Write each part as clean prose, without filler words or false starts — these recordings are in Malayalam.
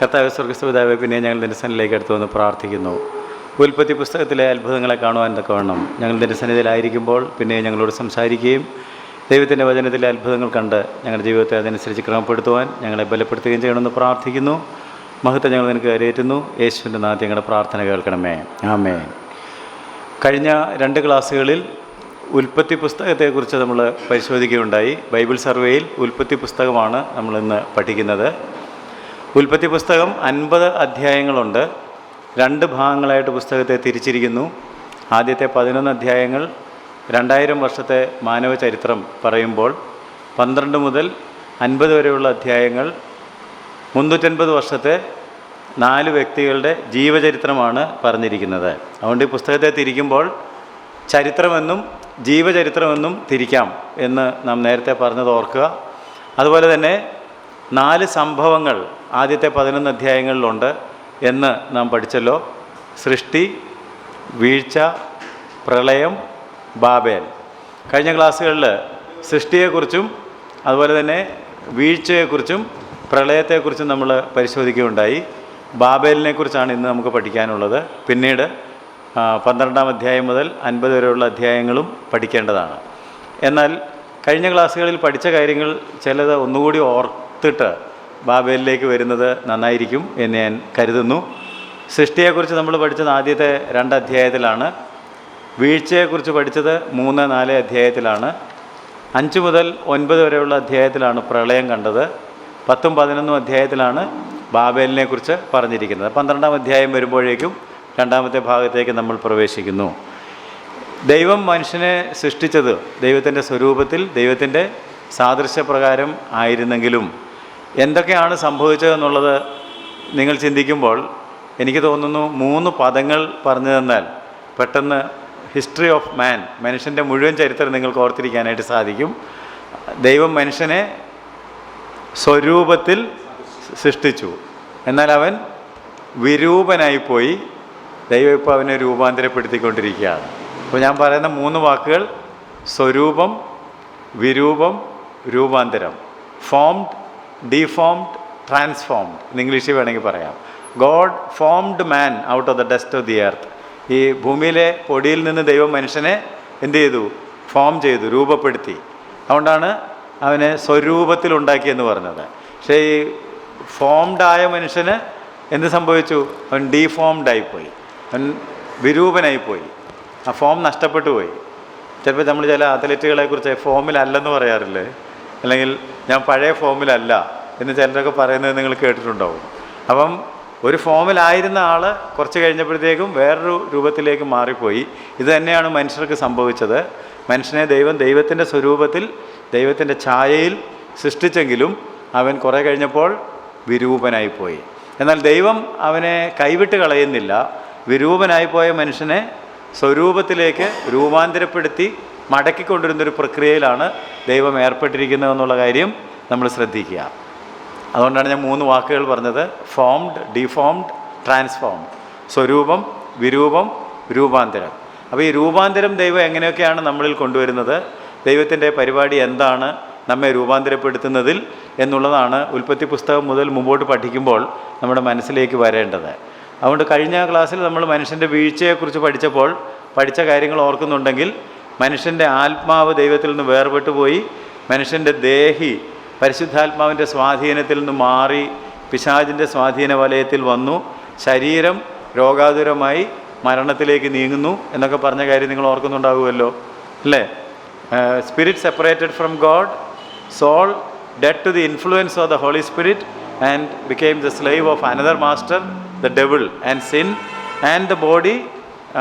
കർത്താവ് സ്വർഗസ്ഥപിതാവേ, പിന്നെ ഞങ്ങൾ നിന്റെ സന്നിധിയിലേക്ക് അടുത്ത് വന്ന് പ്രാർത്ഥിക്കുന്നു. ഉൽപ്പത്തി പുസ്തകത്തിലെ അത്ഭുതങ്ങളെ കാണുവാൻ തക്കവണ്ണം ഞങ്ങൾ നിന്റെ സന്നിധിയിലായിരിക്കുമ്പോൾ പിന്നെ ഞങ്ങളോട് സംസാരിക്കുകയും ദൈവത്തിൻ്റെ വചനത്തിലെ അത്ഭുതങ്ങൾ കണ്ട് ഞങ്ങളുടെ ജീവിതത്തെ അതനുസരിച്ച് ക്രമപ്പെടുത്തുവാൻ ഞങ്ങളെ ബലപ്പെടുത്തുകയും ചെയ്യണമെന്ന് പ്രാർത്ഥിക്കുന്നു. മഹത്വം ഞങ്ങൾ നിനക്ക് കരയേറ്റുന്നു. യേശുവിൻ്റെ നാമത്തിൽ ഞങ്ങളുടെ പ്രാർത്ഥന കേൾക്കണമേ. ആമേൻ. കഴിഞ്ഞ 2 ക്ലാസ്സുകളിൽ ഉൽപ്പത്തി പുസ്തകത്തെക്കുറിച്ച് നമ്മൾ പരിശോധിക്കുകയുണ്ടായി. ബൈബിൾ സർവേയിൽ ഉൽപ്പത്തി പുസ്തകമാണ് നമ്മളിന്ന് പഠിക്കുന്നത്. ഉൽപ്പത്തി പുസ്തകം 50 അധ്യായങ്ങളുണ്ട്. 2 ഭാഗങ്ങളായിട്ട് പുസ്തകത്തെ തിരിച്ചിരിക്കുന്നു. ആദ്യത്തെ 11 അധ്യായങ്ങൾ 2000 വർഷത്തെ മാനവ ചരിത്രം പറയുമ്പോൾ 12 മുതൽ 50 വരെയുള്ള അധ്യായങ്ങൾ 350 വർഷത്തെ 4 വ്യക്തികളുടെ ജീവചരിത്രമാണ് പറഞ്ഞിരിക്കുന്നത്. അതുകൊണ്ട് ഈ പുസ്തകത്തെ തിരിക്കുമ്പോൾ ചരിത്രമെന്നും ജീവചരിത്രമെന്നും തിരിക്കാം എന്ന് നാം നേരത്തെ പറഞ്ഞത് ഓർക്കുക. അതുപോലെ തന്നെ 4 സംഭവങ്ങൾ ആദ്യത്തെ 11 അധ്യായങ്ങളിലുണ്ട് എന്ന് നാം പഠിച്ചല്ലോ. സൃഷ്ടി, വീഴ്ച, പ്രളയം, ബാബേൽ. കഴിഞ്ഞ ക്ലാസ്സുകളിൽ സൃഷ്ടിയെക്കുറിച്ചും അതുപോലെ തന്നെ വീഴ്ചയെക്കുറിച്ചും പ്രളയത്തെക്കുറിച്ചും നമ്മൾ പരിശോധിക്കുകയുണ്ടായി. ബാബേലിനെക്കുറിച്ചാണ് ഇന്ന് നമുക്ക് പഠിക്കാനുള്ളത്. പിന്നീട് 12-ാം അധ്യായം മുതൽ 50 വരെയുള്ള അധ്യായങ്ങളും പഠിക്കേണ്ടതാണ്. എന്നാൽ കഴിഞ്ഞ ക്ലാസ്സുകളിൽ പഠിച്ച കാര്യങ്ങൾ ചിലത് ഒന്നുകൂടി ഓർത്തിട്ട് ബാബേലിലേക്ക് വരുന്നത് നന്നായിരിക്കും എന്ന് ഞാൻ കരുതുന്നു. സൃഷ്ടിയെക്കുറിച്ച് നമ്മൾ പഠിച്ചത് ആദ്യത്തെ 2 അധ്യായത്തിലാണ്. വീഴ്ചയെക്കുറിച്ച് പഠിച്ചത് 3, 4 അധ്യായത്തിലാണ്. 5 മുതൽ 9 വരെയുള്ള അധ്യായത്തിലാണ് പ്രളയം കണ്ടത്. 10ഉം 11ഉം അധ്യായത്തിലാണ് ബാബേലിനെക്കുറിച്ച് പറഞ്ഞിരിക്കുന്നത്. 12-ാം അധ്യായം വരുമ്പോഴേക്കും 2ാമത്തെ ഭാഗത്തേക്ക് നമ്മൾ പ്രവേശിക്കുന്നു. ദൈവം മനുഷ്യനെ സൃഷ്ടിച്ചത് ദൈവത്തിൻ്റെ സ്വരൂപത്തിൽ ദൈവത്തിൻ്റെ സാദൃശ്യപ്രകാരം ആയിരുന്നെങ്കിലും എന്തൊക്കെയാണ് സംഭവിച്ചതെന്നുള്ളത് നിങ്ങൾ ചിന്തിക്കുമ്പോൾ എനിക്ക് തോന്നുന്നു 3 പദങ്ങൾ പറഞ്ഞു തന്നാൽ പെട്ടെന്ന് ഹിസ്റ്ററി ഓഫ് മാൻ, മനുഷ്യൻ്റെ മുഴുവൻ ചരിത്രം നിങ്ങൾക്ക് ഓർത്തിരിക്കാനായിട്ട് സാധിക്കും. ദൈവം മനുഷ്യനെ സ്വരൂപത്തിൽ സൃഷ്ടിച്ചു, എന്നാൽ അവൻ വിരൂപനായിപ്പോയി. ദൈവം ഇപ്പോൾ അവനെ രൂപാന്തരപ്പെടുത്തിക്കൊണ്ടിരിക്കുകയാണ്. അപ്പോൾ ഞാൻ പറയുന്ന 3 വാക്കുകൾ: സ്വരൂപം, വിരൂപം, രൂപാന്തരം. ഫോംഡ്, ഡീഫോംഡ്, ട്രാൻസ്ഫോംഡ് എന്ന് ഇംഗ്ലീഷിൽ വേണമെങ്കിൽ പറയാം. God formed man out of the dust of the earth. ഈ ഭൂമിയിലെ പൊടിയിൽ നിന്ന് ദൈവം മനുഷ്യനെ എന്ത് ചെയ്തു? ഫോം ചെയ്തു, രൂപപ്പെടുത്തി. അതുകൊണ്ടാണ് അവനെ സ്വരൂപത്തിലുണ്ടാക്കിയെന്ന് പറഞ്ഞത്. പക്ഷേ ഈ ഫോംഡായ മനുഷ്യന് എന്ത് സംഭവിച്ചു? അവൻ ഡീഫോംഡായിപ്പോയി, അവൻ വിരൂപനായിപ്പോയി. ആ ഫോം നഷ്ടപ്പെട്ടു പോയി. ചിലപ്പോൾ നമ്മൾ ചില അത്ലറ്റുകളെക്കുറിച്ച് ഫോമിലല്ലെന്ന് പറയാറില്ലേ, അല്ലെങ്കിൽ ഞാൻ പഴയ ഫോമിലല്ല എന്ന് ചിലരൊക്കെ പറയുന്നത് നിങ്ങൾ കേട്ടിട്ടുണ്ടാവും. അപ്പം ഒരു ഫോമിലായിരുന്ന ആൾ കുറച്ച് കഴിഞ്ഞപ്പോഴത്തേക്കും വേറൊരു രൂപത്തിലേക്ക് മാറിപ്പോയി. ഇത് തന്നെയാണ് മനുഷ്യർക്ക് സംഭവിച്ചത്. മനുഷ്യനെ ദൈവം ദൈവത്തിൻ്റെ സ്വരൂപത്തിൽ ദൈവത്തിൻ്റെ ഛായയിൽ സൃഷ്ടിച്ചെങ്കിലും അവൻ കുറേ കഴിഞ്ഞപ്പോൾ വിരൂപനായിപ്പോയി. എന്നാൽ ദൈവം അവനെ കൈവിട്ട് കളയുന്നില്ല. വിരൂപനായിപ്പോയ മനുഷ്യനെ സ്വരൂപത്തിലേക്ക് രൂപാന്തരപ്പെടുത്തി മടക്കിക്കൊണ്ടിരുന്നൊരു പ്രക്രിയയിലാണ് ദൈവം ഏർപ്പെട്ടിരിക്കുന്നതെന്നുള്ള കാര്യം നമ്മൾ ശ്രദ്ധിക്കുക. അതുകൊണ്ടാണ് ഞാൻ 3 വാക്കുകൾ പറഞ്ഞത്: ഫോംഡ്, ഡീഫോംഡ്, ട്രാൻസ്ഫോംഡ്. സ്വരൂപം, വിരൂപം, രൂപാന്തരം. അപ്പോൾ ഈ രൂപാന്തരം ദൈവം എങ്ങനെയൊക്കെയാണ് നമ്മളിൽ കൊണ്ടുവരുന്നത്, ദൈവത്തിൻ്റെ പരിപാടി എന്താണ് നമ്മെ രൂപാന്തരപ്പെടുത്തുന്നതിൽ എന്നുള്ളതാണ് ഉൽപ്പത്തി പുസ്തകം മുതൽ മുമ്പോട്ട് പഠിക്കുമ്പോൾ നമ്മുടെ മനസ്സിലേക്ക് വരേണ്ടത്. അതുകൊണ്ട് കഴിഞ്ഞ ക്ലാസ്സിൽ നമ്മൾ മനുഷ്യൻ്റെ വീഴ്ചയെക്കുറിച്ച് പഠിച്ചപ്പോൾ പഠിച്ച കാര്യങ്ങൾ ഓർക്കുന്നുണ്ടെങ്കിൽ, മനുഷ്യൻ്റെ ആത്മാവ് ദൈവത്തിൽ നിന്ന് വേർപെട്ടു പോയി. മനുഷ്യൻ്റെ ദേഹി പരിശുദ്ധാത്മാവിൻ്റെ സ്വാധീനത്തിൽ നിന്ന് മാറി പിശാചിൻ്റെ സ്വാധീന വലയത്തിൽ വന്നു. ശരീരം രോഗാതുരമായി മരണത്തിലേക്ക് നീങ്ങുന്നു എന്നൊക്കെ പറഞ്ഞ കാര്യം നിങ്ങൾ ഓർക്കുന്നുണ്ടാകുമല്ലോ, അല്ലേ? Spirit separated from God, soul dead to the influence of the Holy Spirit and became the slave of another master, the devil and sin, and the body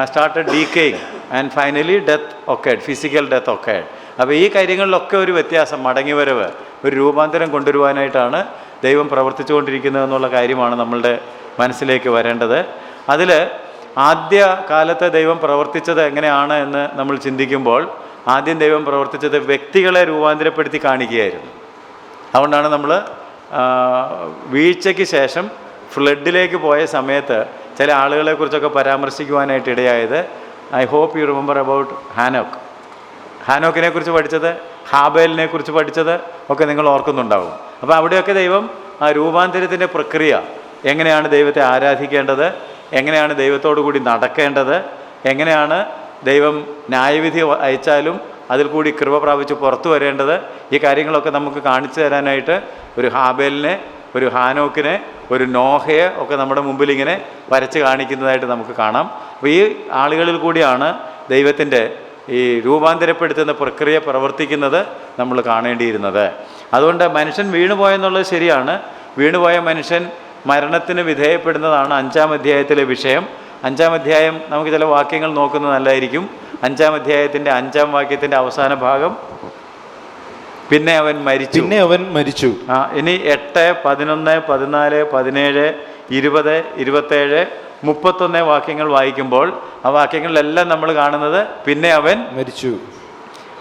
started decaying and finally death occurred, physical death occurred. അപ്പോൾ ഈ കാര്യങ്ങളിലൊക്കെ ഒരു വ്യത്യാസം, മടങ്ങിവരവ്, ഒരു രൂപാന്തരം കൊണ്ടുവരുവാനായിട്ടാണ് ദൈവം പ്രവർത്തിച്ചുകൊണ്ടിരിക്കുന്നതെന്നുള്ള കാര്യമാണ് നമ്മളുടെ മനസ്സിലേക്ക് വരേണ്ടത്. അതിൽ ആദ്യ കാലത്തെ ദൈവം പ്രവർത്തിച്ചത് എങ്ങനെയാണ് എന്ന് നമ്മൾ ചിന്തിക്കുമ്പോൾ, ആദ്യം ദൈവം പ്രവർത്തിച്ചത് വ്യക്തികളെ രൂപാന്തരപ്പെടുത്തി കാണിക്കുകയായിരുന്നു. അതുകൊണ്ടാണ് നമ്മൾ വീഴ്ചയ്ക്ക് ശേഷം ഫ്ലഡിലേക്ക് പോയ സമയത്ത് ചില ആളുകളെക്കുറിച്ചൊക്കെ പരാമർശിക്കുവാനായിട്ട് ഇടയായത്. I hope you remember about ഹാനോക്കിനെ കുറിച്ച് പഠിച്ചത്, ഹാബേലിനെ കുറിച്ച് പഠിച്ചത് ഒക്കെ നിങ്ങൾ ഓർക്കുന്നുണ്ടാവും. അപ്പോൾ അവിടെയൊക്കെ ദൈവം ആ രൂപാന്തരത്തിൻ്റെ പ്രക്രിയ, എങ്ങനെയാണ് ദൈവത്തെ ആരാധിക്കേണ്ടത്, എങ്ങനെയാണ് ദൈവത്തോടു കൂടി നടക്കേണ്ടത്, എങ്ങനെയാണ് ദൈവം ന്യായവിധി അയച്ചാലും അതിൽ കൂടി കൃപ പ്രാപിച്ച് പുറത്തു വരേണ്ടത്, ഈ കാര്യങ്ങളൊക്കെ നമുക്ക് കാണിച്ചു തരാനായിട്ട് ഒരു ഹാബേലിനെ, ഒരു ഹാനോക്കിനെ, ഒരു നോഹയെ ഒക്കെ നമ്മുടെ മുമ്പിൽ ഇങ്ങനെ വരച്ച് കാണിക്കുന്നതായിട്ട് നമുക്ക് കാണാം. അപ്പോൾ ഈ ആളുകളിൽ കൂടിയാണ് ദൈവത്തിൻ്റെ ഈ രൂപാന്തരപ്പെടുത്തുന്ന പ്രക്രിയ പ്രവർത്തിക്കുന്നത് നമ്മൾ കാണേണ്ടിയിരുന്നത്. അതുകൊണ്ട് മനുഷ്യൻ വീണുപോയെന്നുള്ളത് ശരിയാണ്. വീണുപോയ മനുഷ്യൻ മരണത്തിന് വിധേയപ്പെടുന്നതാണ് 5-ാം അധ്യായത്തിലെ വിഷയം. 5-ാം അധ്യായം നമുക്ക് ചില വാക്യങ്ങൾ നോക്കുന്നത് നല്ലതായിരിക്കും. 5-ാം അധ്യായത്തിൻ്റെ 5-ാം വാക്യത്തിൻ്റെ അവസാന ഭാഗം, പിന്നെ അവൻ മരിച്ചു. ഇനി 8, 11, 14, 17, 20, 27, 31 വാക്യങ്ങൾ വായിക്കുമ്പോൾ ആ വാക്യങ്ങളിലെല്ലാം നമ്മൾ കാണുന്നത് പിന്നെ അവൻ മരിച്ചു,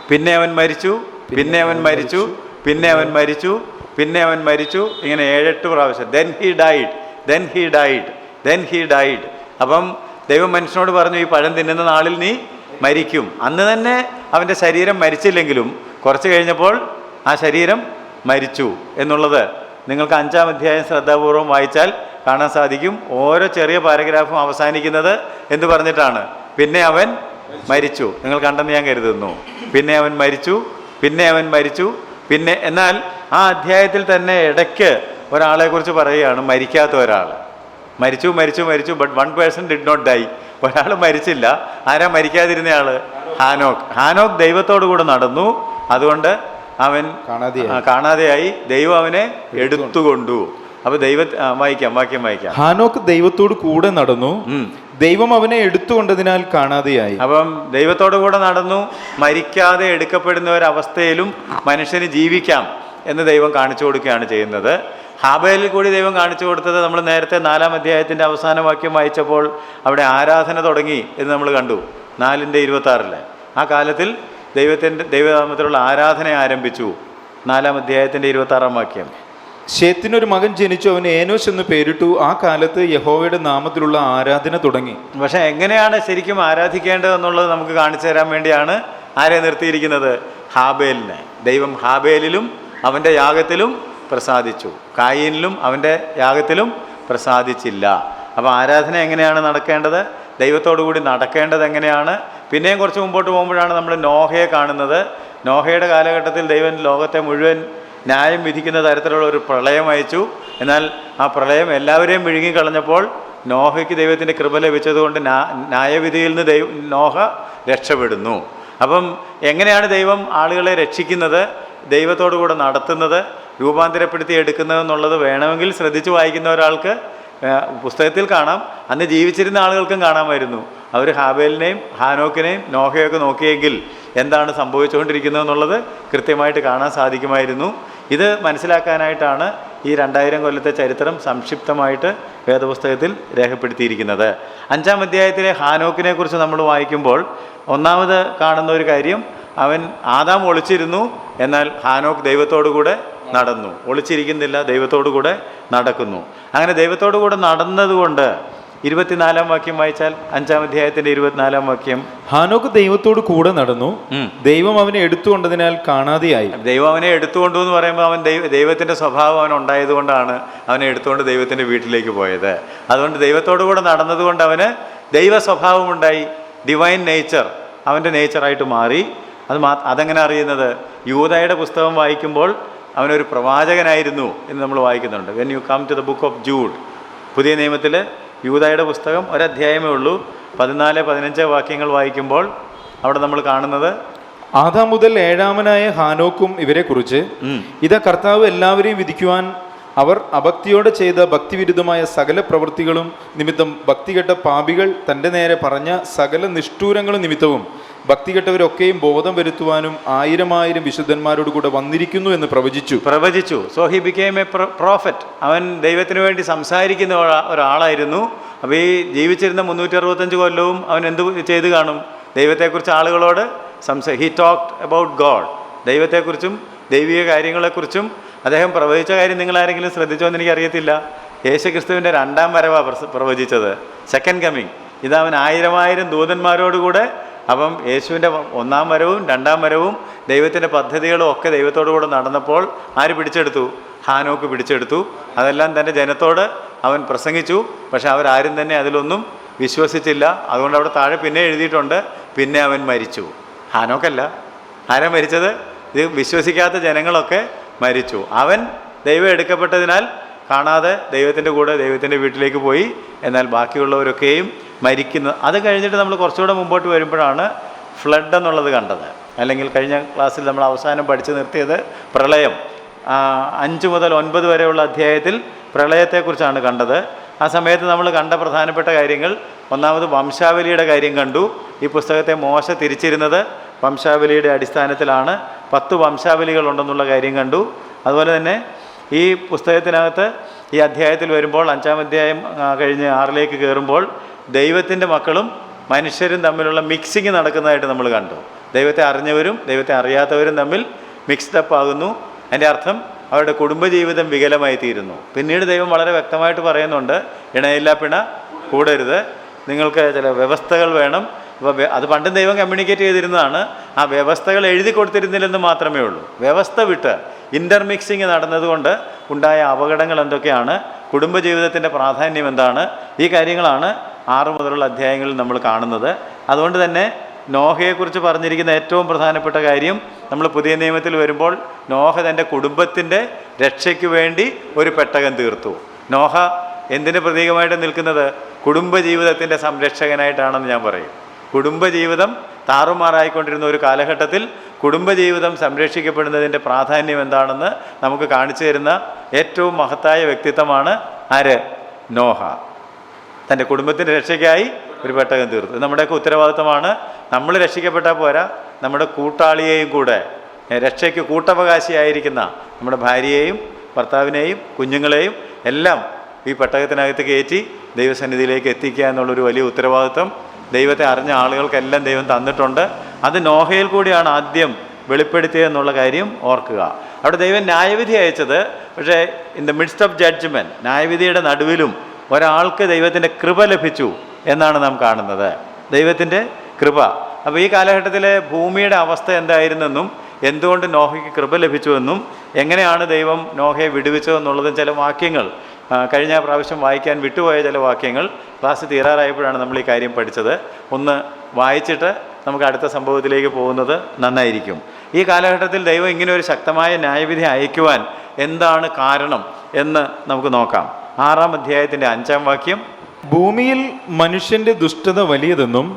പിന്നെ അവൻ മരിച്ചു, പിന്നെ അവൻ മരിച്ചു, പിന്നെ അവൻ മരിച്ചു, പിന്നെ അവൻ മരിച്ചു, ഇങ്ങനെ 7-8 പ്രാവശ്യം. then he died. അപ്പം ദൈവം മനുഷ്യനോട് പറഞ്ഞു, ഈ പഴം തിന്നുന്ന നാളിൽ നീ മരിക്കും. അന്ന് തന്നെ അവൻ്റെ ശരീരം മരിച്ചില്ലെങ്കിലും കുറച്ച് കഴിഞ്ഞപ്പോൾ ആ ശരീരം മരിച്ചു എന്നുള്ളത് നിങ്ങൾക്ക് 5-ാം അധ്യായം ശ്രദ്ധാപൂർവം വായിച്ചാൽ കാണാൻ സാധിക്കും. ഓരോ ചെറിയ പാരഗ്രാഫും അവസാനിക്കുന്നത് എന്ത് പറഞ്ഞിട്ടാണ്? പിന്നെ അവൻ മരിച്ചു. നിങ്ങൾ കണ്ടെന്ന് ഞാൻ കരുതുന്നു. പിന്നെ അവൻ മരിച്ചു, പിന്നെ അവൻ മരിച്ചു, പിന്നെ. എന്നാൽ ആ അധ്യായത്തിൽ തന്നെ ഇടയ്ക്ക് ഒരാളെക്കുറിച്ച് പറയുകയാണ്, മരിക്കാത്ത ഒരാൾ. മരിച്ചു, but 1 person did not die. ഒരാൾ മരിച്ചില്ല. ആരാ മരിക്കാതിരുന്നയാൾ? ഹാനോക്ക് ദൈവത്തോടു കൂടെ നടന്നു. അതുകൊണ്ട് അവൻ കാണാതെയായി. ദൈവം അവനെ എടുത്തുകൊണ്ടു. അപ്പൊ വാക്യം വായിക്കാം. ഹാനോക്ക് ദൈവത്തോട് കൂടെ നടന്നു, ദൈവം അവനെ എടുത്തുകൊണ്ടതിനാൽ കാണാതെയായി. അപ്പം ദൈവത്തോടു കൂടെ നടന്നു, മരിക്കാതെ എടുക്കപ്പെടുന്ന ഒരവസ്ഥയിലും മനുഷ്യന് ജീവിക്കാം എന്ന് ദൈവം കാണിച്ചു കൊടുക്കുകയാണ് ചെയ്യുന്നത്. ഹാബേലിൽ കൂടി ദൈവം കാണിച്ചു കൊടുത്തത് നമ്മൾ നേരത്തെ 4-ാം അധ്യായത്തിൻ്റെ അവസാന വാക്യം വായിച്ചപ്പോൾ അവിടെ ആരാധന തുടങ്ങി എന്ന് നമ്മൾ കണ്ടു. 4:26 ആ കാലത്തിൽ ദൈവനാമത്തിലുള്ള ആരാധന ആരംഭിച്ചു. 4-ാം അധ്യായത്തിൻ്റെ 26-ാം വാക്യം. ശേത്തിനൊരു മകൻ ജനിച്ചു, അവന് ഏനോശ് എന്ന് പേരിട്ടു. ആ കാലത്ത് യഹോവയുടെ നാമത്തിലുള്ള ആരാധന തുടങ്ങി. പക്ഷെ എങ്ങനെയാണ് ശരിക്കും ആരാധിക്കേണ്ടതെന്നുള്ളത് നമുക്ക് കാണിച്ചു തരാൻ വേണ്ടിയാണ് ആരെ നിർത്തിയിരിക്കുന്നത്? ഹാബേലിനെ. ദൈവം ഹാബേലിലും അവൻ്റെ യാഗത്തിലും പ്രസാദിച്ചു, കായീനിലും അവൻ്റെ യാഗത്തിലും പ്രസാദിച്ചില്ല. അപ്പോൾ ആരാധന എങ്ങനെയാണ് നടക്കേണ്ടത്, ദൈവത്തോടു കൂടി നടക്കേണ്ടത് എങ്ങനെയാണ്? പിന്നെയും കുറച്ച് മുമ്പോട്ട് പോകുമ്പോഴാണ് നമ്മൾ നോഹയെ കാണുന്നത്. നോഹയുടെ കാലഘട്ടത്തിൽ ദൈവം ലോകത്തെ മുഴുവൻ ന്യായം വിധിക്കുന്ന തരത്തിലുള്ള ഒരു പ്രളയം അയച്ചു. എന്നാൽ ആ പ്രളയം എല്ലാവരെയും വിഴുങ്ങിക്കളഞ്ഞപ്പോൾ നോഹയ്ക്ക് ദൈവത്തിൻ്റെ കൃപ ലഭിച്ചതുകൊണ്ട് ന്യായവിധിയിൽ നിന്ന് നോഹ രക്ഷപ്പെടുന്നു. അപ്പം എങ്ങനെയാണ് ദൈവം ആളുകളെ രക്ഷിക്കുന്നത്, ദൈവത്തോടു കൂടെ നടത്തുന്നത്, രൂപാന്തരപ്പെടുത്തി എടുക്കുന്നതെന്നുള്ളത് വേണമെങ്കിൽ ശ്രദ്ധിച്ച് വായിക്കുന്ന ഒരാൾക്ക് പുസ്തകത്തിൽ കാണാം. അന്ന് ജീവിച്ചിരുന്ന ആളുകൾക്കും കാണാമായിരുന്നു. അവർ ഹാബേലിനെയും ഹാനോക്കിനെയും നോഹയൊക്കെ നോക്കിയെങ്കിൽ എന്താണ് സംഭവിച്ചുകൊണ്ടിരിക്കുന്നതെന്നുള്ളത് കൃത്യമായിട്ട് കാണാൻ സാധിക്കുമായിരുന്നു. ഇത് മനസ്സിലാക്കാനായിട്ടാണ് ഈ 2000 കൊല്ലത്തെ ചരിത്രം സംക്ഷിപ്തമായിട്ട് വേദപുസ്തകത്തിൽ രേഖപ്പെടുത്തിയിരിക്കുന്നത്. 5-ാം അധ്യായത്തിലെ ഹാനോക്കിനെ കുറിച്ച് നമ്മൾ വായിക്കുമ്പോൾ ഒന്നാമത് കാണുന്ന ഒരു കാര്യം, അവൻ ആദാം ഒളിച്ചിരുന്നു, എന്നാൽ ഹാനോക്ക് ദൈവത്തോടു കൂടെ നടന്നു. ഒളിച്ചിരിക്കുന്നില്ല, ദൈവത്തോടു കൂടെ നടക്കുന്നു. അങ്ങനെ ദൈവത്തോടു കൂടെ നടന്നതുകൊണ്ട് 24-ാം വാക്യം വായിച്ചാൽ 5-ാം അധ്യായത്തിന്റെ 24-ാം വാക്യം. ഹാനോക്ക് ദൈവത്തോട് കൂടെ നടന്നു, ദൈവം അവനെ എടുത്തുകൊണ്ടതിനാൽ കാണാതെയായി. ദൈവം അവനെ എടുത്തുകൊണ്ടു എന്ന് പറയുമ്പോൾ അവൻ ദൈവത്തിന്റെ സ്വഭാവം അവൻ ഉണ്ടായതുകൊണ്ടാണ് അവനെ എടുത്തുകൊണ്ട് ദൈവത്തിന്റെ വീട്ടിലേക്ക് പോയത്. അതുകൊണ്ട് ദൈവത്തോടു കൂടെ നടന്നതുകൊണ്ട് അവന് ദൈവ സ്വഭാവമുണ്ടായി. ഡിവൈൻ നേച്ചർ അവൻ്റെ നേച്ചറായിട്ട് മാറി. അതെങ്ങനെ അറിയുന്നത്? യൂദായുടെ പുസ്തകം വായിക്കുമ്പോൾ അവനൊരു പ്രവാചകനായിരുന്നു എന്ന് നമ്മൾ വായിക്കുന്നുണ്ട്. When you come to the book of Jude, പുതിയ നിയമത്തിൽ യൂദായുടെ പുസ്തകം ഒരധ്യായമേ ഉള്ളൂ. 14-15 വാക്യങ്ങൾ വായിക്കുമ്പോൾ അവിടെ നമ്മൾ കാണുന്നത്, ആദാം മുതൽ 7-ാമനായ ഹാനോക്കും ഇവരെക്കുറിച്ച്, ഇതാ കർത്താവ് എല്ലാവരെയും വിധിക്കുവാൻ അവർ അഭക്തിയോടെ ചെയ്ത ഭക്തിവിരുദ്ധമായ സകല പ്രവൃത്തികളും നിമിത്തം ഭക്തികെട്ട പാപികൾ തൻ്റെ നേരെ പറഞ്ഞ സകല നിഷ്ഠൂരങ്ങളും നിമിത്തവും ഭക്തികെട്ടവരൊക്കെയും ബോധം വരുത്തുവാനും 1000 വിശുദ്ധന്മാരോട് കൂടെ വന്നിരിക്കുന്നു എന്ന് പ്രവചിച്ചു. So he became A prophet. അവൻ ദൈവത്തിന് വേണ്ടി സംസാരിക്കുന്ന ഒരാളായിരുന്നു. അപ്പോൾ ഈ ജീവിച്ചിരുന്ന 365 കൊല്ലവും അവൻ എന്ത് ചെയ്ത് കാണും? ദൈവത്തെക്കുറിച്ച് ആളുകളോട് ഹി ടോക്ക്ഡ് അബൌട്ട് ഗോഡ്. ദൈവത്തെക്കുറിച്ചും ദൈവിക കാര്യങ്ങളെക്കുറിച്ചും അദ്ദേഹം പ്രവചിച്ച കാര്യം നിങ്ങൾ ആരെങ്കിലും ശ്രദ്ധിച്ചോ എന്ന് എനിക്കറിയത്തില്ല. യേശുക്രിസ്തുവിൻ്റെ 2ാം വരവാണ് പ്രവചിച്ചത്, സെക്കൻഡ് കമ്മിങ്. ഇതവൻ 1000 ദൂതന്മാരോടുകൂടെ. അപ്പം യേശുവിൻ്റെ 1ാം വരവും 2ാം വരവും ദൈവത്തിൻ്റെ പദ്ധതികളും ഒക്കെ ദൈവത്തോടു കൂടെ നടന്നപ്പോൾ ആര് പിടിച്ചെടുത്തു? ഹാനോക്ക് പിടിച്ചെടുത്തു. അതെല്ലാം തൻ്റെ ജനത്തോട് അവൻ പ്രസംഗിച്ചു. പക്ഷെ അവരാരും തന്നെ അതിലൊന്നും വിശ്വസിച്ചില്ല. അതുകൊണ്ട് അവിടെ താഴെ പിന്നെ എഴുതിയിട്ടുണ്ട്, പിന്നെ അവൻ മരിച്ചു. ഹാനോക്കല്ല. ആരാ മരിച്ചത്? ഇത് വിശ്വസിക്കാത്ത ജനങ്ങളൊക്കെ മരിച്ചു. അവൻ ദൈവം എടുക്കപ്പെട്ടതിനാൽ കാണാതെ ദൈവത്തിൻ്റെ കൂടെ ദൈവത്തിൻ്റെ വീട്ടിലേക്ക് പോയി. എന്നാൽ ബാക്കിയുള്ളവരൊക്കെയും മരിക്കുന്നു. അത് കഴിഞ്ഞിട്ട് നമ്മൾ കുറച്ചുകൂടെ മുമ്പോട്ട് വരുമ്പോഴാണ് ഫ്ലഡ് എന്നുള്ളത് കണ്ടത്. അല്ലെങ്കിൽ കഴിഞ്ഞ ക്ലാസ്സിൽ നമ്മൾ അവസാനം പഠിച്ചു നിർത്തിയത് പ്രളയം. 5 മുതൽ 9 വരെയുള്ള അധ്യായത്തിൽ പ്രളയത്തെക്കുറിച്ചാണ് കണ്ടത്. ആ സമയത്ത് നമ്മൾ കണ്ട പ്രധാനപ്പെട്ട കാര്യങ്ങൾ, ഒന്നാമത് വംശാവലിയുടെ കാര്യം കണ്ടു. ഈ പുസ്തകത്തെ മോശ തിരിച്ചിരുന്നത് വംശാവലിയുടെ അടിസ്ഥാനത്തിലാണ്. 10 വംശാവലികളുണ്ടെന്നുള്ള കാര്യം കണ്ടു. അതുപോലെ തന്നെ ഈ പുസ്തകത്തിനകത്ത് ഈ അധ്യായത്തിൽ വരുമ്പോൾ 5-ാം അധ്യായം കഴിഞ്ഞ് 6ലേക്ക് കയറുമ്പോൾ ദൈവത്തിൻ്റെ മക്കളും മനുഷ്യരും തമ്മിലുള്ള മിക്സിങ് നടക്കുന്നതായിട്ട് നമ്മൾ കണ്ടു. ദൈവത്തെ അറിഞ്ഞവരും ദൈവത്തെ അറിയാത്തവരും തമ്മിൽ മിക്സ്ഡപ്പ് ആകുന്നു. അതിൻ്റെ അർത്ഥം അവരുടെ കുടുംബജീവിതം വികലമായി തീരുന്നു. പിന്നീട് ദൈവം വളരെ വ്യക്തമായിട്ട് പറയുന്നുണ്ട്, ഇണയില്ലാ പിണ കൂടരുത്, നിങ്ങൾക്ക് ചില വ്യവസ്ഥകൾ വേണം. അപ്പോൾ അത് പണ്ടും ദൈവം കമ്മ്യൂണിക്കേറ്റ് ചെയ്തിരുന്നതാണ്. ആ വ്യവസ്ഥകൾ എഴുതി കൊടുത്തിരുന്നില്ലെന്ന് മാത്രമേ ഉള്ളൂ. വ്യവസ്ഥ വിട്ട് ഇൻ്റർമിക്സിങ് നടന്നതുകൊണ്ട് ഉണ്ടായ അപകടങ്ങൾ എന്തൊക്കെയാണ്, കുടുംബജീവിതത്തിൻ്റെ പ്രാധാന്യം എന്താണ്, ഈ കാര്യങ്ങളാണ് 6 മുതലുള്ള അധ്യായങ്ങളിൽ നമ്മൾ കാണുന്നത്. അതുകൊണ്ട് തന്നെ നോഹയെക്കുറിച്ച് പറഞ്ഞിരിക്കുന്ന ഏറ്റവും പ്രധാനപ്പെട്ട കാര്യം, നമ്മൾ പുതിയ നിയമത്തിൽ വരുമ്പോൾ നോഹ തൻ്റെ കുടുംബത്തിൻ്റെ രക്ഷയ്ക്ക് വേണ്ടി ഒരു പെട്ടകം തീർത്തു. നോഹ എന്തിന് പ്രതീകമായിട്ട് നിൽക്കുന്നത്? കുടുംബജീവിതത്തിൻ്റെ സംരക്ഷകനായിട്ടാണെന്ന് ഞാൻ പറയും. കുടുംബജീവിതം താറുമാറായിക്കൊണ്ടിരുന്ന ഒരു കാലഘട്ടത്തിൽ കുടുംബജീവിതം സംരക്ഷിക്കപ്പെടുന്നതിൻ്റെ പ്രാധാന്യം എന്താണെന്ന് നമുക്ക് കാണിച്ചു തരുന്ന ഏറ്റവും മഹത്തായ വ്യക്തിത്വമാണ് ആര്? നോഹ. തൻ്റെ കുടുംബത്തിൻ്റെ രക്ഷയ്ക്കായി ഒരു പെട്ടകം തീർത്തു. നമ്മുടെയൊക്കെ ഉത്തരവാദിത്തമാണ്. നമ്മൾ രക്ഷിക്കപ്പെട്ടാൽ പോരാ, നമ്മുടെ കൂട്ടാളിയെയും കൂടെ, രക്ഷയ്ക്ക് കൂട്ടവകാശിയായിരിക്കുന്ന നമ്മുടെ ഭാര്യയെയും ഭർത്താവിനെയും കുഞ്ഞുങ്ങളെയും എല്ലാം ഈ പെട്ടകത്തിനകത്ത് കയറ്റി ദൈവസന്നിധിയിലേക്ക് എത്തിക്കുക എന്നുള്ളൊരു വലിയ ഉത്തരവാദിത്വം ദൈവത്തെ അറിഞ്ഞ ആളുകൾക്കെല്ലാം ദൈവം തന്നിട്ടുണ്ട്. അത് നോഹയിൽ കൂടിയാണ് ആദ്യം വെളിപ്പെടുത്തിയതെന്നുള്ള കാര്യം ഓർക്കുക. അവിടെ ദൈവം ന്യായവിധി അയച്ചത്, പക്ഷേ in the midst of judgement, ന്യായവിധിയുടെ നടുവിലും ഒരാൾക്ക് ദൈവത്തിൻ്റെ കൃപ ലഭിച്ചു എന്നാണ് നാം കാണുന്നത്. ദൈവത്തിൻ്റെ കൃപ. അപ്പോൾ ഈ കാലഘട്ടത്തിലെ ഭൂമിയുടെ അവസ്ഥ എന്തായിരുന്നെന്നും എന്തുകൊണ്ട് നോഹയ്ക്ക് കൃപ ലഭിച്ചുവെന്നും എങ്ങനെയാണ് ദൈവം നോഹയെ വിടുവിച്ചതെന്നുള്ളതും ചില വാക്യങ്ങൾ കഴിഞ്ഞ പ്രാവശ്യം വായിക്കാൻ വിട്ടുപോയ ചില വാക്യങ്ങൾ ക്ലാസ് തീരാറായപ്പോഴാണ് നമ്മൾ ഈ കാര്യം പഠിച്ചത്. ഒന്ന് വായിച്ചിട്ട് നമുക്ക് അടുത്ത സംഭവത്തിലേക്ക് പോകുന്നത് നന്നായിരിക്കും. ഈ കാലഘട്ടത്തിൽ ദൈവം ഇങ്ങനെ ഒരു ശക്തമായ ന്യായവിധി അയക്കുവാൻ എന്താണ് കാരണം എന്ന് നമുക്ക് നോക്കാം. 6-ാം അധ്യായത്തിൻ്റെ 5-ാം വാക്യം, ഭൂമിയിൽ മനുഷ്യന്റെ ദുഷ്ടത വലിയതെന്നും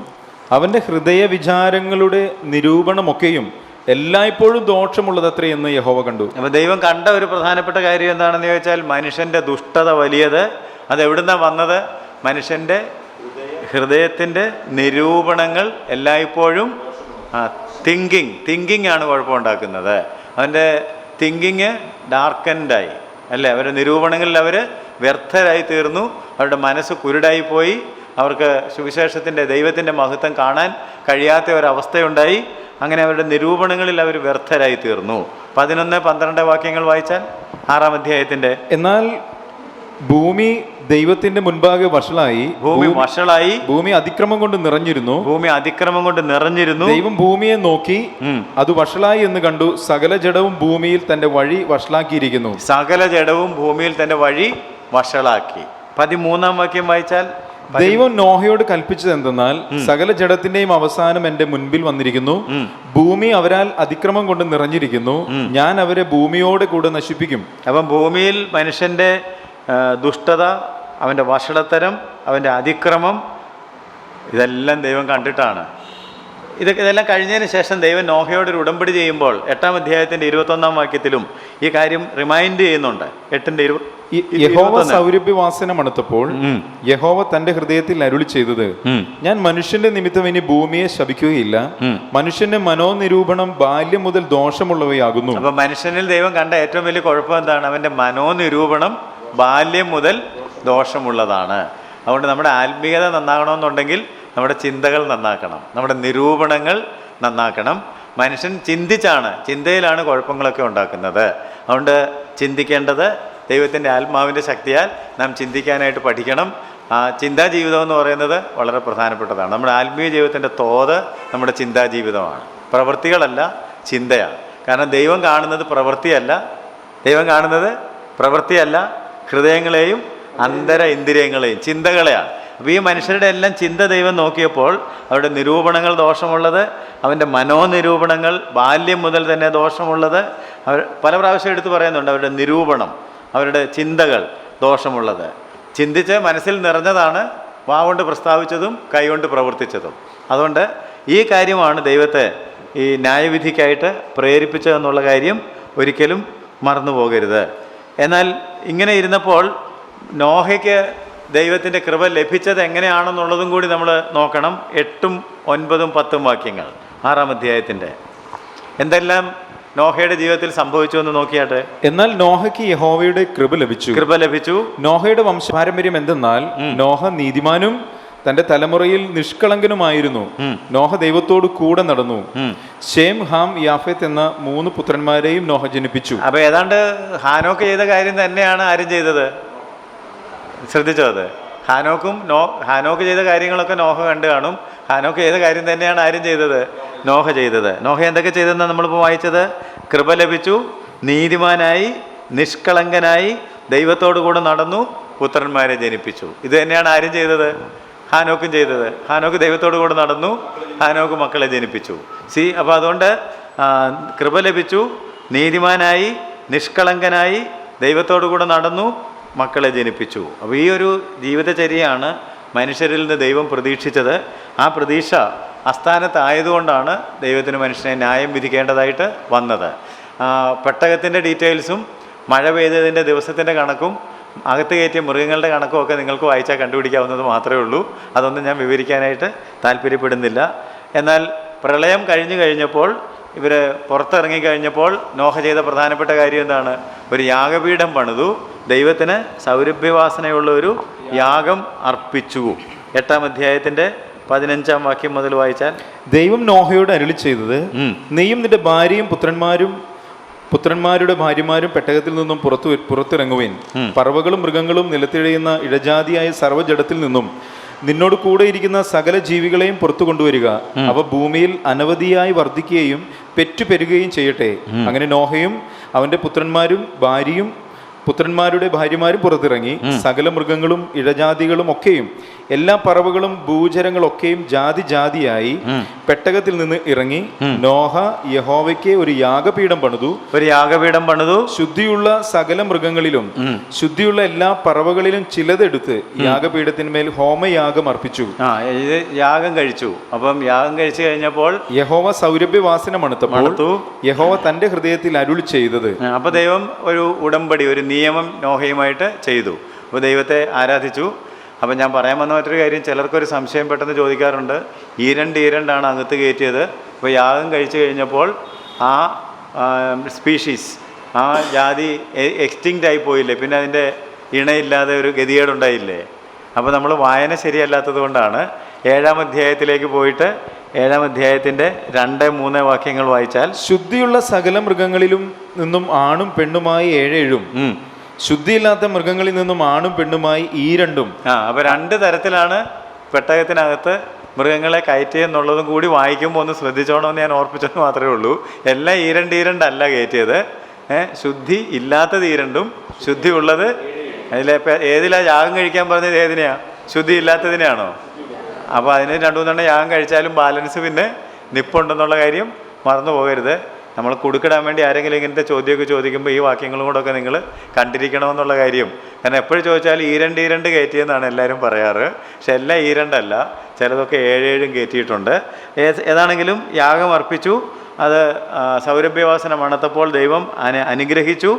അവന്റെ ഹൃദയ വിചാരങ്ങളുടെ നിരൂപണമൊക്കെയും എല്ലായ്പ്പോഴും ദോഷമുള്ളതത്രേ എന്ന് യഹോവ കണ്ടു. അപ്പോൾ ദൈവം കണ്ട ഒരു പ്രധാനപ്പെട്ട കാര്യം എന്താണെന്ന് ചോദിച്ചാൽ, മനുഷ്യൻ്റെ ദുഷ്ടത വലിയത്. അതെവിടുന്നാണ് വന്നത്? മനുഷ്യൻ്റെ ഹൃദയത്തിൻ്റെ നിരൂപണങ്ങൾ എല്ലായ്പ്പോഴും തിങ്കിങ് ആണ് കുഴപ്പമുണ്ടാക്കുന്നത്. അവൻ്റെ തിങ്കിങ് ഡാർക്കൻഡായി അല്ലേ, അവരുടെ നിരൂപണങ്ങളിൽ അവർ വ്യർത്ഥരായി തീർന്നു. അവരുടെ മനസ്സ് കുരുടായിപ്പോയി. അവർക്ക് സുവിശേഷത്തിൻ്റെ ദൈവത്തിൻ്റെ മഹത്വം കാണാൻ കഴിയാത്ത ഒരവസ്ഥയുണ്ടായി. അങ്ങനെ അവരുടെ നിരൂപണങ്ങളിൽ അവർ വ്യർത്ഥരായി തീർന്നു. 11-12 വാക്യങ്ങൾ വായിച്ചാൽ 6-ാം അധ്യായത്തിൻ്റെ, എന്നാൽ ഭൂമി ദൈവത്തിന്റെ മുൻപാകെ വഷളായി, ഭൂമി അതിക്രമം കൊണ്ട് നിറഞ്ഞിരുന്നു. ദൈവം ഭൂമിയെ നോക്കി അത് വഷളായി എന്ന് കണ്ടു. സകല ജഡവും ഭൂമിയിൽ തന്റെ വഴി വഷളാക്കിയിരിക്കുന്നു. സകല ജഡവും ഭൂമിയിൽ തന്റെ വഴി വഷളാക്കി. 13-ാം വാക്യം വായിച്ചാൽ, ദൈവം നോഹയോട് കൽപ്പിച്ചത് എന്തെന്നാൽ, സകല ജഡത്തിന്റെയും അവസാനം എന്റെ മുൻപിൽ വന്നിരിക്കുന്നു. ഭൂമി അവരാൽ അതിക്രമം കൊണ്ട് നിറഞ്ഞിരിക്കുന്നു. ഞാൻ അവരെ ഭൂമിയോടെ കൂടെ നശിപ്പിക്കും. അപ്പം ഭൂമിയിൽ മനുഷ്യന്റെ ദുഷ്ടത, അവൻ്റെ വഷളത്തരം, അവൻ്റെ അതിക്രമം, ഇതെല്ലാം ദൈവം കണ്ടിട്ടാണ്. ഇതെല്ലാം കഴിഞ്ഞതിന് ശേഷം ദൈവം നോഹയോടൊരു ഉടമ്പടി ചെയ്യുമ്പോൾ 8-ാം അധ്യായത്തിൻ്റെ 21-ാം വാക്യത്തിലും ഈ കാര്യം റിമൈൻഡ് ചെയ്യുന്നുണ്ട്. 8-ന്റെ യഹോവ സൗരഭ്യവാസന മണത്തപ്പോൾ യഹോവ തന്റെ ഹൃദയത്തിൽ അരുളി ചെയ്തത്, ഞാൻ മനുഷ്യന്റെ നിമിത്തം ഇനി ഭൂമിയെ ശപിക്കുകയില്ല. മനുഷ്യന്റെ മനോനിരൂപണം ബാല്യം മുതൽ ദോഷമുള്ളവയാകുന്നു. അപ്പൊ മനുഷ്യനിൽ ദൈവം കണ്ട ഏറ്റവും വലിയ കുഴപ്പം എന്താണ്? അവന്റെ മനോനിരൂപണം ബാല്യം മുതൽ ദോഷമുള്ളതാണ്. അതുകൊണ്ട് നമ്മുടെ ആത്മീയത നന്നാകണമെന്നുണ്ടെങ്കിൽ നമ്മുടെ ചിന്തകൾ നന്നാക്കണം, നമ്മുടെ നിരൂപണങ്ങൾ നന്നാക്കണം. മനുഷ്യൻ ചിന്തയിലാണ് കുഴപ്പങ്ങളൊക്കെ ഉണ്ടാക്കുന്നത്. അതുകൊണ്ട് ചിന്തിക്കേണ്ടത് ദൈവത്തിൻ്റെ ആത്മാവിൻ്റെ ശക്തിയാൽ നാം ചിന്തിക്കാനായിട്ട് പഠിക്കണം. ആ ചിന്താജീവിതം എന്ന് പറയുന്നത് വളരെ പ്രധാനപ്പെട്ടതാണ്. നമ്മുടെ ആത്മീയ ജീവിതത്തിൻ്റെ തോത് നമ്മുടെ ചിന്താജീവിതമാണ്, പ്രവൃത്തികളല്ല, ചിന്തയാണ്. കാരണം ദൈവം കാണുന്നത് പ്രവൃത്തിയല്ല, ഹൃദയങ്ങളെയും അന്തര ഇന്ദ്രിയങ്ങളെയും ചിന്തകളെയാണ്. അപ്പോൾ ഈ മനുഷ്യരുടെ എല്ലാം ചിന്ത ദൈവം നോക്കിയപ്പോൾ അവരുടെ നിരൂപണങ്ങൾ ദോഷമുള്ളത്, അവൻ്റെ മനോനിരൂപണങ്ങൾ ബാല്യം മുതൽ തന്നെ ദോഷമുള്ളത്, അവർ പല പ്രാവശ്യം എടുത്ത് പറയുന്നുണ്ട്. അവരുടെ നിരൂപണം, അവരുടെ ചിന്തകൾ ദോഷമുള്ളത്, ചിന്തിച്ച് മനസ്സിൽ നിറഞ്ഞതാണ് വാവുകൊണ്ട് പ്രസ്താവിച്ചതും കൈകൊണ്ട് പ്രവർത്തിച്ചതും. അതുകൊണ്ട് ഈ കാര്യമാണ് ദൈവത്തെ ഈ ന്യായവിധിക്കായിട്ട് പ്രേരിപ്പിച്ചതെന്നുള്ള കാര്യം ഒരിക്കലും മറന്നു പോകരുത്. എന്നാൽ ഇങ്ങനെ ഇരുന്നപ്പോൾ നോഹയ്ക്ക് ദൈവത്തിൻ്റെ കൃപ ലഭിച്ചത് എങ്ങനെയാണെന്നുള്ളതും കൂടി നമ്മൾ നോക്കണം. 8, 9, 10 വാക്യങ്ങൾ 6-ാം അധ്യായത്തിൻ്റെ എന്തെല്ലാം നോഹയുടെ ജീവിതത്തിൽ സംഭവിച്ചു എന്ന് നോക്കിയാട്ടെ. എന്നാൽ നോഹയ്ക്ക് യഹോവയുടെ കൃപ ലഭിച്ചു. നോഹയുടെ വംശപാരമ്പര്യം എന്തെന്നാൽ നോഹ നീതിമാനും തന്റെ തലമുറയിൽ നിഷ്കളങ്കനുമായിരുന്നു. നോഹ ദൈവത്തോട് കൂടെ നടന്നു. ശേം, ഹാം, യാഫെത്ത് എന്ന 3 പുത്രന്മാരെയും നോഹ ജനിപ്പിച്ചു. അപ്പൊ ഏതാണ്ട് ഹാനോക്ക് ചെയ്ത കാര്യം തന്നെയാണ് ആരും ചെയ്തത്. ശ്രദ്ധിച്ചോ? അത് ഹാനോക്ക് ചെയ്ത കാര്യങ്ങളൊക്കെ നോഹ കണ്ടു കാണും. ഹാനോക്ക് ചെയ്ത കാര്യം തന്നെയാണ് ആരും ചെയ്തത്, നോഹ ചെയ്തത്. നോഹ എന്തൊക്കെ ചെയ്തതെന്ന് നമ്മളിപ്പോൾ വായിച്ചത്. കൃപ ലഭിച്ചു, നീതിമാനായി, നിഷ്കളങ്കനായി, ദൈവത്തോടു കൂടെ നടന്നു, പുത്രന്മാരെ ജനിപ്പിച്ചു. ഇത് തന്നെയാണ് ആരും ചെയ്തത്, ഹാനോക്കും ചെയ്തത്. ഹാനോക്ക് ദൈവത്തോടു കൂടെ നടന്നു, ഹാനോക്ക് മക്കളെ ജനിപ്പിച്ചു. അപ്പോൾ അതുകൊണ്ട് കൃപ ലഭിച്ചു, നീതിമാനായി, നിഷ്കളങ്കനായി, ദൈവത്തോടു കൂടെ നടന്നു, മക്കളെ ജനിപ്പിച്ചു. അപ്പോൾ ഈ ഒരു ജീവിതചര്യയാണ് മനുഷ്യരിൽ നിന്ന് ദൈവം പ്രതീക്ഷിച്ചത്. ആ പ്രതീക്ഷ അസ്ഥാനത്തായതുകൊണ്ടാണ് ദൈവത്തിന് മനുഷ്യനെ ന്യായം വിധിക്കേണ്ടതായിട്ട് വന്നത്. പെട്ടകത്തിൻ്റെ ഡീറ്റെയിൽസും മഴ പെയ്തതിൻ്റെ ദിവസത്തിൻ്റെ കണക്കും അകത്ത് കയറ്റിയ മൃഗങ്ങളുടെ കണക്കും ഒക്കെ നിങ്ങൾക്ക് വായിച്ചാൽ കണ്ടുപിടിക്കാവുന്നത് മാത്രമേ ഉള്ളൂ. അതൊന്നും ഞാൻ വിവരിക്കാനായിട്ട് താല്പര്യപ്പെടുന്നില്ല. എന്നാൽ പ്രളയം കഴിഞ്ഞപ്പോൾ ഇവർ പുറത്തിറങ്ങിക്കഴിഞ്ഞപ്പോൾ നോഹ ചെയ്ത പ്രധാനപ്പെട്ട കാര്യം എന്താണ്? ഒരു യാഗപീഠം പണിതു, ദൈവത്തിന് സൗരഭ്യവാസനയുള്ള ഒരു യാഗം അർപ്പിച്ചു. 8-ാം അധ്യായത്തിൻ്റെ 15-ാം വാക്യം മുതൽ വായിച്ചാൽ, ദൈവം നോഹയോട് അരുളി ചെയ്തത്, നീയും നിന്റെ ഭാര്യയും പുത്രന്മാരുടെ ഭാര്യമാരും പെട്ടകത്തിൽ നിന്നും പുറത്തിറങ്ങുവിൻ. പറവകളും മൃഗങ്ങളും നിലത്തിഴയുന്ന ഇഴജാതിയായ സർവ്വജഡത്തിൽ നിന്നും നിന്നോട് കൂടെ ഇരിക്കുന്ന സകല ജീവികളെയും പുറത്തു കൊണ്ടുവരിക. അവ ഭൂമിയിൽ അനവധിയായി വർദ്ധിക്കുകയും പെറ്റുപെരുകയും ചെയ്യട്ടെ. അങ്ങനെ നോഹയും അവന്റെ പുത്രന്മാരും പുത്രന്മാരുടെ ഭാര്യമാരും പുറത്തിറങ്ങി. സകല മൃഗങ്ങളും ഇഴജാതികളും ഒക്കെയും എല്ലാ പറവകളും ഭൂചരങ്ങളൊക്കെയും ജാതിയായി പെട്ടകത്തിൽ നിന്ന് ഇറങ്ങി. നോഹ യഹോവയ്ക്ക് ഒരു യാഗപീഠം പണിതു. ശുദ്ധിയുള്ള സകല മൃഗങ്ങളിലും ശുദ്ധിയുള്ള എല്ലാ പറവകളിലും ചിലതെടുത്ത് യാഗപീഠത്തിന്മേൽ ഹോമയാഗം അർപ്പിച്ചു. യാഗം കഴിച്ചു. അപ്പം യാഗം കഴിച്ചു കഴിഞ്ഞപ്പോൾ യഹോവ സൗരഭ്യവാസന മണത്തപ്പോൾ യഹോവ തന്റെ ഹൃദയത്തിൽ അരുളി ചെയ്തത്. അപ്പൊ ദൈവം ഒരു ഉടമ്പടി, ഒരു നിയമം നോഹയുമായിട്ട് ചെയ്തു. അപ്പോൾ ദൈവത്തെ ആരാധിച്ചു. അപ്പം ഞാൻ പറയാൻ വന്ന മറ്റൊരു കാര്യം, ചിലർക്കൊരു സംശയം പെട്ടെന്ന് ചോദിക്കാറുണ്ട്. ഈരണ്ടാണ് അകത്ത് കയറ്റിയത്. അപ്പോൾ യാഗം കഴിച്ചു കഴിഞ്ഞപ്പോൾ ആ സ്പീഷീസ്, ആ ജാതി എക്സ്റ്റിങ്ക്റ്റ് ആയി പോയില്ലേ? പിന്നെ അതിൻ്റെ ഇണയില്ലാതെ ഒരു ഗതികേടുണ്ടായില്ലേ? അപ്പോൾ നമ്മൾ വായന ശരിയല്ലാത്തത് കൊണ്ടാണ്. 7-ാം അധ്യായത്തിലേക്ക് പോയിട്ട് 7-ാം അധ്യായത്തിൻ്റെ 2, 3 വാക്യങ്ങൾ വായിച്ചാൽ, ശുദ്ധിയുള്ള സകല മൃഗങ്ങളിലും നിന്നും ആണും പെണ്ണുമായി 7 ശുദ്ധിയില്ലാത്ത മൃഗങ്ങളിൽ നിന്നും ആണും പെണ്ണുമായി 2. അപ്പോൾ 2 തരത്തിലാണ് പെട്ടകത്തിനകത്ത് മൃഗങ്ങളെ കയറ്റിയെന്നുള്ളതും കൂടി വായിക്കുമ്പോൾ ഒന്ന് ശ്രദ്ധിച്ചോണമെന്ന് ഞാൻ ഓർപ്പിച്ചെന്ന് മാത്രമേ ഉള്ളൂ. എല്ലാം 2 അല്ല കയറ്റിയത്. ശുദ്ധി ഇല്ലാത്തത് 2, ശുദ്ധി ഉള്ളത് ഏതിലാണ് യാഗം കഴിക്കാൻ പറഞ്ഞത്? ഏതിനെയാണ്? ശുദ്ധി ഇല്ലാത്തതിനെയാണോ? അപ്പോൾ അതിന് 2-3 യാഗം കഴിച്ചാലും ബാലൻസ് പിന്നെ നിപ്പുണ്ടെന്നുള്ള കാര്യം മറന്നു പോകരുത്. നമ്മൾ കുടുക്കിടാൻ വേണ്ടി ആരെങ്കിലും ഇങ്ങനത്തെ ചോദ്യമൊക്കെ ചോദിക്കുമ്പോൾ ഈ വാക്യങ്ങളും കൂടെയൊക്കെ നിങ്ങൾ കണ്ടിരിക്കണമെന്നുള്ള കാര്യം. കാരണം എപ്പോഴും ചോദിച്ചാൽ 2 കയറ്റിയെന്നാണ് എല്ലാവരും പറയാറ്. പക്ഷെ എല്ലാം 2 അല്ല, ചിലതൊക്കെ 7 കയറ്റിയിട്ടുണ്ട്. ഏതാണെങ്കിലും യാഗം അർപ്പിച്ചു. അത് സൗരഭ്യവാസന മണത്തപ്പോൾ ദൈവം അനുഗ്രഹിച്ചു.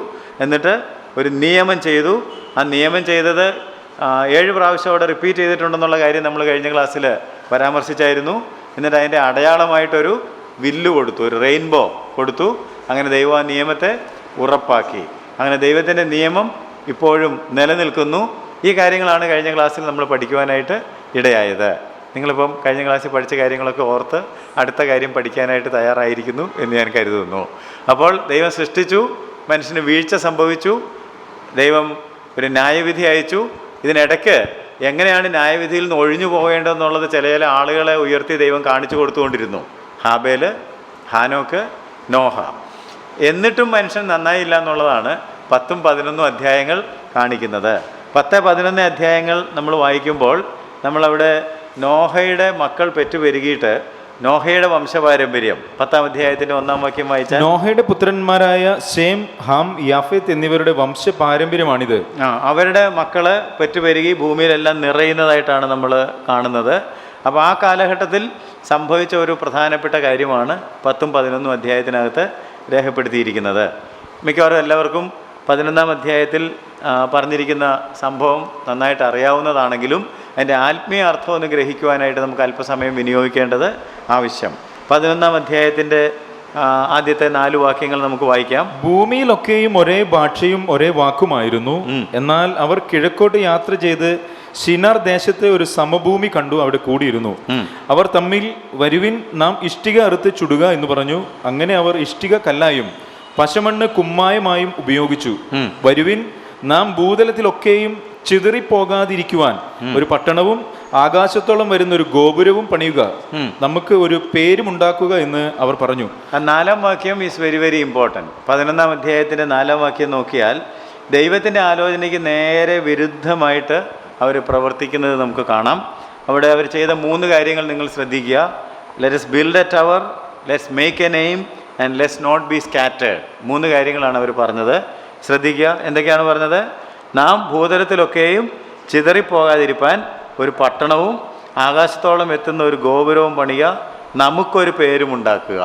എന്നിട്ട് ഒരു നിയമം ചെയ്തു. ആ നിയമം ചെയ്തത് 7 പ്രാവശ്യം അവിടെ റിപ്പീറ്റ് ചെയ്തിട്ടുണ്ടെന്നുള്ള കാര്യം നമ്മൾ കഴിഞ്ഞ ക്ലാസ്സിൽ പരാമർശിച്ചായിരുന്നു. എന്നിട്ട് അതിൻ്റെ അടയാളമായിട്ടൊരു വില്ല് കൊടുത്തു, ഒരു റെയിൻബോ കൊടുത്തു. അങ്ങനെ ദൈവം ആ നിയമത്തെ ഉറപ്പാക്കി. അങ്ങനെ ദൈവത്തിൻ്റെ നിയമം ഇപ്പോഴും നിലനിൽക്കുന്നു. ഈ കാര്യങ്ങളാണ് കഴിഞ്ഞ ക്ലാസ്സിൽ നമ്മൾ പഠിക്കുവാനായിട്ട് ഇടയായത്. നിങ്ങളിപ്പം കഴിഞ്ഞ ക്ലാസ്സിൽ പഠിച്ച കാര്യങ്ങളൊക്കെ ഓർത്ത് അടുത്ത കാര്യം പഠിക്കാനായിട്ട് തയ്യാറായിരിക്കുന്നു എന്ന് ഞാൻ കരുതുന്നു. അപ്പോൾ ദൈവം സൃഷ്ടിച്ചു, മനുഷ്യന് വീഴ്ച സംഭവിച്ചു, ദൈവം ഒരു ന്യായവിധി അയച്ചു. ഇതിനിടയ്ക്ക് എങ്ങനെയാണ് ന്യായവിധിയിൽ നിന്ന് ഒഴിഞ്ഞു പോകേണ്ടതെന്നുള്ളത് ചില ആളുകളെ ഉയർത്തി ദൈവം കാണിച്ചു കൊടുത്തുകൊണ്ടിരുന്നു. ഹാബേൽ, ഹാനോക്ക്, നോഹ. എന്നിട്ടും മനുഷ്യൻ നന്നായില്ല എന്നുള്ളതാണ് 10-11 അധ്യായങ്ങൾ കാണിക്കുന്നത്. 10-11 അധ്യായങ്ങൾ നമ്മൾ വായിക്കുമ്പോൾ നമ്മളവിടെ നോഹയുടെ മക്കൾ പെറ്റുപെരുകിയിട്ട് നോഹയുടെ വംശപാരമ്പര്യം 10-ാം അധ്യായത്തിൻ്റെ 1-ാം വാക്യം വായിച്ചാൽ നോഹയുടെ പുത്രന്മാരായ ശേം, ഹാം, യാഫേത്ത് എന്നിവരുടെ വംശ പാരമ്പര്യമാണിത്. അവരുടെ മക്കള് പെറ്റുപെരുകി ഭൂമിയിലെല്ലാം നിറയുന്നതായിട്ടാണ് നമ്മൾ കാണുന്നത്. അപ്പോൾ ആ കാലഘട്ടത്തിൽ സംഭവിച്ച ഒരു പ്രധാനപ്പെട്ട കാര്യമാണ് 10-11 അധ്യായത്തിനകത്ത് രേഖപ്പെടുത്തിയിരിക്കുന്നത്. മിക്കവാറും എല്ലാവർക്കും 11-ാം അധ്യായത്തിൽ പറഞ്ഞിരിക്കുന്ന സംഭവം നന്നായിട്ട് അറിയാവുന്നതാണെങ്കിലും അതിൻ്റെ ആത്മീയ അർത്ഥം ഒന്ന് ഗ്രഹിക്കുവാനായിട്ട് നമുക്ക് അല്പസമയം വിനിയോഗിക്കേണ്ടത് ആവശ്യം. 11-ാം അധ്യായത്തിൻ്റെ ആദ്യത്തെ 4 വാക്യങ്ങൾ നമുക്ക് വായിക്കാം. ഭൂമിയിലൊക്കെയും ഒരേ ഭാഷയും ഒരേ വാക്കുമായിരുന്നു. എന്നാൽ അവർ കിഴക്കോട്ട് യാത്ര ചെയ്ത് ഷിനാർ ദേശത്തെ ഒരു സമഭൂമി കണ്ടു, അവിടെ കൂടിയിരുന്നു. അവർ തമ്മിൽ, വരുവിൻ നാം ഇഷ്ടിക അറുത്ത് ചുടുക എന്ന് പറഞ്ഞു. അങ്ങനെ അവർ ഇഷ്ടിക കല്ലായും പശമണ്ണ് കുമ്മായമായും ഉപയോഗിച്ചു. വരുവിൻ നാം ഭൂതലത്തിലൊക്കെയും ചിതറിപ്പോകാതിരിക്കുവാൻ ഒരു പട്ടണവും ആകാശത്തോളം വരുന്ന ഒരു ഗോപുരവും പണിയുക, നമുക്ക് ഒരു പേരും ഉണ്ടാക്കുക എന്ന് അവർ പറഞ്ഞു. 4-ാം വാക്യം ഈസ് വെരി വെരി ഇമ്പോർട്ടൻറ്റ്. 11-ാം അധ്യായത്തിൻ്റെ 4-ാം വാക്യം നോക്കിയാൽ ദൈവത്തിൻ്റെ ആലോചനയ്ക്ക് നേരെ വിരുദ്ധമായിട്ട് അവർ പ്രവർത്തിക്കുന്നത് നമുക്ക് കാണാം. അവിടെ അവർ ചെയ്ത 3 കാര്യങ്ങൾ നിങ്ങൾ ശ്രദ്ധിക്കുക. Let's build a tower, let's make a name and let's not be scattered. 3 കാര്യങ്ങളാണ് അവർ പറഞ്ഞത്. ശ്രദ്ധിക്കുക, എന്തൊക്കെയാണ് പറഞ്ഞത്? നാം ഭൂതലത്തിലൊക്കെയും ചിതറിപ്പോകാതിരിപ്പാൻ ഒരു പട്ടണവും ആകാശത്തോളം എത്തുന്ന ഒരു ഗോപുരവും പണിയുക, നമുക്കൊരു പേരും ഉണ്ടാക്കുക.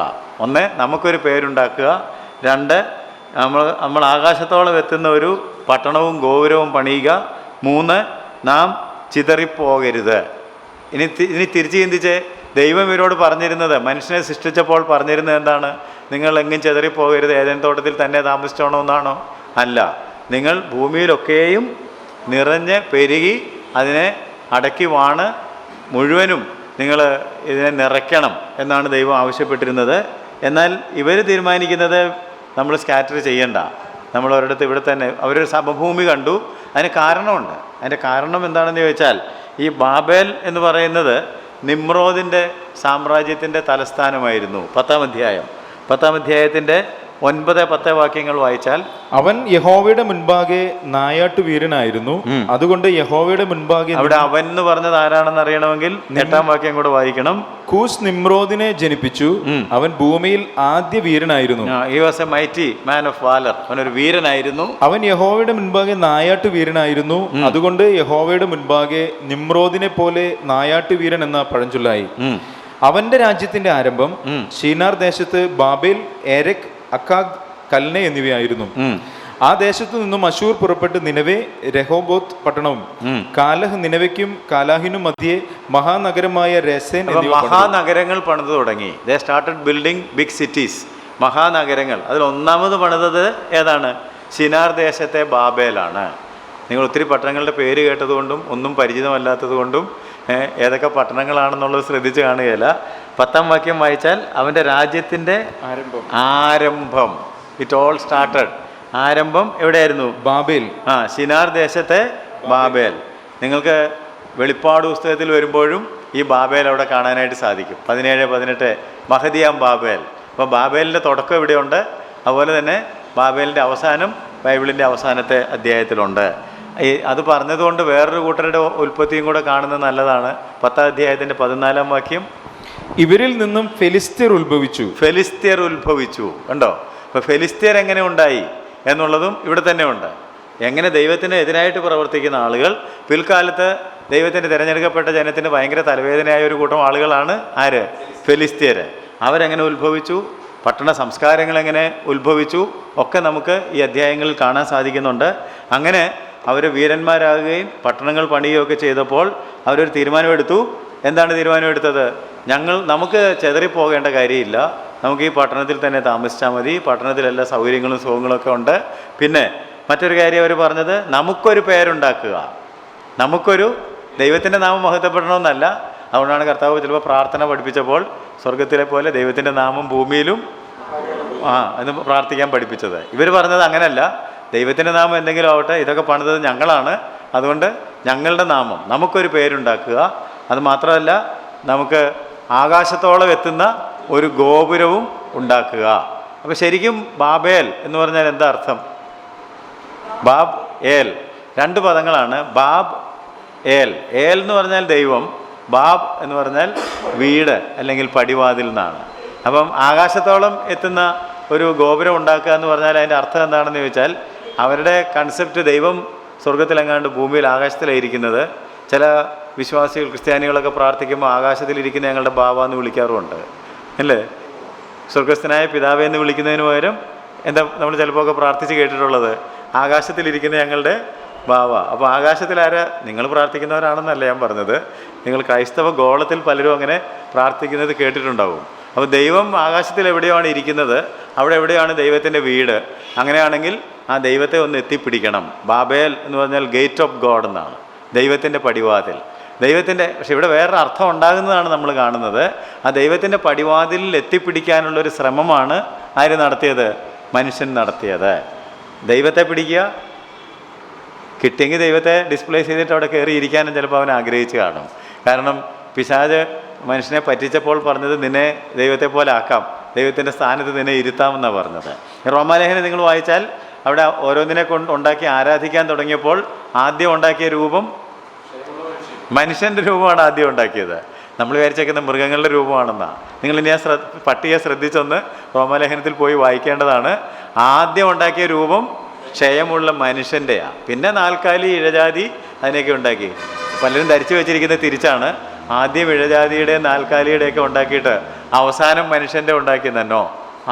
1, നമുക്കൊരു പേരുണ്ടാക്കുക. 2, നമ്മൾ ആകാശത്തോളം എത്തുന്ന ഒരു പട്ടണവും ഗോപുരവും പണിയുക. 3, നാം ചിതറിപ്പോകരുത്. ഇനി തിരിച്ച് ചിന്തിച്ച്, ദൈവം ഇവരോട് പറഞ്ഞിരുന്നത്, മനുഷ്യനെ സൃഷ്ടിച്ചപ്പോൾ പറഞ്ഞിരുന്നത് എന്താണ്? നിങ്ങൾ എങ്ങും ചിതറിപ്പോകരുത്, ഏതെങ്കിലും തോട്ടത്തിൽ തന്നെ താമസിച്ചോണമെന്നാണോ? അല്ല, നിങ്ങൾ ഭൂമിയിലൊക്കെയും നിറഞ്ഞ് പെരുകി അതിനെ അടക്കി വാണ് മുഴുവനും നിങ്ങൾ ഇതിനെ നിറയ്ക്കണം എന്നാണ് ദൈവം ആവശ്യപ്പെട്ടിരുന്നത്. എന്നാൽ ഇവർ തീരുമാനിക്കുന്നത് നമ്മൾ സ്കാറ്റർ ചെയ്യണ്ട, നമ്മൾ ഒരിടത്ത് ഇവിടെ തന്നെ. അവരൊരു സമഭൂമി കണ്ടു. അതിന് കാരണമുണ്ട്. അതിൻ്റെ കാരണം എന്താണെന്ന് ചോദിച്ചാൽ, ഈ ബാബേൽ എന്ന് പറയുന്നത് നിമ്രോദിൻ്റെ സാമ്രാജ്യത്തിൻ്റെ തലസ്ഥാനമായിരുന്നു. 10-ാം അധ്യായം 10-ാം അധ്യായത്തിൻ്റെ 9-10 വാക്യങ്ങൾ വായിച്ചാൽ, അവൻ യഹോവയുടെ മുൻപാകെ നായാട്ടു വീരനായിരുന്നു. അതുകൊണ്ട് യഹോവയുടെ മുൻപാകെ, അവിടെ അവൻ എന്ന് പറഞ്ഞത് ആരാണെന്ന് അറിയണമെങ്കിൽ 8-ാം വാക്യം കൂടെ വായിക്കണം. കൂസ് നിമ്രോദിനെ ജനിപ്പിച്ചു. അവൻ ഭൂമിയിൽ ആദ്യ വീരനായിരുന്നു. He was a mighty man of valour. അവനൊരു വീരനായിരുന്നു. അവൻ യഹോവയുടെ മുൻപാകെ നായാട്ടു വീരനായിരുന്നു. അതുകൊണ്ട് യഹോവയുടെ മുൻപാകെ നിമ്രോദിനെ പോലെ നായാട്ടു വീരൻ എന്ന പഴഞ്ചൊല്ലായി. അവന്റെ രാജ്യത്തിന്റെ ആരംഭം ഷീനാർ ദേശത്ത് ബാബേൽ, എരക്, അക്കാദ്, കൽനെ എന്നിവയായിരുന്നു. ആ ദേശത്തു നിന്നും അശൂർ പുറപ്പെട്ട് നിനവെ, രഹോബോത്ത് പട്ടണവും കാലഹ്, നിനവയ്ക്കും കാലാഹിനും മധ്യേ മഹാനഗരമായ രസേൻ എന്നിവ മഹാനഗരങ്ങൾ പണിതു തുടങ്ങി. They started building big cities, മഹാനഗരങ്ങൾ. അതിൽ ഒന്നാമത് പണിതത് ഏതാണ്? ഷിനാർ ദേശത്തെ ബാബേലാണ്. നിങ്ങൾ ഒത്തിരി പട്ടണങ്ങളുടെ പേര് കേട്ടതുകൊണ്ടും ഒന്നും പരിചിതമല്ലാത്തത് കൊണ്ടും ഏതൊക്കെ പട്ടണങ്ങളാണെന്നുള്ളത് ശ്രദ്ധിച്ച് കാണുകയില്ല. 10-ാം വാക്യം വായിച്ചാൽ, അവൻ്റെ രാജ്യത്തിൻ്റെ ആരംഭം, ഇറ്റ് ഓൾ സ്റ്റാർട്ടഡ്. ആരംഭം എവിടെയായിരുന്നു? ബാബേൽ. ഷിനാർ ദേശത്തെ ബാബേൽ. നിങ്ങൾക്ക് വെളിപ്പാട് പുസ്തകത്തിൽ വരുമ്പോഴും ഈ ബാബേൽ അവിടെ കാണാനായിട്ട് സാധിക്കും. 17-18 മഹദിയാം ബാബേൽ. അപ്പോൾ ബാബേലിൻ്റെ തുടക്കം ഇവിടെയുണ്ട്. അതുപോലെ തന്നെ ബാബേലിൻ്റെ അവസാനം ബൈബിളിൻ്റെ അവസാനത്തെ അധ്യായത്തിലുണ്ട്. അത് പറഞ്ഞതുകൊണ്ട് വേറൊരു കൂട്ടരുടെ ഉൽപ്പത്തിയും കൂടെ കാണുന്നത് നല്ലതാണ്. 10-ാം അധ്യായത്തിൻ്റെ 14-ാം വാക്യം, ഇവരിൽ നിന്നും ഫെലിസ്ത്യർ ഉത്ഭവിച്ചു. ഫെലിസ്ത്യർ ഉത്ഭവിച്ചു. കണ്ടോ? അപ്പോൾ ഫെലിസ്ത്യർ എങ്ങനെ ഉണ്ടായി എന്നുള്ളതും ഇവിടെ തന്നെ ഉണ്ട്. എങ്ങനെ ദൈവത്തിന് എതിരായിട്ട് പ്രവർത്തിക്കുന്ന ആളുകൾ പിൽക്കാലത്ത് ദൈവത്തിൻ്റെ തിരഞ്ഞെടുക്കപ്പെട്ട ജനത്തിന് ഭയങ്കര തലവേദനയായ ഒരു കൂട്ടം ആളുകളാണ് ആര്? ഫെലിസ്ത്യർ. അവരെങ്ങനെ ഉത്ഭവിച്ചു, പട്ടണ സംസ്കാരങ്ങൾ എങ്ങനെ ഉത്ഭവിച്ചു ഒക്കെ നമുക്ക് ഈ അധ്യായങ്ങളിൽ കാണാൻ സാധിക്കുന്നുണ്ട്. അങ്ങനെ അവർ വീരന്മാരാകുകയും പട്ടണങ്ങൾ പണിയുകയൊക്കെ ചെയ്തപ്പോൾ അവരൊരു തീരുമാനമെടുത്തു. എന്താണ് തീരുമാനമെടുത്തത്? നമുക്ക് ചെതറിപ്പോകേണ്ട കാര്യമില്ല, നമുക്ക് ഈ പട്ടണത്തിൽ തന്നെ താമസിച്ചാൽ മതി, പട്ടണത്തിൽ എല്ലാ സൗകര്യങ്ങളും സുഖങ്ങളൊക്കെ ഉണ്ട്. പിന്നെ മറ്റൊരു കാര്യം അവർ പറഞ്ഞത്, നമുക്കൊരു പേരുണ്ടാക്കുക, നമുക്കൊരു ദൈവത്തിൻ്റെ നാമം മഹത്വപ്പെടണമെന്നല്ല. അതുകൊണ്ടാണ് കർത്താവ് ചിലപ്പോൾ പ്രാർത്ഥന പഠിപ്പിച്ചപ്പോൾ സ്വർഗത്തിലെ പോലെ ദൈവത്തിൻ്റെ നാമം ഭൂമിയിലും എന്ന് പ്രാർത്ഥിക്കാൻ പഠിപ്പിച്ചത്. ഇവർ പറഞ്ഞത് അങ്ങനെയല്ല, ദൈവത്തിൻ്റെ നാമം എന്തെങ്കിലും ആവട്ടെ, ഇതൊക്കെ പണിതത് ഞങ്ങളാണ്, അതുകൊണ്ട് ഞങ്ങളുടെ നാമം, നമുക്കൊരു പേരുണ്ടാക്കുക. അത് മാത്രമല്ല, നമുക്ക് ആകാശത്തോളം എത്തുന്ന ഒരു ഗോപുരവും ഉണ്ടാക്കുക. അപ്പോൾ ശരിക്കും ബാബേൽ എന്ന് പറഞ്ഞാൽ എന്താ അർത്ഥം? ബാബ് ഏൽ 2 പദങ്ങളാണ്. ബാബ് ഏൽ. ഏൽ എന്ന് പറഞ്ഞാൽ ദൈവം, ബാബ് എന്ന് പറഞ്ഞാൽ വീട് അല്ലെങ്കിൽ പടിവാതിൽ എന്നാണ്. അപ്പം ആകാശത്തോളം എത്തുന്ന ഒരു ഗോപുരം ഉണ്ടാക്കുക എന്ന് പറഞ്ഞാൽ അതിൻ്റെ അർത്ഥം എന്താണെന്ന് ചോദിച്ചാൽ, അവരുടെ കൺസെപ്റ്റ് ദൈവം സ്വർഗത്തിലെങ്ങാണ്ട് ഭൂമിയിൽ ആകാശത്തിലായിരിക്കുന്നത്. ചില വിശ്വാസികൾ, ക്രിസ്ത്യാനികളൊക്കെ പ്രാർത്ഥിക്കുമ്പോൾ ആകാശത്തിലിരിക്കുന്ന ഞങ്ങളുടെ ബാബ എന്ന് വിളിക്കാറുമുണ്ട്, അല്ലേ? സ്വർഗസ്ഥനായ പിതാവേ എന്ന് വിളിക്കുന്നതിന് പകരം എന്താ നമ്മൾ ചിലപ്പോൾ ഒക്കെ പ്രാർത്ഥിച്ച് കേട്ടിട്ടുള്ളത്? ആകാശത്തിലിരിക്കുന്ന ഞങ്ങളുടെ ബാവ. അപ്പോൾ ആകാശത്തിലാരാ? നിങ്ങൾ പ്രാർത്ഥിക്കുന്നവരാണെന്നല്ല ഞാൻ പറഞ്ഞത്. നിങ്ങൾ ക്രൈസ്തവ ഗോളത്തിൽ പലരും അങ്ങനെ പ്രാർത്ഥിക്കുന്നത് കേട്ടിട്ടുണ്ടാവും. അപ്പോൾ ദൈവം ആകാശത്തിൽ എവിടെയാണ് ഇരിക്കുന്നത്, അവിടെ എവിടെയാണ് ദൈവത്തിൻ്റെ വീട്. അങ്ങനെയാണെങ്കിൽ ആ ദൈവത്തെ ഒന്ന് എത്തിപ്പിടിക്കണം. ബാബേൽ എന്ന് പറഞ്ഞാൽ ഗേറ്റ് ഓഫ് ഗോഡ് എന്നാണ്, ദൈവത്തിൻ്റെ പടിവാതിൽ. ദൈവത്തിൻ്റെ, പക്ഷെ ഇവിടെ വേറൊരു അർത്ഥം ഉണ്ടാകുന്നതാണ് നമ്മൾ കാണുന്നത്. ആ ദൈവത്തിൻ്റെ പടിവാതിലിൽ എത്തിപ്പിടിക്കാനുള്ളൊരു ശ്രമമാണ് ആര് നടത്തിയത്? മനുഷ്യൻ നടത്തിയത്. ദൈവത്തെ പിടിക്കുക, കിട്ടിയെങ്കിൽ ദൈവത്തെ ഡിസ്പ്ലേസ് ചെയ്തിട്ട് അവിടെ കയറി ഇരിക്കാനും ചിലപ്പോൾ അവൻ ആഗ്രഹിച്ച് കാണും. കാരണം പിശാച് മനുഷ്യനെ പറ്റിച്ചപ്പോൾ പറഞ്ഞത് നിന്നെ ദൈവത്തെ പോലെ ആക്കാം, ദൈവത്തിൻ്റെ സ്ഥാനത്ത് നിന്നെ ഇരുത്താമെന്നാണ് പറഞ്ഞത്. റോമാലേഖനം നിങ്ങൾ വായിച്ചാൽ അവിടെ ഓരോന്നിനെ കൊണ്ട് ഉണ്ടാക്കി ആരാധിക്കാൻ തുടങ്ങിയപ്പോൾ ആദ്യം ഉണ്ടാക്കിയ രൂപം മനുഷ്യൻ്റെ രൂപമാണ് ആദ്യം ഉണ്ടാക്കിയത്. നമ്മൾ വിചാരിച്ചേക്കുന്ന മൃഗങ്ങളുടെ രൂപമാണെന്നാണ്. നിങ്ങളിനി ആ പട്ടിയെ ശ്രദ്ധിച്ചൊന്ന് റോമാലേഖനത്തിൽ പോയി വായിക്കേണ്ടതാണ്. ആദ്യം ഉണ്ടാക്കിയ രൂപം ക്ഷയമുള്ള മനുഷ്യൻ്റെയാണ്. പിന്നെ നാൽക്കാലി, ഇഴജാതി അതിനെയൊക്കെ ഉണ്ടാക്കി. പലരും ധരിച്ചു വെച്ചിരിക്കുന്നത് തിരിച്ചാണ്. ആദ്യം ഇഴജാതിയുടെ നാൽക്കാലിയുടെയൊക്കെ ഉണ്ടാക്കിയിട്ട് അവസാനം മനുഷ്യൻ്റെ ഉണ്ടാക്കി തന്നോ.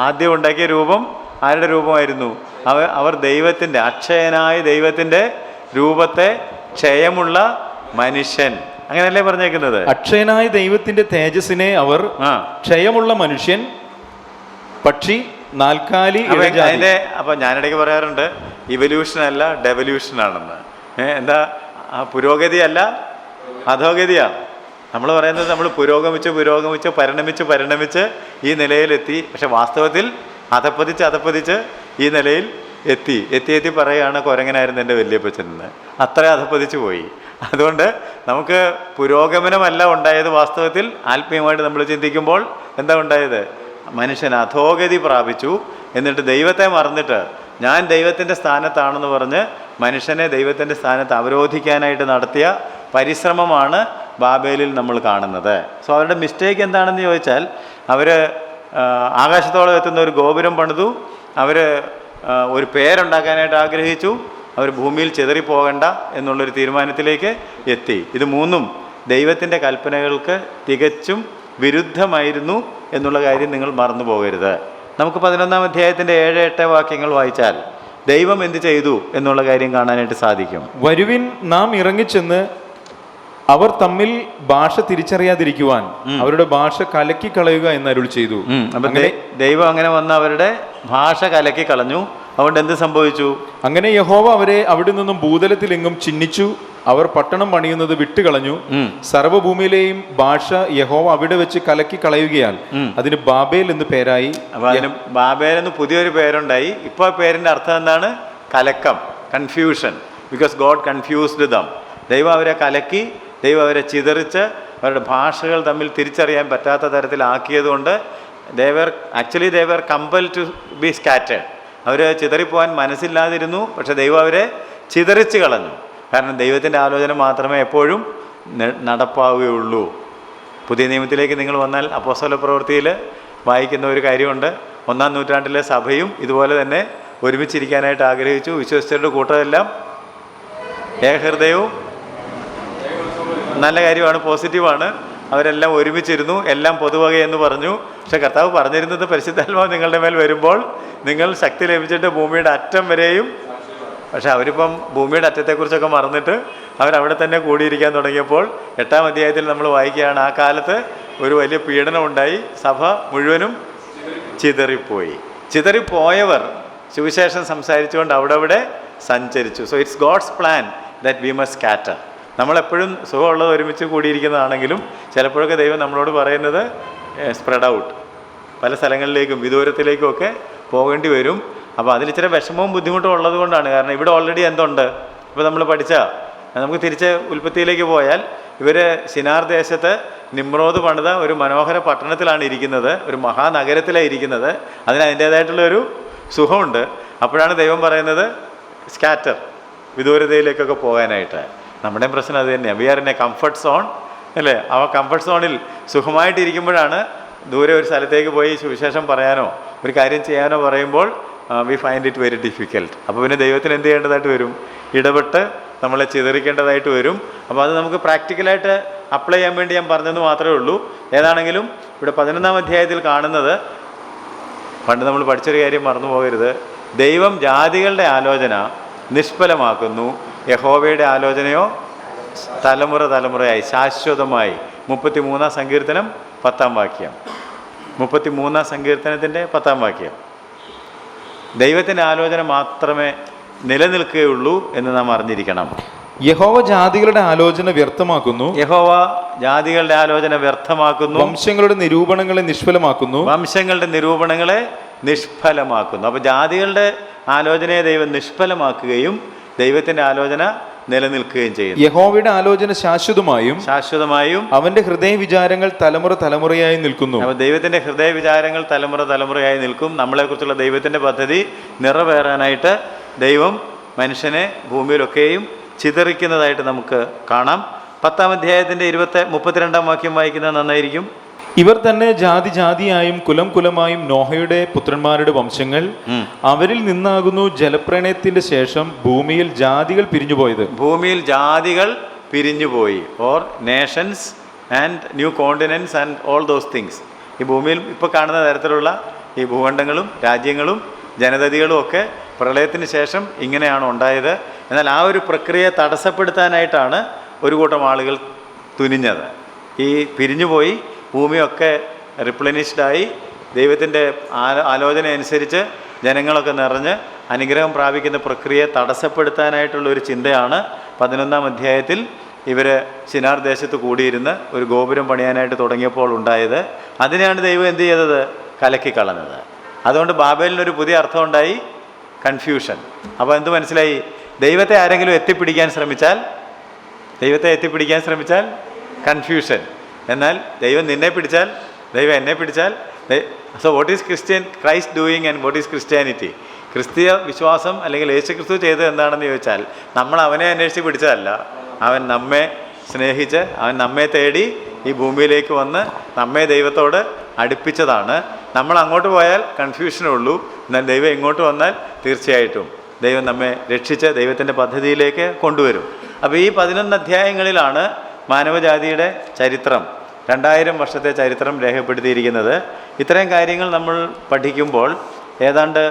ആദ്യം ഉണ്ടാക്കിയ രൂപം ആരുടെ രൂപമായിരുന്നു? അവർ ദൈവത്തിൻ്റെ, അക്ഷയനായ ദൈവത്തിൻ്റെ രൂപത്തെ ക്ഷയമുള്ള മനുഷ്യൻ, അങ്ങനെയല്ലേ പറഞ്ഞേക്കുന്നത്? അക്ഷയനായ ദൈവത്തിന്റെ തേജസ്സിനെ അവർ ക്ഷയമുള്ള മനുഷ്യൻ, പക്ഷി, നാൽക്കാലി. അതിൻ്റെ അപ്പം ഞാനിടയ്ക്ക് പറയാറുണ്ട് ഇവല്യൂഷൻ അല്ല ഡെവല്യൂഷനാണെന്ന്. എന്താ? പുരോഗതിയല്ല അധോഗതിയാണ്. നമ്മൾ പറയുന്നത് നമ്മൾ പുരോഗമിച്ച് പരിണമിച്ച് ഈ നിലയിലെത്തി. പക്ഷെ വാസ്തവത്തിൽ അധപ്പതിച്ച് ഈ നിലയിൽ എത്തി പറയുകയാണ് കുരങ്ങനായിരുന്നു എൻ്റെ വല്യപ്പച്ചനെന്ന്. അത്ര അധപ്പതിച്ച് പോയി. അതുകൊണ്ട് നമുക്ക് പുരോഗമനമല്ല ഉണ്ടായത്. വാസ്തവത്തിൽ ആത്മീയമായിട്ട് നമ്മൾ ചിന്തിക്കുമ്പോൾ എന്താ ഉണ്ടായത്? മനുഷ്യൻ അധോഗതി പ്രാപിച്ചു. എന്നിട്ട് ദൈവത്തെ മറന്നിട്ട് ഞാൻ ദൈവത്തിൻ്റെ സ്ഥാനത്താണെന്ന് പറഞ്ഞ് മനുഷ്യനെ ദൈവത്തിൻ്റെ സ്ഥാനത്ത് അവരോധിക്കാനായിട്ട് നടത്തിയ പരിശ്രമമാണ് ബാബേലിൽ നമ്മൾ കാണുന്നത്. സോ അവരുടെ മിസ്റ്റേക്ക് എന്താണെന്ന് ചോദിച്ചാൽ, അവർ ആകാശത്തോളം എത്തുന്ന ഒരു ഗോപുരം പണിതു, അവർ ഒരു പേരുണ്ടാക്കാനായിട്ട് ആഗ്രഹിച്ചു, അവർ ഭൂമിയിൽ ചിതറിപ്പോകണ്ട എന്നുള്ളൊരു തീരുമാനത്തിലേക്ക് എത്തി. ഇത് മൂന്നും ദൈവത്തിൻ്റെ കൽപ്പനകൾക്ക് തികച്ചും വിരുദ്ധമായിരുന്നു എന്നുള്ള കാര്യം നിങ്ങൾ മറന്നു പോകരുത്. നമുക്ക് 11-ാം അധ്യായത്തിൻ്റെ 7-8 വാക്യങ്ങൾ വായിച്ചാൽ ദൈവം എന്ത് ചെയ്തു എന്നുള്ള കാര്യം കാണാനായിട്ട് സാധിക്കും. വരുവിൻ, നാം ഇറങ്ങിച്ചെന്ന് അവർ തമ്മിൽ ഭാഷ തിരിച്ചറിയാതിരിക്കുവാൻ അവരുടെ ഭാഷ കലക്കി കളയുക എന്ന് അരുൾ ചെയ്തു. അപ്പം ദൈവം അങ്ങനെ വന്ന് അവരുടെ ഭാഷ കലക്കി കളഞ്ഞു. അതുകൊണ്ട് എന്ത് സംഭവിച്ചു? അങ്ങനെ യഹോവ അവരെ അവിടെ നിന്നും ഭൂതലത്തിലെങ്ങും ചിഹ്നിച്ചു. അവർ പട്ടണം പണിയുന്നത് വിട്ടുകളഞ്ഞു. സർവ്വഭൂമിയിലെയും ഭാഷ യഹോവ അവിടെ വെച്ച് കലക്കി കളയുകയാൽ അതിന് ബാബേൽ എന്ന് പേരായി. അപ്പൊ അതിന് ബാബേൽ എന്ന് പുതിയൊരു പേരുണ്ടായി. ഇപ്പോൾ പേരിന്റെ അർത്ഥം എന്താണ്? കലക്കം, confusion. Because God confused them. ദൈവം അവരെ കലക്കി, ദൈവം അവരെ ചിതറിച്ച് അവരുടെ ഭാഷകൾ തമ്മിൽ തിരിച്ചറിയാൻ പറ്റാത്ത തരത്തിലാക്കിയതുകൊണ്ട് they were compelled to be scattered. അവർ ചിതറിപ്പോകാൻ മനസ്സില്ലാതിരുന്നു. പക്ഷെ ദൈവം അവരെ ചിതറിച്ച് കളഞ്ഞു. കാരണം ദൈവത്തിൻ്റെ ആലോചന മാത്രമേ എപ്പോഴും നടപ്പാവുകയുള്ളൂ. പുതിയ നിയമത്തിലേക്ക് നിങ്ങൾ വന്നാൽ അപ്പോസ്തല പ്രവൃത്തിയിൽ വായിക്കുന്ന ഒരു കാര്യമുണ്ട്. 1-ാം നൂറ്റാണ്ടിലെ സഭയും ഇതുപോലെ തന്നെ ഒരുമിച്ചിരിക്കാനായിട്ട് ആഗ്രഹിച്ചു. വിശ്വസിച്ചവരുടെ കൂട്ടമെല്ലാം ഏകഹൃദയവും, നല്ല കാര്യമാണ്, പോസിറ്റീവാണ്. അവരെല്ലാം ഒരുമിച്ചിരുന്നു, എല്ലാം പൊതുവകയെന്ന് പറഞ്ഞു. പക്ഷെ കർത്താവ് പറഞ്ഞിരുന്നത് പരിശുദ്ധാത്മാവ് നിങ്ങളുടെ മേൽ വരുമ്പോൾ നിങ്ങൾ ശക്തി ലഭിച്ചിട്ട് ഭൂമിയുടെ അറ്റം വരെയും. പക്ഷെ അവരിപ്പം ഭൂമിയുടെ അറ്റത്തെക്കുറിച്ചൊക്കെ മറന്നിട്ട് അവരവിടെ തന്നെ കൂടിയിരിക്കാൻ തുടങ്ങിയപ്പോൾ 8-ാം അധ്യായത്തിൽ നമ്മൾ വായിക്കുകയാണ്, ആ കാലത്ത് ഒരു വലിയ പീഡനം ഉണ്ടായി, സഭ മുഴുവനും ചിതറിപ്പോയി. ചിതറിപ്പോയവർ സുവിശേഷം സംസാരിച്ചുകൊണ്ട് അവിടെ സഞ്ചരിച്ചു. So it's God's plan that we must scatter. നമ്മളെപ്പോഴും സുഖമുള്ളത് ഒരുമിച്ച് കൂടിയിരിക്കുന്നതാണെങ്കിലും ചിലപ്പോഴൊക്കെ ദൈവം നമ്മളോട് പറയുന്നത് സ്പ്രെഡ് ഔട്ട്, പല സ്ഥലങ്ങളിലേക്കും വിദൂരത്തിലേക്കും ഒക്കെ പോകേണ്ടി വരും. അപ്പോൾ അതിലിച്ചിരി വിഷമവും ബുദ്ധിമുട്ടും ഉള്ളത് കൊണ്ടാണ്. കാരണം ഇവിടെ ഓൾറെഡി എന്തുണ്ട്? ഇപ്പോൾ നമ്മൾ നമുക്ക് തിരിച്ച് ഉൽപ്പത്തിയിലേക്ക് പോയാൽ ഇവർ ശിനാർ ദേശത്ത് നിമ്രോദ് പണിത ഒരു മനോഹര പട്ടണത്തിലാണ് ഇരിക്കുന്നത്, ഒരു മഹാനഗരത്തിലാണ് ഇരിക്കുന്നത്. അതിന് അതിൻ്റേതായിട്ടുള്ളൊരു സുഖമുണ്ട്. അപ്പോഴാണ് ദൈവം പറയുന്നത് സ്കാറ്റർ, വിദൂരതയിലേക്കൊക്കെ പോകാനായിട്ട്. നമ്മുടെയും പ്രശ്നം അത് തന്നെയാണ്. We are in a comfort zone അല്ലേ? ആ കംഫർട്ട് സോണിൽ സുഖമായിട്ടിരിക്കുമ്പോഴാണ് ദൂരെ ഒരു സ്ഥലത്തേക്ക് പോയി സുവിശേഷം പറയാനോ ഒരു കാര്യം ചെയ്യാനോ പറയുമ്പോൾ we find it very difficult. അപ്പോൾ പിന്നെ ദൈവത്തിന് എന്ത് ചെയ്യേണ്ടതായിട്ട് വരും? ഇടപെട്ട് നമ്മളെ ചിതറിക്കേണ്ടതായിട്ട് വരും. അപ്പോൾ അത് നമുക്ക് പ്രാക്ടിക്കലായിട്ട് അപ്ലൈ ചെയ്യാൻ വേണ്ടി ഞാൻ പറഞ്ഞതെന്ന് മാത്രമേ ഉള്ളൂ. ഏതാണെങ്കിലും ഇവിടെ 11-ാം അധ്യായത്തിൽ കാണുന്നത്, പണ്ട് നമ്മൾ പഠിച്ചൊരു കാര്യം മറന്നു പോകരുത്, ദൈവം ജാതികളുടെ ആലോചന നിഷ്ഫലമാക്കുന്നു, യഹോവയുടെ ആലോചനയോ തലമുറ തലമുറയായി ശാശ്വതമായി. 33-ാം സങ്കീർത്തനം 10-ാം വാക്യം, 33-ാം സങ്കീർത്തനത്തിൻ്റെ 10-ാം വാക്യം. ദൈവത്തിൻ്റെ ആലോചന മാത്രമേ നിലനിൽക്കുകയുള്ളൂ എന്ന് നാം അറിഞ്ഞിരിക്കണം. യഹോവ ജാതികളുടെ ആലോചന വ്യർത്ഥമാക്കുന്നു, യഹോവ ജാതികളുടെ ആലോചന വ്യർത്ഥമാക്കുന്നു, വംശങ്ങളുടെ നിരൂപണങ്ങളെ നിഷ്ഫലമാക്കുന്നു, വംശങ്ങളുടെ നിരൂപണങ്ങളെ നിഷ്ഫലമാക്കുന്നു. അപ്പോൾ ജാതികളുടെ ആലോചനയെ ദൈവം നിഷ്ഫലമാക്കുകയും ദൈവത്തിൻ്റെ ആലോചന നിലനിൽക്കുകയും ചെയ്യുന്നു. യഹോവയുടെ ആലോചന ശാശ്വതമായും അവന്റെ ഹൃദയ വിചാരങ്ങൾ തലമുറ തലമുറയായി നിൽക്കുന്നു. അപ്പോൾ ദൈവത്തിൻ്റെ ഹൃദയ വിചാരങ്ങൾ തലമുറ തലമുറയായി നിൽക്കും. നമ്മളെക്കുറിച്ചുള്ള ദൈവത്തിൻ്റെ പദ്ധതി നിറവേറാനായിട്ട് ദൈവം മനുഷ്യനെ ഭൂമിയിലൊക്കെയും ചിതറിക്കുന്നതായിട്ട് നമുക്ക് കാണാം. 10-ാം അധ്യായത്തിൻ്റെ 32-ാം വാക്യം വായിക്കുന്നത് നന്നായിരിക്കും. ഇവർ തന്നെ ജാതി ജാതിയായും കുലം കുലമായും നോഹയുടെ പുത്രന്മാരുടെ വംശങ്ങൾ, അവരിൽ നിന്നാകുന്നു ജലപ്രണയത്തിന്റെ ശേഷം ഭൂമിയിൽ ജാതികൾ പിരിഞ്ഞുപോയത്. ഭൂമിയിൽ ജാതികൾ പിരിഞ്ഞുപോയി, or nations and new continents and all those things. ഈ ഭൂമിയിൽ ഇപ്പോൾ കാണുന്ന തരത്തിലുള്ള ഈ ഭൂഖണ്ഡങ്ങളും രാജ്യങ്ങളും ജനതതികളും ഒക്കെ പ്രളയത്തിന് ശേഷം ഇങ്ങനെയാണ് ഉണ്ടായത്. എന്നാൽ ആ ഒരു പ്രക്രിയയെ തടസ്സപ്പെടുത്താനായിട്ടാണ് ഒരു കൂട്ടം ആളുകൾ തുനിഞ്ഞത്. ഈ പിരിഞ്ഞുപോയി ഭൂമിയൊക്കെ റിപ്ലനിഷ്ഡായി ദൈവത്തിൻ്റെ ആലോചന അനുസരിച്ച് ജനങ്ങളൊക്കെ നിറഞ്ഞ് അനുഗ്രഹം പ്രാപിക്കുന്ന പ്രക്രിയയെ തടസ്സപ്പെടുത്താനായിട്ടുള്ള ഒരു ചിന്തയാണ് 11-ാം അധ്യായത്തിൽ ഇവർ ശിനാർ ദേശത്ത് കൂടിയിരുന്ന് ഒരു ഗോപുരം പണിയാനായിട്ട് തുടങ്ങിയപ്പോൾ ഉണ്ടായത്. അതിനെയാണ് ദൈവം എന്ത് ചെയ്തത്? കലക്കിക്കളഞ്ഞത്. അതുകൊണ്ട് ബാബേലിനൊരു പുതിയ അർത്ഥം ഉണ്ടായി, കൺഫ്യൂഷൻ. അപ്പോൾ എന്ത് മനസ്സിലായി? ദൈവത്തെ ആരെങ്കിലും എത്തിപ്പിടിക്കാൻ ശ്രമിച്ചാൽ കൺഫ്യൂഷൻ. എന്നാൽ ദൈവം നിന്നെ പിടിച്ചാൽ, ദൈവം എന്നെ പിടിച്ചാൽ, so what is Christ doing and what is Christianity? ക്രിസ്തീയ വിശ്വാസം അല്ലെങ്കിൽ യേശുക്രിസ്തു ചെയ്തത് എന്താണെന്ന് ചോദിച്ചാൽ, നമ്മൾ അവനെ അന്വേഷിച്ച് പിടിച്ചതല്ല, അവൻ നമ്മെ സ്നേഹിച്ച് അവൻ നമ്മെ തേടി ഈ ഭൂമിയിലേക്ക് വന്ന് നമ്മെ ദൈവത്തോട് അടുപ്പിച്ചതാണ്. നമ്മൾ അങ്ങോട്ട് പോയാൽ കൺഫ്യൂഷനേ ഉള്ളൂ. എന്നാൽ ദൈവം ഇങ്ങോട്ട് വന്നാൽ തീർച്ചയായിട്ടും ദൈവം നമ്മെ രക്ഷിച്ച് ദൈവത്തിൻ്റെ പദ്ധതിയിലേക്ക് കൊണ്ടുവരും. അപ്പോൾ ഈ 11 അധ്യായങ്ങളിലാണ് മാനവജാതിയുടെ ചരിത്രം, 2000 വർഷത്തെ ചരിത്രം രേഖപ്പെടുത്തിയിരിക്കുന്നത്. ഇത്രയും കാര്യങ്ങൾ നമ്മൾ പഠിക്കുമ്പോൾ ഏതാണ്ട്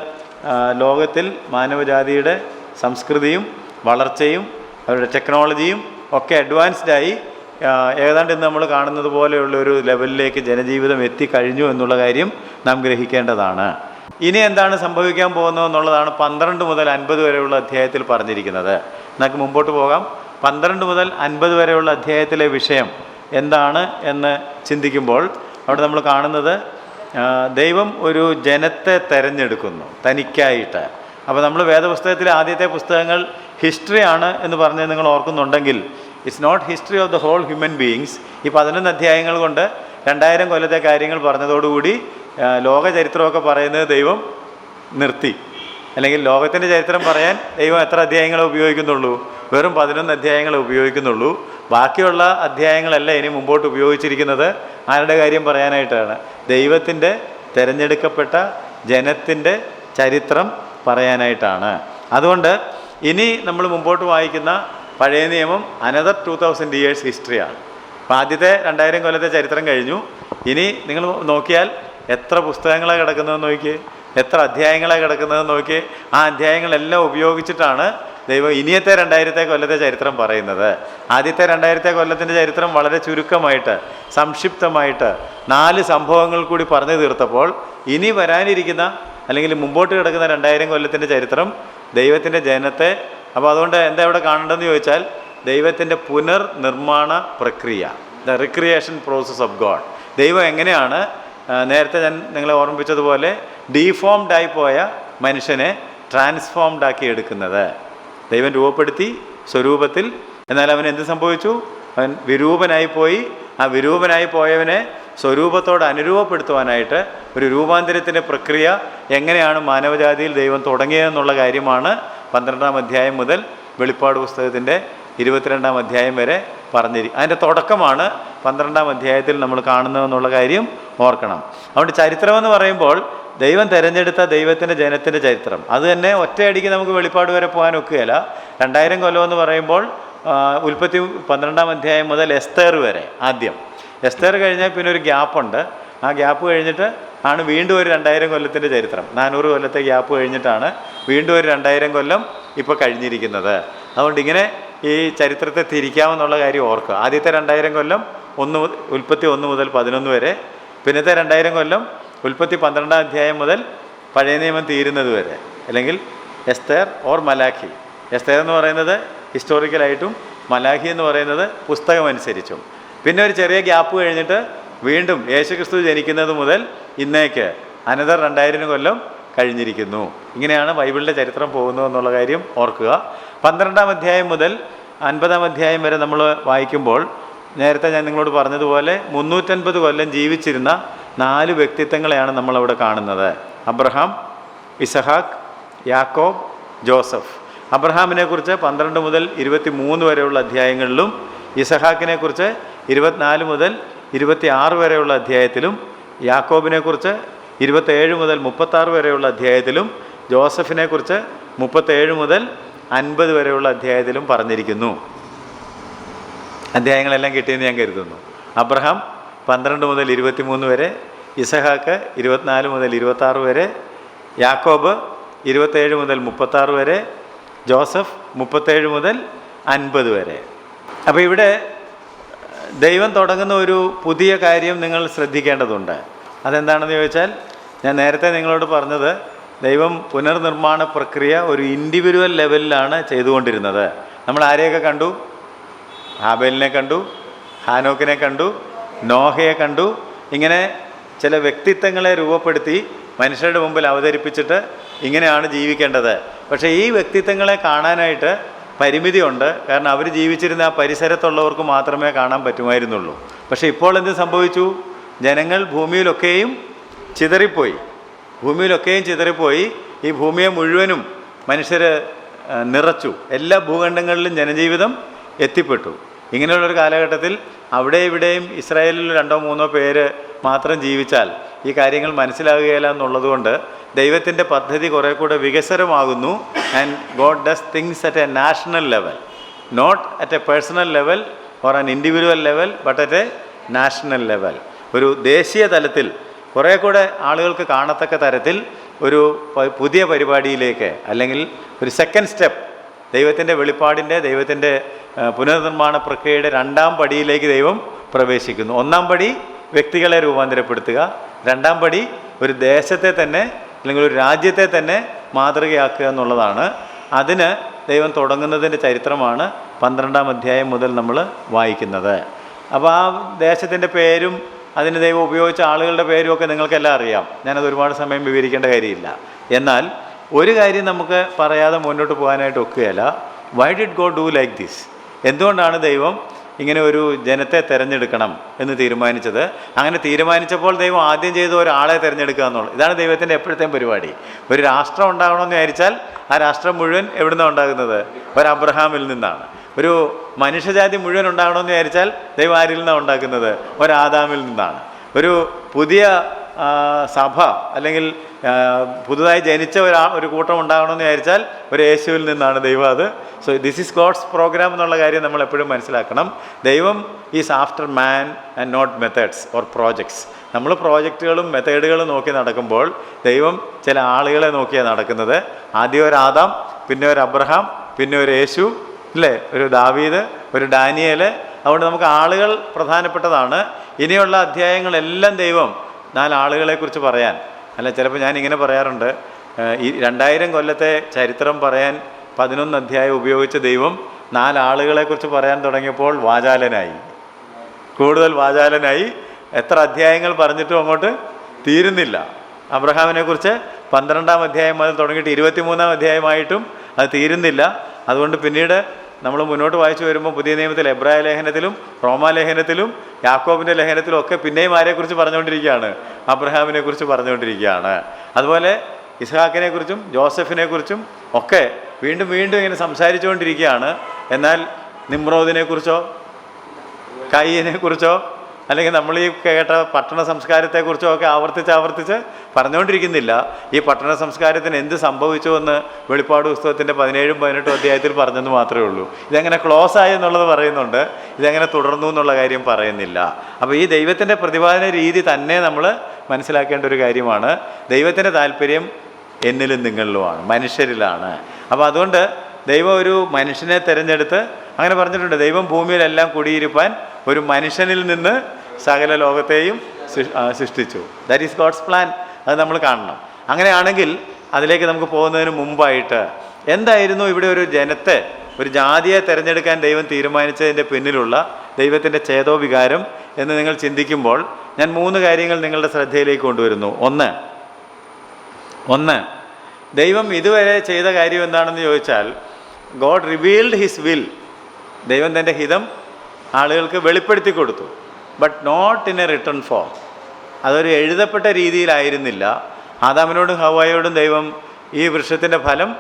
ലോകത്തിൽ മാനവജാതിയുടെ സംസ്കൃതിയും വളർച്ചയും അവരുടെ ടെക്നോളജിയും ഒക്കെ അഡ്വാൻസ്ഡായി ഏതാണ്ട് ഇന്ന് നമ്മൾ കാണുന്നത് പോലെയുള്ള ഒരു ലെവലിലേക്ക് ജനജീവിതം എത്തിക്കഴിഞ്ഞു എന്നുള്ള കാര്യം നാം ഗ്രഹിക്കേണ്ടതാണ്. ഇനി എന്താണ് സംഭവിക്കാൻ പോകുന്നത് എന്നുള്ളതാണ് 12 മുതൽ 50 വരെയുള്ള അധ്യായത്തിൽ പറഞ്ഞിരിക്കുന്നത്. നമുക്ക് മുമ്പോട്ട് പോകാം. 12 മുതൽ 50 വരെയുള്ള അധ്യായത്തിലെ വിഷയം എന്താണ് എന്ന് ചിന്തിക്കുമ്പോൾ അവിടെ നമ്മൾ കാണുന്നത് ദൈവം ഒരു ജനത്തെ തെരഞ്ഞെടുക്കുന്നു തനിക്കായിട്ട്. അപ്പോൾ നമ്മൾ വേദപുസ്തകത്തിലെ ആദ്യത്തെ പുസ്തകങ്ങൾ ഹിസ്റ്ററിയാണ് എന്ന് പറഞ്ഞ് നിങ്ങൾ ഓർക്കുന്നുണ്ടെങ്കിൽ, it's not history of the whole human beings. ഈ 11 അധ്യായങ്ങൾ കൊണ്ട് 2000 കൊല്ലത്തെ കാര്യങ്ങൾ പറഞ്ഞതോടുകൂടി ലോക ചരിത്രമൊക്കെ പറയുന്നത് ദൈവം നിർത്തി. അല്ലെങ്കിൽ ലോകത്തിൻ്റെ ചരിത്രം പറയാൻ ദൈവം എത്ര അധ്യായങ്ങളെ ഉപയോഗിക്കുന്നുള്ളൂ? വെറും 11 അധ്യായങ്ങളെ ഉപയോഗിക്കുന്നുള്ളൂ. ബാക്കിയുള്ള അധ്യായങ്ങളല്ല ഇനി മുമ്പോട്ട് ഉപയോഗിച്ചിരിക്കുന്നത് ആരുടെ കാര്യം പറയാനായിട്ടാണ്? ദൈവത്തിൻ്റെ തിരഞ്ഞെടുക്കപ്പെട്ട ജനത്തിൻ്റെ ചരിത്രം പറയാനായിട്ടാണ്. അതുകൊണ്ട് ഇനി നമ്മൾ മുമ്പോട്ട് വായിക്കുന്ന പഴയ നിയമം അനദർ 2000 years ഹിസ്റ്ററിയാണ്. അപ്പോൾ ആദ്യത്തെ 2000 കൊല്ലത്തെ ചരിത്രം കഴിഞ്ഞു. ഇനി നിങ്ങൾ നോക്കിയാൽ എത്ര പുസ്തകങ്ങളാണ് കിടക്കുന്നതെന്ന് നോക്കിയേ, എത്ര അധ്യായങ്ങളാണ് കിടക്കുന്നതെന്ന് നോക്കിയേ. ആ അധ്യായങ്ങളെല്ലാം ഉപയോഗിച്ചിട്ടാണ് ദൈവം ഇനിയത്തെ 2000 കൊല്ലത്തെ ചരിത്രം പറയുന്നത്. ആദ്യത്തെ 2000 കൊല്ലത്തിൻ്റെ ചരിത്രം വളരെ ചുരുക്കമായിട്ട് സംക്ഷിപ്തമായിട്ട് 4 സംഭവങ്ങൾ കൂടി പറഞ്ഞു തീർത്തപ്പോൾ ഇനി വരാനിരിക്കുന്ന അല്ലെങ്കിൽ മുമ്പോട്ട് കിടക്കുന്ന 2000 കൊല്ലത്തിൻ്റെ ചരിത്രം ദൈവത്തിൻ്റെ ജനത്തെ. അപ്പോൾ അതുകൊണ്ട് എന്താ ഇവിടെ കാണേണ്ടതെന്ന് ചോദിച്ചാൽ, ദൈവത്തിൻ്റെ പുനർനിർമ്മാണ പ്രക്രിയ, the recreation process of God. ദൈവം എങ്ങനെയാണ് നേരത്തെ ഞാൻ നിങ്ങളെ ഓർമ്മിപ്പിച്ചതുപോലെ ഡീഫോംഡായി പോയ മനുഷ്യനെ ട്രാൻസ്ഫോംഡ് ആക്കി എടുക്കുന്നത്. ദൈവം രൂപപ്പെടുത്തി സ്വരൂപത്തിൽ, എന്നാൽ അവൻ എന്ത് സംഭവിച്ചു? അവൻ വിരൂപനായി പോയി. ആ വിരൂപനായി പോയവനെ സ്വരൂപത്തോട് അനുരൂപപ്പെടുത്തുവാനായിട്ട് ഒരു രൂപാന്തരത്തിൻ്റെ പ്രക്രിയ എങ്ങനെയാണ് മാനവജാതിയിൽ ദൈവം തുടങ്ങിയതെന്നുള്ള കാര്യമാണ് 12-ാം അധ്യായം മുതൽ വെളിപ്പാട് പുസ്തകത്തിൻ്റെ 22-ാം അധ്യായം വരെ പറഞ്ഞിരിക്കും. അതിൻ്റെ തുടക്കമാണ് 12-ാം അധ്യായത്തിൽ നമ്മൾ കാണുന്നതെന്നുള്ള കാര്യം ഓർക്കണം. അതുകൊണ്ട് ചരിത്രമെന്ന് പറയുമ്പോൾ ദൈവം തിരഞ്ഞെടുത്ത ദൈവത്തിൻ്റെ ജനത്തിൻ്റെ ചരിത്രം, അത് തന്നെ ഒറ്റയടിക്ക് നമുക്ക് വെളിപ്പാട് വരെ പോകാൻ ഒക്കുകയില്ല. 2000 കൊല്ലമെന്ന് പറയുമ്പോൾ ഉൽപ്പത്തി 12-ാം അധ്യായം മുതൽ എസ്തേർ വരെ. ആദ്യം എസ്തേർ കഴിഞ്ഞാൽ പിന്നെ ഒരു ഗ്യാപ്പുണ്ട്. ആ ഗ്യാപ്പ് കഴിഞ്ഞിട്ട് ആണ് വീണ്ടും ഒരു 2000 കൊല്ലത്തിൻ്റെ ചരിത്രം. 400 കൊല്ലത്തെ ഗ്യാപ്പ് കഴിഞ്ഞിട്ടാണ് വീണ്ടും ഒരു 2000 കൊല്ലം ഇപ്പോൾ കഴിഞ്ഞിരിക്കുന്നത്. അതുകൊണ്ട് ഇങ്ങനെ ഈ ചരിത്രത്തെ തിരിക്കാമെന്നുള്ള കാര്യം ഓർക്കുക. ആദ്യത്തെ 2000 കൊല്ലം ഉൽപ്പത്തി 1 മുതൽ 11 വരെ, പിന്നത്തെ 2000 കൊല്ലം ഉൽപ്പത്തി 12-ാം അധ്യായം മുതൽ പഴയ നിയമം തീരുന്നത് വരെ, അല്ലെങ്കിൽ എസ്തേർ ഓർ മലാഖി. എസ്തേർ എന്ന് പറയുന്നത് ഹിസ്റ്റോറിക്കലായിട്ടും മലാഖി എന്ന് പറയുന്നത് പുസ്തകമനുസരിച്ചും. പിന്നെ ഒരു ചെറിയ ഗ്യാപ്പ് കഴിഞ്ഞിട്ട് വീണ്ടും യേശുക്രിസ്തു ജനിക്കുന്നത് മുതൽ ഇന്നേക്ക് അനദർ 2000 കൊല്ലം കഴിഞ്ഞിരിക്കുന്നു. ഇങ്ങനെയാണ് ബൈബിളിൻ്റെ ചരിത്രം പോകുന്നത് എന്നുള്ള കാര്യം ഓർക്കുക. 12-ാം അധ്യായം മുതൽ 50-ാം അധ്യായം വരെ നമ്മൾ വായിക്കുമ്പോൾ നേരത്തെ ഞാൻ നിങ്ങളോട് പറഞ്ഞതുപോലെ 350 കൊല്ലം ജീവിച്ചിരുന്ന 4 വ്യക്തിത്വങ്ങളെയാണ് നമ്മളവിടെ കാണുന്നത്. അബ്രഹാം, ഇസഹാക്ക്, യാക്കോബ്, ജോസഫ്. അബ്രഹാമിനെ കുറിച്ച് 12 മുതൽ 23 വരെയുള്ള അധ്യായങ്ങളിലും, ഇസഹാക്കിനെ കുറിച്ച് 24 മുതൽ 26 വരെയുള്ള അധ്യായത്തിലും, യാക്കോബിനെ കുറിച്ച് 27 മുതൽ 36 വരെയുള്ള അധ്യായത്തിലും, ജോസഫിനെ കുറിച്ച് 37 മുതൽ 50 വരെയുള്ള അധ്യായത്തിലും പറഞ്ഞിരിക്കുന്നു. അധ്യായങ്ങളെല്ലാം കിട്ടിയെന്ന് ഞാൻ കരുതുന്നു. അബ്രഹാം 12 മുതൽ 23 വരെ, ഇസഹാക്ക് 24 മുതൽ 26 വരെ, യാക്കോബ് 27 മുതൽ 36 വരെ, ജോസഫ് 37 മുതൽ 50 വരെ. അപ്പോൾ ഇവിടെ ദൈവം തുടങ്ങുന്ന ഒരു പുതിയ കാര്യം നിങ്ങൾ ശ്രദ്ധിക്കേണ്ടതുണ്ട്. അതെന്താണെന്ന് ചോദിച്ചാൽ, ഞാൻ നേരത്തെ നിങ്ങളോട് പറഞ്ഞത് ദൈവം പുനർനിർമ്മാണ പ്രക്രിയ ഒരു ഇൻഡിവിജ്വൽ ലെവലിലാണ് ചെയ്തുകൊണ്ടിരുന്നത്. നമ്മൾ ആരെയൊക്കെ കണ്ടു? ഹാബേലിനെ കണ്ടു, ഹാനോക്കിനെ കണ്ടു, നോഹയെ കണ്ടു. ഇങ്ങനെ ചില വ്യക്തിത്വങ്ങളെ രൂപപ്പെടുത്തി മനുഷ്യരുടെ മുമ്പിൽ അവതരിപ്പിച്ചിട്ട് ഇങ്ങനെയാണ് ജീവിക്കേണ്ടത്. പക്ഷേ ഈ വ്യക്തിത്വങ്ങളെ കാണാനായിട്ട് പരിമിതിയുണ്ട്. കാരണം അവർ ജീവിച്ചിരുന്ന ആ പരിസരത്തുള്ളവർക്ക് മാത്രമേ കാണാൻ പറ്റുമായിരുന്നുള്ളൂ. പക്ഷേ ഇപ്പോൾ എന്ത് സംഭവിച്ചു? ജനങ്ങൾ ഭൂമിയിലൊക്കെയും ചിതറിപ്പോയി. ഈ ഭൂമിയെ മുഴുവനും മനുഷ്യർ നിറച്ചു. എല്ലാ ഭൂഖണ്ഡങ്ങളിലും ജനജീവിതം എത്തിപ്പെട്ടു. ഇങ്ങനെയുള്ളൊരു കാലഘട്ടത്തിൽ അവിടെ ഇവിടെയും ഇസ്രായേലിൽ 2-3 പേര് മാത്രം ജീവിച്ചാൽ ഈ കാര്യങ്ങൾ മനസ്സിലാകുകയില്ല എന്നുള്ളതുകൊണ്ട് ദൈവത്തിൻ്റെ പദ്ധതി കുറേ കൂടെ വികസനമാകുന്നു. And God does things at a national level, not at a personal level or an individual level, but at a national level. ഒരു ദേശീയ തലത്തിൽ കുറേ കൂടെ ആളുകൾക്ക് കാണത്തക്ക തരത്തിൽ ഒരു പുതിയ പരിപാടിയിലേക്ക്, അല്ലെങ്കിൽ ഒരു സെക്കൻഡ് സ്റ്റെപ്പ്, ദൈവത്തിൻ്റെ വെളിപ്പാടിൻ്റെ, ദൈവത്തിൻ്റെ പുനർനിർമ്മാണ പ്രക്രിയയുടെ 2-ാം പടിയിലേക്ക് ദൈവം പ്രവേശിക്കുന്നു. 1-ാം പടി വ്യക്തികളെ രൂപാന്തരപ്പെടുത്തുക, 2-ാം പടി ഒരു ദേശത്തെ തന്നെ അല്ലെങ്കിൽ ഒരു രാജ്യത്തെ തന്നെ മാതൃകയാക്കുക എന്നുള്ളതാണ്. അതിന് ദൈവം തുടങ്ങുന്നതിൻ്റെ ചരിത്രമാണ് 12-ാം അധ്യായം മുതൽ നമ്മൾ വായിക്കുന്നത്. അപ്പോൾ ആ ദേശത്തിൻ്റെ പേരും അതിന് ദൈവം ഉപയോഗിച്ച ആളുകളുടെ പേരും ഒക്കെ നിങ്ങൾക്കെല്ലാം അറിയാം. ഞാനത് ഒരുപാട് സമയം വിവരിക്കേണ്ട കാര്യമില്ല. എന്നാൽ ഒരു കാര്യം നമുക്ക് പറയാതെ മുന്നോട്ട് പോകാനായിട്ട് ഒക്കുകയില്ല. Why did God do like this? എന്തുകൊണ്ടാണ് ദൈവം ഇങ്ങനെ ഒരു ജനത്തെ തിരഞ്ഞെടുക്കണം എന്ന് തീരുമാനിച്ചത്? അങ്ങനെ തീരുമാനിച്ചപ്പോൾ ദൈവം ആദ്യം ചെയ്ത ഒരാളെ തിരഞ്ഞെടുക്കുക എന്നുള്ളത്. ഇതാണ് ദൈവത്തിൻ്റെ എപ്പോഴത്തെയും പരിപാടി. ഒരു രാഷ്ട്രം ഉണ്ടാകണമെന്ന് വിചാരിച്ചാൽ ആ രാഷ്ട്രം മുഴുവൻ എവിടെ നിന്നാണ് ഉണ്ടാകുന്നത്? ഒരു അബ്രഹാമിൽ നിന്നാണ്. ഒരു മനുഷ്യജാതി മുഴുവൻ ഉണ്ടാകണമെന്ന് വിചാരിച്ചാൽ ദൈവം ആരിൽ നിന്നാണ് ഉണ്ടാക്കുന്നത്? ഒരു ആദാമിൽ നിന്നാണ്. ഒരു പുതിയ സഭ അല്ലെങ്കിൽ പുതുതായി ജനിച്ച ഒരു കൂട്ടം ഉണ്ടാകണമെന്ന് വിചാരിച്ചാൽ ഒരു യേശുവിൽ നിന്നാണ് ദൈവം അത്. So this is God's program എന്നുള്ള കാര്യം നമ്മൾ എപ്പോഴും മനസ്സിലാക്കണം. ദൈവം is after man and not methods or projects. നമ്മൾ പ്രോജക്റ്റുകളും മെത്തേഡുകളും നോക്കി നടക്കുമ്പോൾ ദൈവം ചില ആളുകളെ നോക്കിയാണ് നടക്കുന്നത്. ആദ്യം ഒരു ആദാം, പിന്നെ ഒരു അബ്രഹാം, പിന്നെ ഒരു യേശു, അല്ലേ, ഒരു ദാവീദ്, ഒരു ഡാനിയേൽ. അതുകൊണ്ട് നമുക്ക് ആളുകൾ പ്രധാനപ്പെട്ടതാണ്. ഇനിയുള്ള അധ്യായങ്ങളെല്ലാം ദൈവം 4 ആളുകളെക്കുറിച്ച് പറയാൻ, അല്ല ചിലപ്പോൾ ഞാനിങ്ങനെ പറയാറുണ്ട്, ഈ 2000 കൊല്ലത്തെ ചരിത്രം പറയാൻ 11 അധ്യായം ഉപയോഗിച്ച ദൈവം 4 ആളുകളെക്കുറിച്ച് പറയാൻ തുടങ്ങിയപ്പോൾ കൂടുതൽ വാചാലനായി. എത്ര അധ്യായങ്ങൾ പറഞ്ഞിട്ടും അങ്ങോട്ട് തീരുന്നില്ല. അബ്രഹാമിനെക്കുറിച്ച് 12-ാം അധ്യായം മുതൽ തുടങ്ങിയിട്ട് 23-ാം അധ്യായമായിട്ടും അത് തീരുന്നില്ല. അതുകൊണ്ട് പിന്നീട് നമ്മൾ മുന്നോട്ട് വായിച്ചു വരുമ്പോൾ പുതിയ നിയമത്തിൽ എബ്രായ ലേഖനത്തിലും റോമാലേഖനത്തിലും യാക്കോബിൻ്റെ ലേഖനത്തിലും ഒക്കെ പിന്നെയും ആരെക്കുറിച്ച് പറഞ്ഞുകൊണ്ടിരിക്കുകയാണ്? അബ്രഹാമിനെ കുറിച്ച് പറഞ്ഞുകൊണ്ടിരിക്കുകയാണ്. അതുപോലെ ഇസ്ഹാക്കിനെക്കുറിച്ചും ജോസഫിനെക്കുറിച്ചും ഒക്കെ വീണ്ടും വീണ്ടും ഇങ്ങനെ സംസാരിച്ചുകൊണ്ടിരിക്കുകയാണ്. എന്നാൽ നിമ്രോദിനെക്കുറിച്ചോ കയ്യനെക്കുറിച്ചോ അല്ലെങ്കിൽ നമ്മൾ ഈ കേട്ട പട്ടണ സംസ്കാരത്തെക്കുറിച്ചോ ഒക്കെ ആവർത്തിച്ച് പറഞ്ഞുകൊണ്ടിരിക്കുന്നില്ല. ഈ പട്ടണ സംസ്കാരത്തിന് എന്ത് സംഭവിച്ചു എന്ന് വെളിപ്പാട് പുസ്തകത്തിൻ്റെ 17ഉം 18ഉം അധ്യായത്തിൽ പറഞ്ഞെന്ന് മാത്രമേ ഉള്ളൂ. ഇതെങ്ങനെ ക്ലോസ് ആയി എന്നുള്ളത് പറയുന്നുണ്ട്, ഇതെങ്ങനെ തുടർന്നു എന്നുള്ള കാര്യം പറയുന്നില്ല. അപ്പോൾ ഈ ദൈവത്തിൻ്റെ പ്രതിപാദന രീതി തന്നെ നമ്മൾ മനസ്സിലാക്കേണ്ട ഒരു കാര്യമാണ്. ദൈവത്തിൻ്റെ താല്പര്യം എന്നിലും നിങ്ങളിലുമാണ്, മനുഷ്യരിലാണ്. അപ്പോൾ അതുകൊണ്ട് ദൈവം ഒരു മനുഷ്യനെ തിരഞ്ഞെടുത്ത് അങ്ങനെ പറഞ്ഞിട്ടുണ്ട്, ദൈവം ഭൂമിയിലെല്ലാം കുടിയിരിപ്പാൻ ഒരു മനുഷ്യനിൽ നിന്ന് സകല ലോകത്തെയും സൃഷ്ടിച്ചു. That is God's plan. അത് നമ്മൾ കാണണം. അങ്ങനെയാണെങ്കിൽ അതിലേക്ക് നമുക്ക് പോകുന്നതിന് മുമ്പായിട്ട് എന്തായിരുന്നു ഇവിടെ ഒരു ജനത്തെ, ഒരു ജാതിയെ തിരഞ്ഞെടുക്കാൻ ദൈവം തീരുമാനിച്ചതിൻ്റെ പിന്നിലുള്ള ദൈവത്തിൻ്റെ ചേതോവികാരം എന്ന് നിങ്ങൾ ചിന്തിക്കുമ്പോൾ ഞാൻ 3 കാര്യങ്ങൾ നിങ്ങളുടെ ശ്രദ്ധയിലേക്ക് കൊണ്ടുവരുന്നു. ഒന്ന് ദൈവം ഇതുവരെ ചെയ്ത കാര്യം എന്താണെന്ന് ചോദിച്ചാൽ, ഗോഡ് റിവീൽഡ് ഹിസ് വിൽ. ദൈവം തൻ്റെ ഹിതം ആളുകൾക്ക് വെളിപ്പെടുത്തി കൊടുത്തു. But not in a written form. അതൊരു എഴുതപ്പെട്ട രീതിയിലായിരുന്നില്ല. ആദാമിനോടും ഹവ്വായോടും ദൈവം ഈ വൃക്ഷത്തിൻ്റെ ഫലം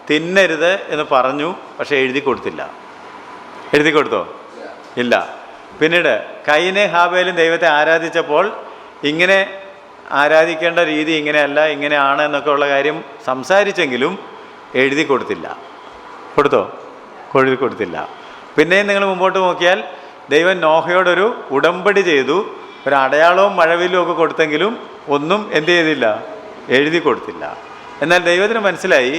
തിന്നരുത് എന്ന് പറഞ്ഞു, പക്ഷേ എഴുതി കൊടുത്തില്ല. എഴുതി കൊടുത്തോ? ഇല്ല. പിന്നീട് കയീനും ഹാബേലും ദൈവത്തെ ആരാധിച്ചപ്പോൾ ഇങ്ങനെ ആരാധിക്കേണ്ട രീതി ഇങ്ങനെയല്ല, ഇങ്ങനെയാണ് എന്നൊക്കെ ഉള്ള കാര്യം സംസാരിച്ചെങ്കിലും എഴുതി കൊടുത്തില്ല. കൊടുത്തോ? എഴുതി കൊടുത്തില്ല. പിന്നെയും നിങ്ങൾ മുമ്പോട്ട് നോക്കിയാൽ ദൈവം നോഹയോടൊരു ഉടമ്പടി ചെയ്തു. ഒരു അടയാളവും മഴവിലും ഒക്കെ കൊടുത്തെങ്കിലും ഒന്നും എന്ത് ചെയ്തില്ല? എഴുതി കൊടുത്തില്ല. എന്നാൽ ദൈവത്തിന് മനസ്സിലായി,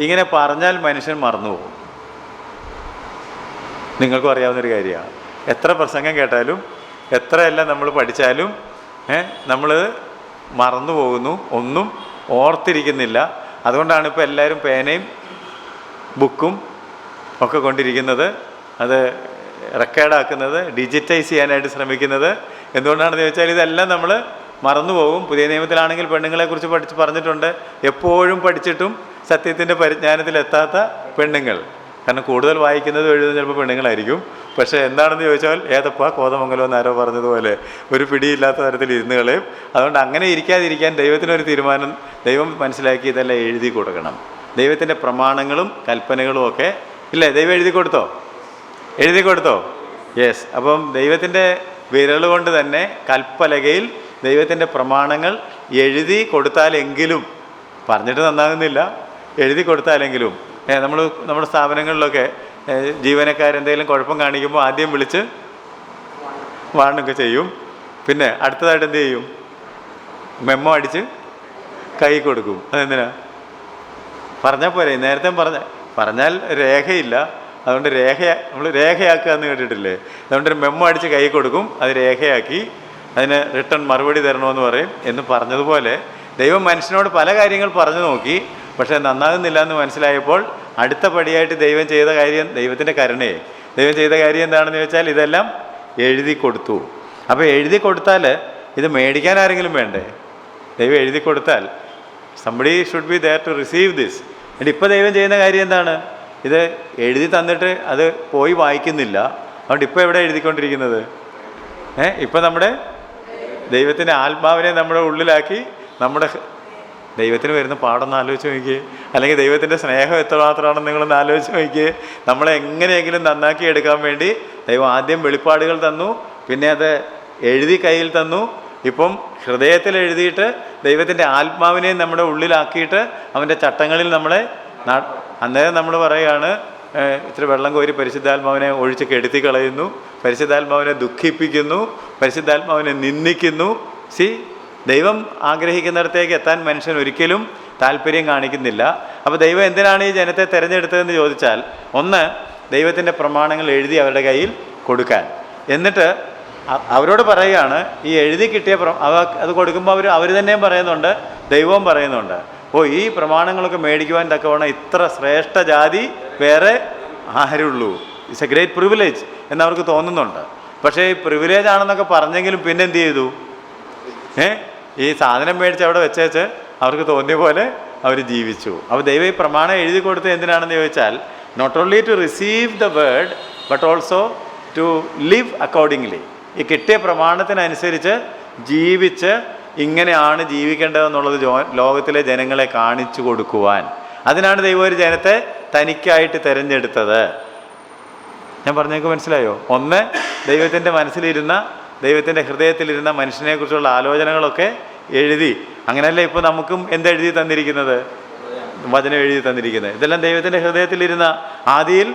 ഇങ്ങനെ പറഞ്ഞാൽ മനുഷ്യൻ മറന്നുപോകും. നിങ്ങൾക്കും അറിയാവുന്നൊരു കാര്യമാണ്. എത്ര പ്രസംഗം കേട്ടാലും എത്രയെല്ലാം നമ്മൾ പഠിച്ചാലും നമ്മൾ മറന്നു പോകുന്നു, ഒന്നും ഓർത്തിരിക്കുന്നില്ല. അതുകൊണ്ടാണ് ഇപ്പോൾ എല്ലാവരും പേനയും ബുക്കും ഒക്കെ കൊണ്ടിരിക്കുന്നത്, അത് റെക്കോർഡാക്കുന്നത്, ഡിജിറ്റൈസ് ചെയ്യാനായിട്ട് ശ്രമിക്കുന്നത്. എന്തുകൊണ്ടാണെന്ന് ചോദിച്ചാൽ ഇതെല്ലാം നമ്മൾ മറന്നുപോകും. പുതിയ നിയമത്തിലാണെങ്കിൽ പെണ്ണുങ്ങളെക്കുറിച്ച് പറഞ്ഞിട്ടുണ്ട്, എപ്പോഴും പഠിച്ചിട്ടും സത്യത്തിൻ്റെ പരിജ്ഞാനത്തിലെത്താത്ത പെണ്ണുങ്ങൾ. കാരണം കൂടുതൽ വായിക്കുന്നതും എഴുതുന്നത് ചിലപ്പോൾ പെണ്ണുങ്ങളായിരിക്കും. പക്ഷേ എന്താണെന്ന് ചോദിച്ചാൽ ഏതപ്പാ കോതമംഗലം എന്നാരോ പറഞ്ഞതുപോലെ ഒരു പിടിയില്ലാത്ത തരത്തിൽ ഇരുന്ന് കളയും. അതുകൊണ്ട് അങ്ങനെ ഇരിക്കാതിരിക്കാൻ ദൈവത്തിനൊരു തീരുമാനം. ദൈവം മനസ്സിലാക്കി ഇതെല്ലാം എഴുതി കൊടുക്കണം. ദൈവത്തിൻ്റെ പ്രമാണങ്ങളും കൽപ്പനകളും ഒക്കെ ഇല്ലേ, ദൈവം എഴുതി കൊടുത്തോ? എഴുതി കൊടുത്തോ? യെസ്. അപ്പം ദൈവത്തിൻ്റെ വിരൽ കൊണ്ട് തന്നെ കൽപ്പലകയിൽ ദൈവത്തിൻ്റെ പ്രമാണങ്ങൾ എഴുതി കൊടുത്താലെങ്കിലും, പറഞ്ഞിട്ട് നന്നാകുന്നില്ല, എഴുതി കൊടുത്താലെങ്കിലും നമ്മുടെ സ്ഥാപനങ്ങളിലൊക്കെ ജീവനക്കാരെന്തെങ്കിലും കുഴപ്പം കാണിക്കുമ്പോൾ ആദ്യം വിളിച്ച് വാർണൊക്കെ ചെയ്യും. പിന്നെ അടുത്തതായിട്ട് എന്ത് ചെയ്യും? മെമ്മോ അടിച്ച് കൈ കൊടുക്കും. അതെന്തിനാ? പറഞ്ഞാൽ പോരെ, നേരത്തെ പറഞ്ഞാൽ രേഖയില്ല. അതുകൊണ്ട് നമ്മൾ രേഖയാക്കുക എന്ന് കേട്ടിട്ടില്ലേ? അതുകൊണ്ടൊരു മെമ്മോ അടിച്ച് കൈ കൊടുക്കും, അത് രേഖയാക്കി അതിന് റിട്ടേൺ മറുപടി തരണമെന്ന് പറയും. എന്ന് പറഞ്ഞതുപോലെ ദൈവം മനുഷ്യനോട് പല കാര്യങ്ങൾ പറഞ്ഞു നോക്കി, പക്ഷേ നന്നാകുന്നില്ല എന്ന് മനസ്സിലായപ്പോൾ അടുത്ത പടിയായിട്ട് ദൈവം ചെയ്ത കാര്യം, ദൈവത്തിൻ്റെ കരുണയെ ദൈവം ചെയ്ത കാര്യം എന്താണെന്ന് ചോദിച്ചാൽ ഇതെല്ലാം എഴുതി കൊടുത്തു. അപ്പോൾ എഴുതി കൊടുത്താൽ ഇത് മേടിക്കാൻ ആരെങ്കിലും വേണ്ടേ? ദൈവം എഴുതി കൊടുത്താൽ somebody should be there to receive this. എന്നിട്ട് ഇപ്പോൾ ദൈവം ചെയ്യുന്ന കാര്യം എന്താണ്? ഇത് എഴുതി തന്നിട്ട് അത് പോയി വായിക്കുന്നില്ല. അതുകൊണ്ട് ഇപ്പോൾ എവിടെ എഴുതിക്കൊണ്ടിരിക്കുന്നത്? ഇപ്പം നമ്മുടെ ദൈവത്തിൻ്റെ ആത്മാവിനെ നമ്മുടെ ഉള്ളിലാക്കി നമ്മുടെ ദൈവത്തിന് വരുന്ന പാടൊന്ന് ആലോചിച്ച് നോക്കിയേ. അല്ലെങ്കിൽ ദൈവത്തിൻ്റെ സ്നേഹം എത്രമാത്രമാണെന്ന് നിങ്ങളൊന്ന് ആലോചിച്ച് നോക്കിയേ. നമ്മളെ എങ്ങനെയെങ്കിലും നന്നാക്കി എടുക്കാൻ വേണ്ടി ദൈവം ആദ്യം വെളിപ്പാടുകൾ തന്നു, പിന്നെ അത് എഴുതി കയ്യിൽ തന്നു. ഇപ്പം ഹൃദയത്തിൽ എഴുതിയിട്ട് ദൈവത്തിൻ്റെ ആത്മാവിനെ നമ്മുടെ ഉള്ളിലാക്കിയിട്ട് അവൻ്റെ ചട്ടങ്ങളിൽ നമ്മളെ അന്നേരം നമ്മൾ പറയുകയാണ്, ഇത്തിരി വെള്ളം കോരി പരിശുദ്ധാത്മാവിനെ ഒഴിച്ച് കെടുത്തി കളയുന്നു, പരിശുദ്ധാത്മാവിനെ ദുഃഖിപ്പിക്കുന്നു, പരിശുദ്ധാത്മാവിനെ നിന്ദിക്കുന്നു. ദൈവം ആഗ്രഹിക്കുന്നിടത്തേക്ക് എത്താൻ മനുഷ്യൻ ഒരിക്കലും താല്പര്യം കാണിക്കുന്നില്ല. അപ്പോൾ ദൈവം എന്തിനാണ് ഈ ജനത്തെ തിരഞ്ഞെടുത്തതെന്ന് ചോദിച്ചാൽ, ഒന്ന്, ദൈവത്തിൻ്റെ പ്രമാണങ്ങൾ എഴുതി അവരുടെ കയ്യിൽ കൊടുക്കാൻ. എന്നിട്ട് അവരോട് പറയുകയാണ്, ഈ എഴുതി കിട്ടിയ അത് കൊടുക്കുമ്പോൾ അവർ തന്നെയും പറയുന്നുണ്ട്, ദൈവവും പറയുന്നുണ്ട്, ഈ പ്രമാണങ്ങളൊക്കെ മേടിക്കുവാൻ തക്കവണ്ണം ഇത്ര ശ്രേഷ്ഠ ജാതി വേറെ ആരുള്ളൂ. ഇറ്റ്സ് എ ഗ്രേറ്റ് പ്രിവിലേജ് എന്നവർക്ക് തോന്നുന്നുണ്ട്. പക്ഷേ ഈ പ്രിവിലേജ് ആണെന്നൊക്കെ പറഞ്ഞെങ്കിലും പിന്നെ എന്ത് ചെയ്തു? ഈ സാധനം മേടിച്ച് അവിടെ വെച്ചേച്ച് അവർക്ക് തോന്നിയ പോലെ അവർ ജീവിച്ചു. അപ്പോൾ ദൈവം ഈ പ്രമാണം എഴുതി കൊടുത്ത് എന്തിനാണെന്ന് ചോദിച്ചാൽ, not only to receive the word but also to live accordingly. ഈ കിട്ടിയ പ്രമാണത്തിനനുസരിച്ച് ജീവിച്ച് ഇങ്ങനെയാണ് ജീവിക്കേണ്ടതെന്നുള്ളത് ലോകത്തിലെ ജനങ്ങളെ കാണിച്ചു കൊടുക്കുവാൻ. അതിനാണ് ദൈവം ഒരു ജനത്തെ തനിക്കായിട്ട് തിരഞ്ഞെടുത്തത്. ഞാൻ പറഞ്ഞേക്ക് മനസ്സിലായോ? ഒന്ന്, ദൈവത്തിൻ്റെ മനസ്സിലിരുന്ന, ദൈവത്തിൻ്റെ ഹൃദയത്തിലിരുന്ന മനുഷ്യനെക്കുറിച്ചുള്ള ആലോചനകളൊക്കെ എഴുതി. അങ്ങനെയല്ല ഇപ്പോൾ നമുക്കും എന്തെഴുതി തന്നിരിക്കുന്നത്? വചനം എഴുതി തന്നിരിക്കുന്നത്. ഇതെല്ലാം ദൈവത്തിൻ്റെ ഹൃദയത്തിലിരുന്ന, ആദിയിൽ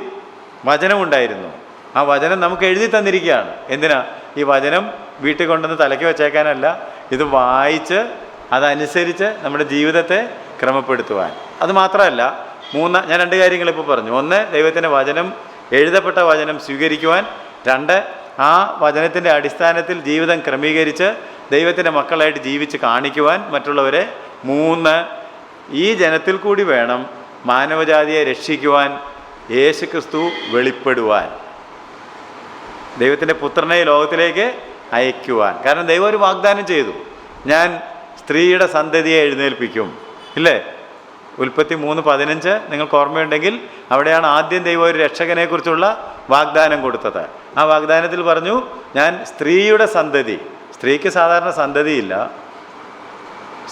വചനമുണ്ടായിരുന്നു. ആ വചനം നമുക്ക് എഴുതി തന്നിരിക്കുകയാണ്. എന്തിനാ? ഈ വചനം വീട്ടിൽ കൊണ്ടുവന്ന് തലയ്ക്ക് വെച്ചേക്കാനല്ല, ഇത് വായിച്ച് അതനുസരിച്ച് നമ്മുടെ ജീവിതത്തെ ക്രമപ്പെടുത്തുവാൻ. അത് മാത്രമല്ല, ഞാൻ 2 കാര്യങ്ങൾ ഇപ്പോൾ പറഞ്ഞു. ഒന്ന്, ദൈവത്തിൻ്റെ വചനം, എഴുതപ്പെട്ട വചനം സ്വീകരിക്കുവാൻ. 2, ആ വചനത്തിൻ്റെ അടിസ്ഥാനത്തിൽ ജീവിതം ക്രമീകരിച്ച് ദൈവത്തിൻ്റെ മക്കളായിട്ട് ജീവിച്ച് കാണിക്കുവാൻ മറ്റുള്ളവരെ. 3, ഈ ജനത്തിൽ കൂടി വേണം മാനവജാതിയെ രക്ഷിക്കുവാൻ യേശുക്രിസ്തു വെളിപ്പെടുവാൻ, ദൈവത്തിൻ്റെ പുത്രനെ ലോകത്തിലേക്ക് അയക്കുവാൻ. കാരണം ദൈവം ഒരു വാഗ്ദാനം ചെയ്തു, ഞാൻ സ്ത്രീയുടെ സന്തതിയെ എഴുന്നേൽപ്പിക്കും, ഇല്ലേ? ഉൽപ്പത്തി 3:15 നിങ്ങൾക്ക് ഓർമ്മയുണ്ടെങ്കിൽ അവിടെയാണ് ആദ്യം ദൈവം ഒരു രക്ഷകനെക്കുറിച്ചുള്ള വാഗ്ദാനം കൊടുത്തത്. ആ വാഗ്ദാനത്തിൽ പറഞ്ഞു, ഞാൻ സ്ത്രീയുടെ സന്തതി. സ്ത്രീക്ക് സാധാരണ സന്തതിയില്ല,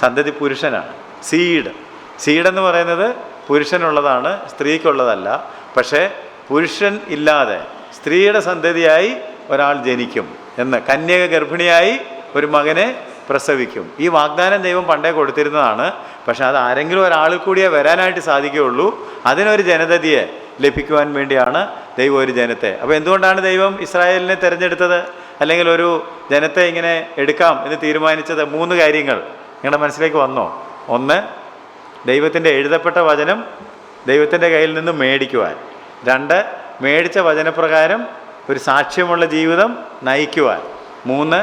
സന്തതി പുരുഷനാണ്. സീഡ് എന്ന് പറയുന്നത് പുരുഷനുള്ളതാണ്, സ്ത്രീക്കുള്ളതല്ല. പക്ഷേ പുരുഷൻ ഇല്ലാതെ സ്ത്രീയുടെ സന്തതിയായി ഒരാൾ ജനിക്കും എന്ന്, കന്യക ഗർഭിണിയായി ഒരു മകനെ പ്രസവിക്കും. ഈ വാഗ്ദാനം ദൈവം പണ്ടേ കൊടുത്തിരുന്നതാണ്. പക്ഷെ അത് ആരെങ്കിലും ഒരാളിൽ കൂടിയേ വരാനായിട്ട് സാധിക്കുകയുള്ളൂ. അതിനൊരു ജനതയെ ലഭിക്കുവാൻ വേണ്ടിയാണ് ദൈവം ഒരു ജനത്തെ. അപ്പോൾ എന്തുകൊണ്ടാണ് ദൈവം ഇസ്രായേലിനെ തിരഞ്ഞെടുത്തത്, അല്ലെങ്കിൽ ഒരു ജനത്തെ ഇങ്ങനെ എടുക്കാം എന്ന് തീരുമാനിച്ചത്? 3 കാര്യങ്ങൾ നിങ്ങളുടെ മനസ്സിലേക്ക് വന്നോ? 1, ദൈവത്തിൻ്റെ എഴുതപ്പെട്ട വചനം ദൈവത്തിൻ്റെ കയ്യിൽ നിന്ന് മേടിക്കുവാൻ. 2, മേടിച്ച വചനപ്രകാരം ഒരു സാക്ഷ്യമുള്ള ജീവിതം നയിക്കുവാൻ. 3,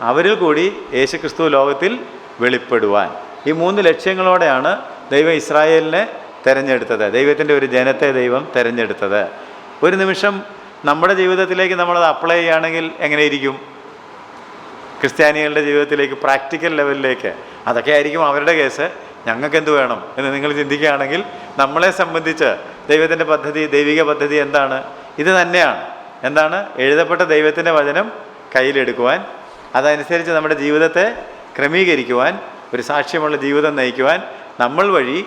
അവരിൽ കൂടി യേശുക്രിസ്തു ലോകത്തിൽ വെളിപ്പെടുവാൻ. ഈ 3 ലക്ഷ്യങ്ങളോടെയാണ് ദൈവം ഇസ്രായേലിനെ തിരഞ്ഞെടുത്തത്, ദൈവത്തിൻ്റെ ഒരു ജനത്തെ ദൈവം തിരഞ്ഞെടുത്തത്. ഒരു നിമിഷം നമ്മുടെ ജീവിതത്തിലേക്ക് നമ്മളത് അപ്ലൈ ചെയ്യുകയാണെങ്കിൽ എങ്ങനെയിരിക്കും? ക്രിസ്ത്യാനികളുടെ ജീവിതത്തിലേക്ക്, പ്രാക്ടിക്കൽ ലെവലിലേക്ക്, അതൊക്കെ ആയിരിക്കും അവരുടെ കേസ്. ഞങ്ങൾക്ക് എന്ത് വേണം എന്ന് നിങ്ങൾ ചിന്തിക്കുകയാണെങ്കിൽ, നമ്മളെ സംബന്ധിച്ച് ദൈവത്തിൻ്റെ പദ്ധതി, ദൈവിക പദ്ധതി എന്താണ്? ഇത് തന്നെയാണ്. എന്താണ്? എഴുതപ്പെട്ട ദൈവത്തിൻ്റെ വചനം കയ്യിലെടുക്കുവാൻ, അതനുസരിച്ച് നമ്മുടെ ജീവിതത്തെ ക്രമീകരിക്കുവാൻ, ഒരു സാക്ഷ്യമുള്ള ജീവിതം നയിക്കുവാൻ, നമ്മൾ വഴി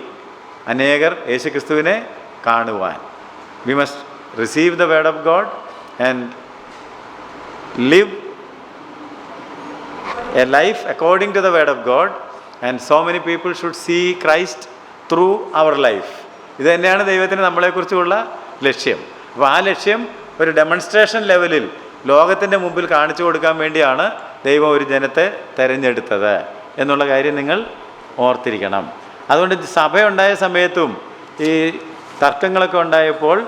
അനേകർ യേശുക്രിസ്തുവിനെ കാണുവാൻ. We must receive the word of God and live a life according to the word of God, and so many people should see Christ through our life. ഇത് തന്നെയാണ് ദൈവത്തിന് നമ്മളെക്കുറിച്ചുള്ള ലക്ഷ്യം. അപ്പോൾ ആ ലക്ഷ്യം ഒരു ഡെമൺസ്ട്രേഷൻ ലെവലിൽ ലോകത്തിൻ്റെ മുമ്പിൽ കാണിച്ചു കൊടുക്കാൻ വേണ്ടിയാണ് ദൈവം ഒരു ജനത്തെ തിരഞ്ഞെടുത്തത് എന്നുള്ള കാര്യം നിങ്ങൾ ഓർത്തിരിക്കണം. അതുകൊണ്ട് സഭയുണ്ടായ സമയത്തും ഈ തർക്കങ്ങളൊക്കെ ഉണ്ടായപ്പോൾ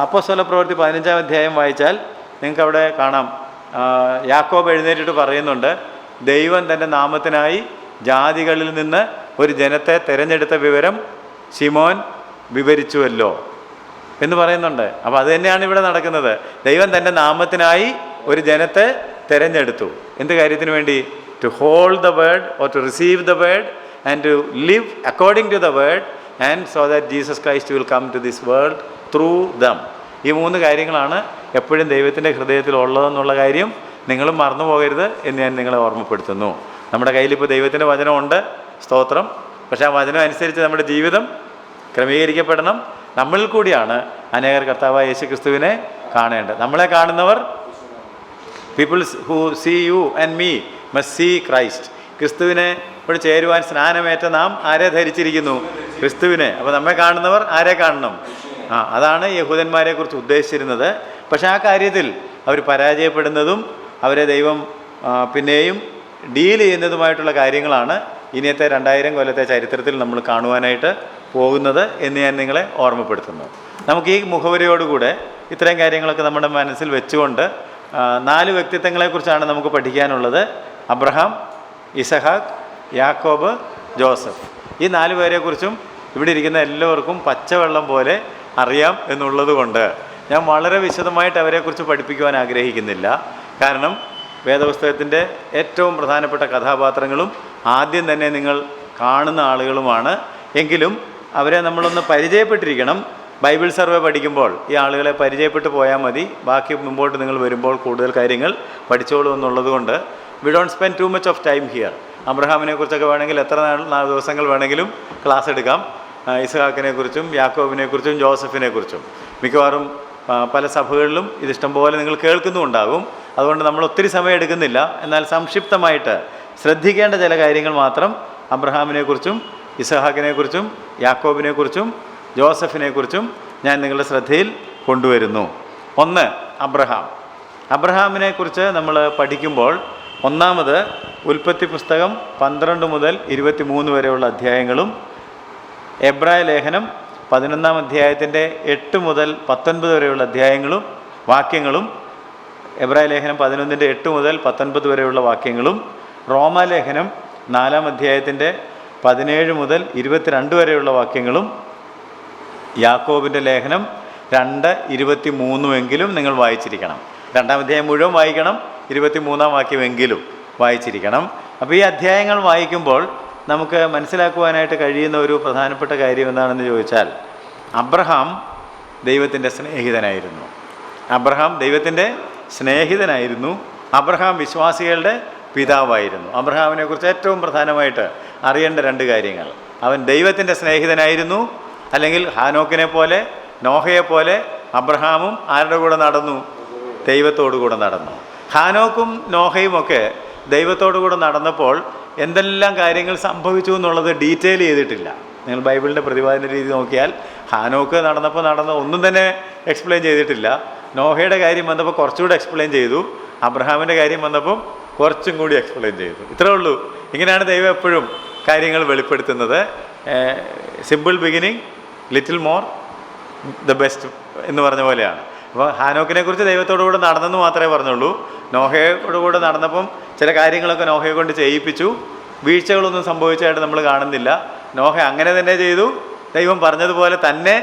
അപ്പോസ്തല പ്രവൃത്തി 15-ാം അധ്യായം വായിച്ചാൽ നിങ്ങൾക്ക് അവിടെ കാണാം, യാക്കോബ് എഴുന്നേറ്റിട്ട് പറയുന്നുണ്ട്, ദൈവം തൻ്റെ നാമത്തിനായി ജാതികളിൽ നിന്ന് ഒരു ജനത്തെ തിരഞ്ഞെടുത്ത വിവരം ശിമോൻ വിവരിച്ചുവല്ലോ എന്ന് പറയുന്നുണ്ട്. അപ്പോൾ അത് തന്നെയാണ് ഇവിടെ നടക്കുന്നത്. ദൈവം തൻ്റെ നാമത്തിനായി ഒരു ജനത്തെ തിരഞ്ഞെടുത്തു. എന്ത് കാര്യത്തിന് വേണ്ടി? To hold the word or to receive the word and to live according to the word and so that Jesus Christ will come to this world through them. ഈ 3 കാര്യങ്ങളാണ് എപ്പോഴും ദൈവത്തിൻ്റെ ഹൃദയത്തിൽ ഉള്ളതെന്നുള്ള കാര്യം നിങ്ങളും മറന്നു പോകരുത് എന്ന് ഞാൻ നിങ്ങളെ ഓർമ്മപ്പെടുത്തുന്നു. നമ്മുടെ കയ്യിലിപ്പോൾ ദൈവത്തിൻ്റെ വചനമുണ്ട്, സ്തോത്രം. പക്ഷേ ആ വചനം അനുസരിച്ച് നമ്മുടെ ജീവിതം ക്രമീകരിക്കപ്പെടണം. നമ്മളിൽ കൂടിയാണ് അനേകർ കർത്താവായ യേശുക്രിസ്തുവിനെ കാണേണ്ടത്. നമ്മളെ കാണുന്നവർ, peoples who see you and me must see Christ. ക്രിസ്തുവിനെ ഇവിടെ ചേരുവാൻ സ്നാനമേറ്റ നാം ആരെ ധരിച്ചിരിക്കുന്നു? ക്രിസ്തുവിനെ. അപ്പോൾ നമ്മെ കാണുന്നവർ ആരെ കാണണം? അതാണ് യഹൂദന്മാരെക്കുറിച്ച് ഉദ്ദേശിച്ചിരുന്നത്. പക്ഷേ ആ കാര്യത്തിൽ അവർ പരാജയപ്പെടുന്നതും അവരെ ദൈവം പിന്നെയും ഡീൽ ചെയ്യുന്നതുമായിട്ടുള്ള കാര്യങ്ങളാണ് ഇനിയത്തെ 2000 കൊല്ലത്തെ ചരിത്രത്തിൽ നമ്മൾ കാണുവാനായിട്ട് പോകുന്നത് എന്ന് ഞാൻ നിങ്ങളെ ഓർമ്മപ്പെടുത്തുന്നു. നമുക്ക് ഈ മുഖവരിയോടുകൂടെ ഇത്രയും കാര്യങ്ങളൊക്കെ നമ്മുടെ മനസ്സിൽ വെച്ചുകൊണ്ട് 4 വ്യക്തിത്വങ്ങളെക്കുറിച്ചാണ് നമുക്ക് പഠിക്കാനുള്ളത്. അബ്രഹാം, ഇസഹാക്ക്, യാക്കോബ്, ജോസഫ്. ഈ 4 പേരെക്കുറിച്ചും ഇവിടെ ഇരിക്കുന്ന എല്ലാവർക്കും പച്ചവെള്ളം പോലെ അറിയാം എന്നുള്ളത് കൊണ്ട് ഞാൻ വളരെ വിശദമായിട്ട് അവരെക്കുറിച്ച് പഠിപ്പിക്കുവാൻ ആഗ്രഹിക്കുന്നില്ല. കാരണം വേദപുസ്തകത്തിൻ്റെ ഏറ്റവും പ്രധാനപ്പെട്ട കഥാപാത്രങ്ങളും ആദ്യം തന്നെ നിങ്ങൾ കാണുന്ന ആളുകളുമാണ്. എങ്കിലും അവരെ നമ്മളൊന്ന് പരിചയപ്പെട്ടിരിക്കണം. ബൈബിൾ സർവേ പഠിക്കുമ്പോൾ ഈ ആളുകളെ പരിചയപ്പെട്ട് പോയാൽ മതി. ബാക്കി മുമ്പോട്ട് നിങ്ങൾ വരുമ്പോൾ കൂടുതൽ കാര്യങ്ങൾ പഠിച്ചോളൂ എന്നുള്ളത് കൊണ്ട് we don't spend too much of time here. അബ്രഹാമിനെ കുറിച്ചൊക്കെ വേണമെങ്കിൽ എത്ര ദിവസങ്ങൾ വേണമെങ്കിലും ക്ലാസ് എടുക്കാം. ഇസ്ഹാക്കിനെ കുറിച്ചും യാക്കോബിനെ കുറിച്ചും ജോസഫിനെ കുറിച്ചും മിക്കവാറും പല സഭകളിലും ഇതിഷ്ടം പോലെ നിങ്ങൾ കേൾക്കുന്നുണ്ടാകും. അതുകൊണ്ട് നമ്മൾ ഒത്തിരി സമയം എടുക്കുന്നില്ല. എന്നാൽ സംക്ഷിപ്തമായിട്ട് ശ്രദ്ധിക്കേണ്ട ചില കാര്യങ്ങൾ മാത്രം അബ്രഹാമിനെക്കുറിച്ചും ഇസ്ഹാക്കിനെക്കുറിച്ചും യാക്കോബിനെക്കുറിച്ചും ജോസഫിനെക്കുറിച്ചും ഞാൻ നിങ്ങളുടെ ശ്രദ്ധയിൽ കൊണ്ടുവരുന്നു. ഒന്ന്, അബ്രഹാമിനെക്കുറിച്ച് നമ്മൾ പഠിക്കുമ്പോൾ ഒന്നാമത് ഉൽപ്പത്തി പുസ്തകം 12 മുതൽ 23 വരെയുള്ള അധ്യായങ്ങളും എബ്രായ ലേഖനം 11 അധ്യായത്തിൻ്റെ 8 മുതൽ 19 വരെയുള്ള അധ്യായങ്ങളും വാക്യങ്ങളും, എബ്രായ ലേഖനം 11-ൻ്റെ 8 മുതൽ 19 വരെയുള്ള വാക്യങ്ങളും, റോമാലേഖനം 4 അധ്യായത്തിൻ്റെ 17 മുതൽ 22 വരെയുള്ള വാക്യങ്ങളും, യാക്കോബിൻ്റെ ലേഖനം 2:23 നിങ്ങൾ വായിച്ചിരിക്കണം. 2-ാം അധ്യായം മുഴുവൻ വായിക്കണം, 23-ാം വാക്യമെങ്കിലും വായിച്ചിരിക്കണം. അപ്പോൾ ഈ അധ്യായങ്ങൾ വായിക്കുമ്പോൾ നമുക്ക് മനസ്സിലാക്കുവാനായിട്ട് കഴിയുന്ന ഒരു പ്രധാനപ്പെട്ട കാര്യം എന്താണെന്ന് ചോദിച്ചാൽ, അബ്രഹാം ദൈവത്തിൻ്റെ സ്നേഹിതനായിരുന്നു. അബ്രഹാം വിശ്വാസികളുടെ പിതാവായിരുന്നു. അബ്രഹാമിനെക്കുറിച്ച് ഏറ്റവും പ്രധാനമായിട്ട് അറിയേണ്ട 2 കാര്യങ്ങൾ: അവൻ ദൈവത്തിൻ്റെ സ്നേഹിതനായിരുന്നു, അല്ലെങ്കിൽ ഹാനോക്കിനെ പോലെ നോഹയെ പോലെ അബ്രഹാമും ആരുടെ കൂടെ നടന്നു? ദൈവത്തോടു കൂടെ നടന്നു. ഹാനോക്കും നോഹയുമൊക്കെ ദൈവത്തോടു കൂടെ നടന്നപ്പോൾ എന്തെല്ലാം കാര്യങ്ങൾ സംഭവിച്ചു എന്നുള്ളത് ഡീറ്റെയിൽ ചെയ്തിട്ടില്ല. നിങ്ങൾ ബൈബിളിൻ്റെ പ്രതിപാദന രീതി നോക്കിയാൽ ഹാനോക്ക് നടന്നപ്പോൾ ഒന്നും തന്നെ എക്സ്പ്ലെയിൻ ചെയ്തിട്ടില്ല. നോഹയുടെ കാര്യം വന്നപ്പോൾ കുറച്ചുകൂടെ എക്സ്പ്ലെയിൻ ചെയ്തു. അബ്രഹാമിൻ്റെ കാര്യം വന്നപ്പം കുറച്ചും കൂടി എക്സ്പ്ലെയിൻ ചെയ്തു. ഇത്രേ ഉള്ളൂ. ഇങ്ങനെയാണ് ദൈവം എപ്പോഴും കാര്യങ്ങൾ വെളിപ്പെടുത്തുന്നത്. Simple beginning, little more, the best എന്ന് പറഞ്ഞ പോലെയാണ്. അപ്പോൾ ഹാനോക്കിനെ കുറിച്ച് ദൈവത്തോടു കൂടെ നടന്നെന്ന് മാത്രമേ പറഞ്ഞുള്ളൂ. നോഹയോട് കൂടെ നടന്നപ്പം ചില കാര്യങ്ങളൊക്കെ നോഹയെ കൊണ്ട് ചെയ്യിപ്പിച്ചു. വീഴ്ചകളൊന്നും സംഭവിച്ചതായിട്ട് നമ്മൾ കാണുന്നില്ല. നോഹ അങ്ങനെ തന്നെ ചെയ്തു, ദൈവം പറഞ്ഞതുപോലെ തന്നെ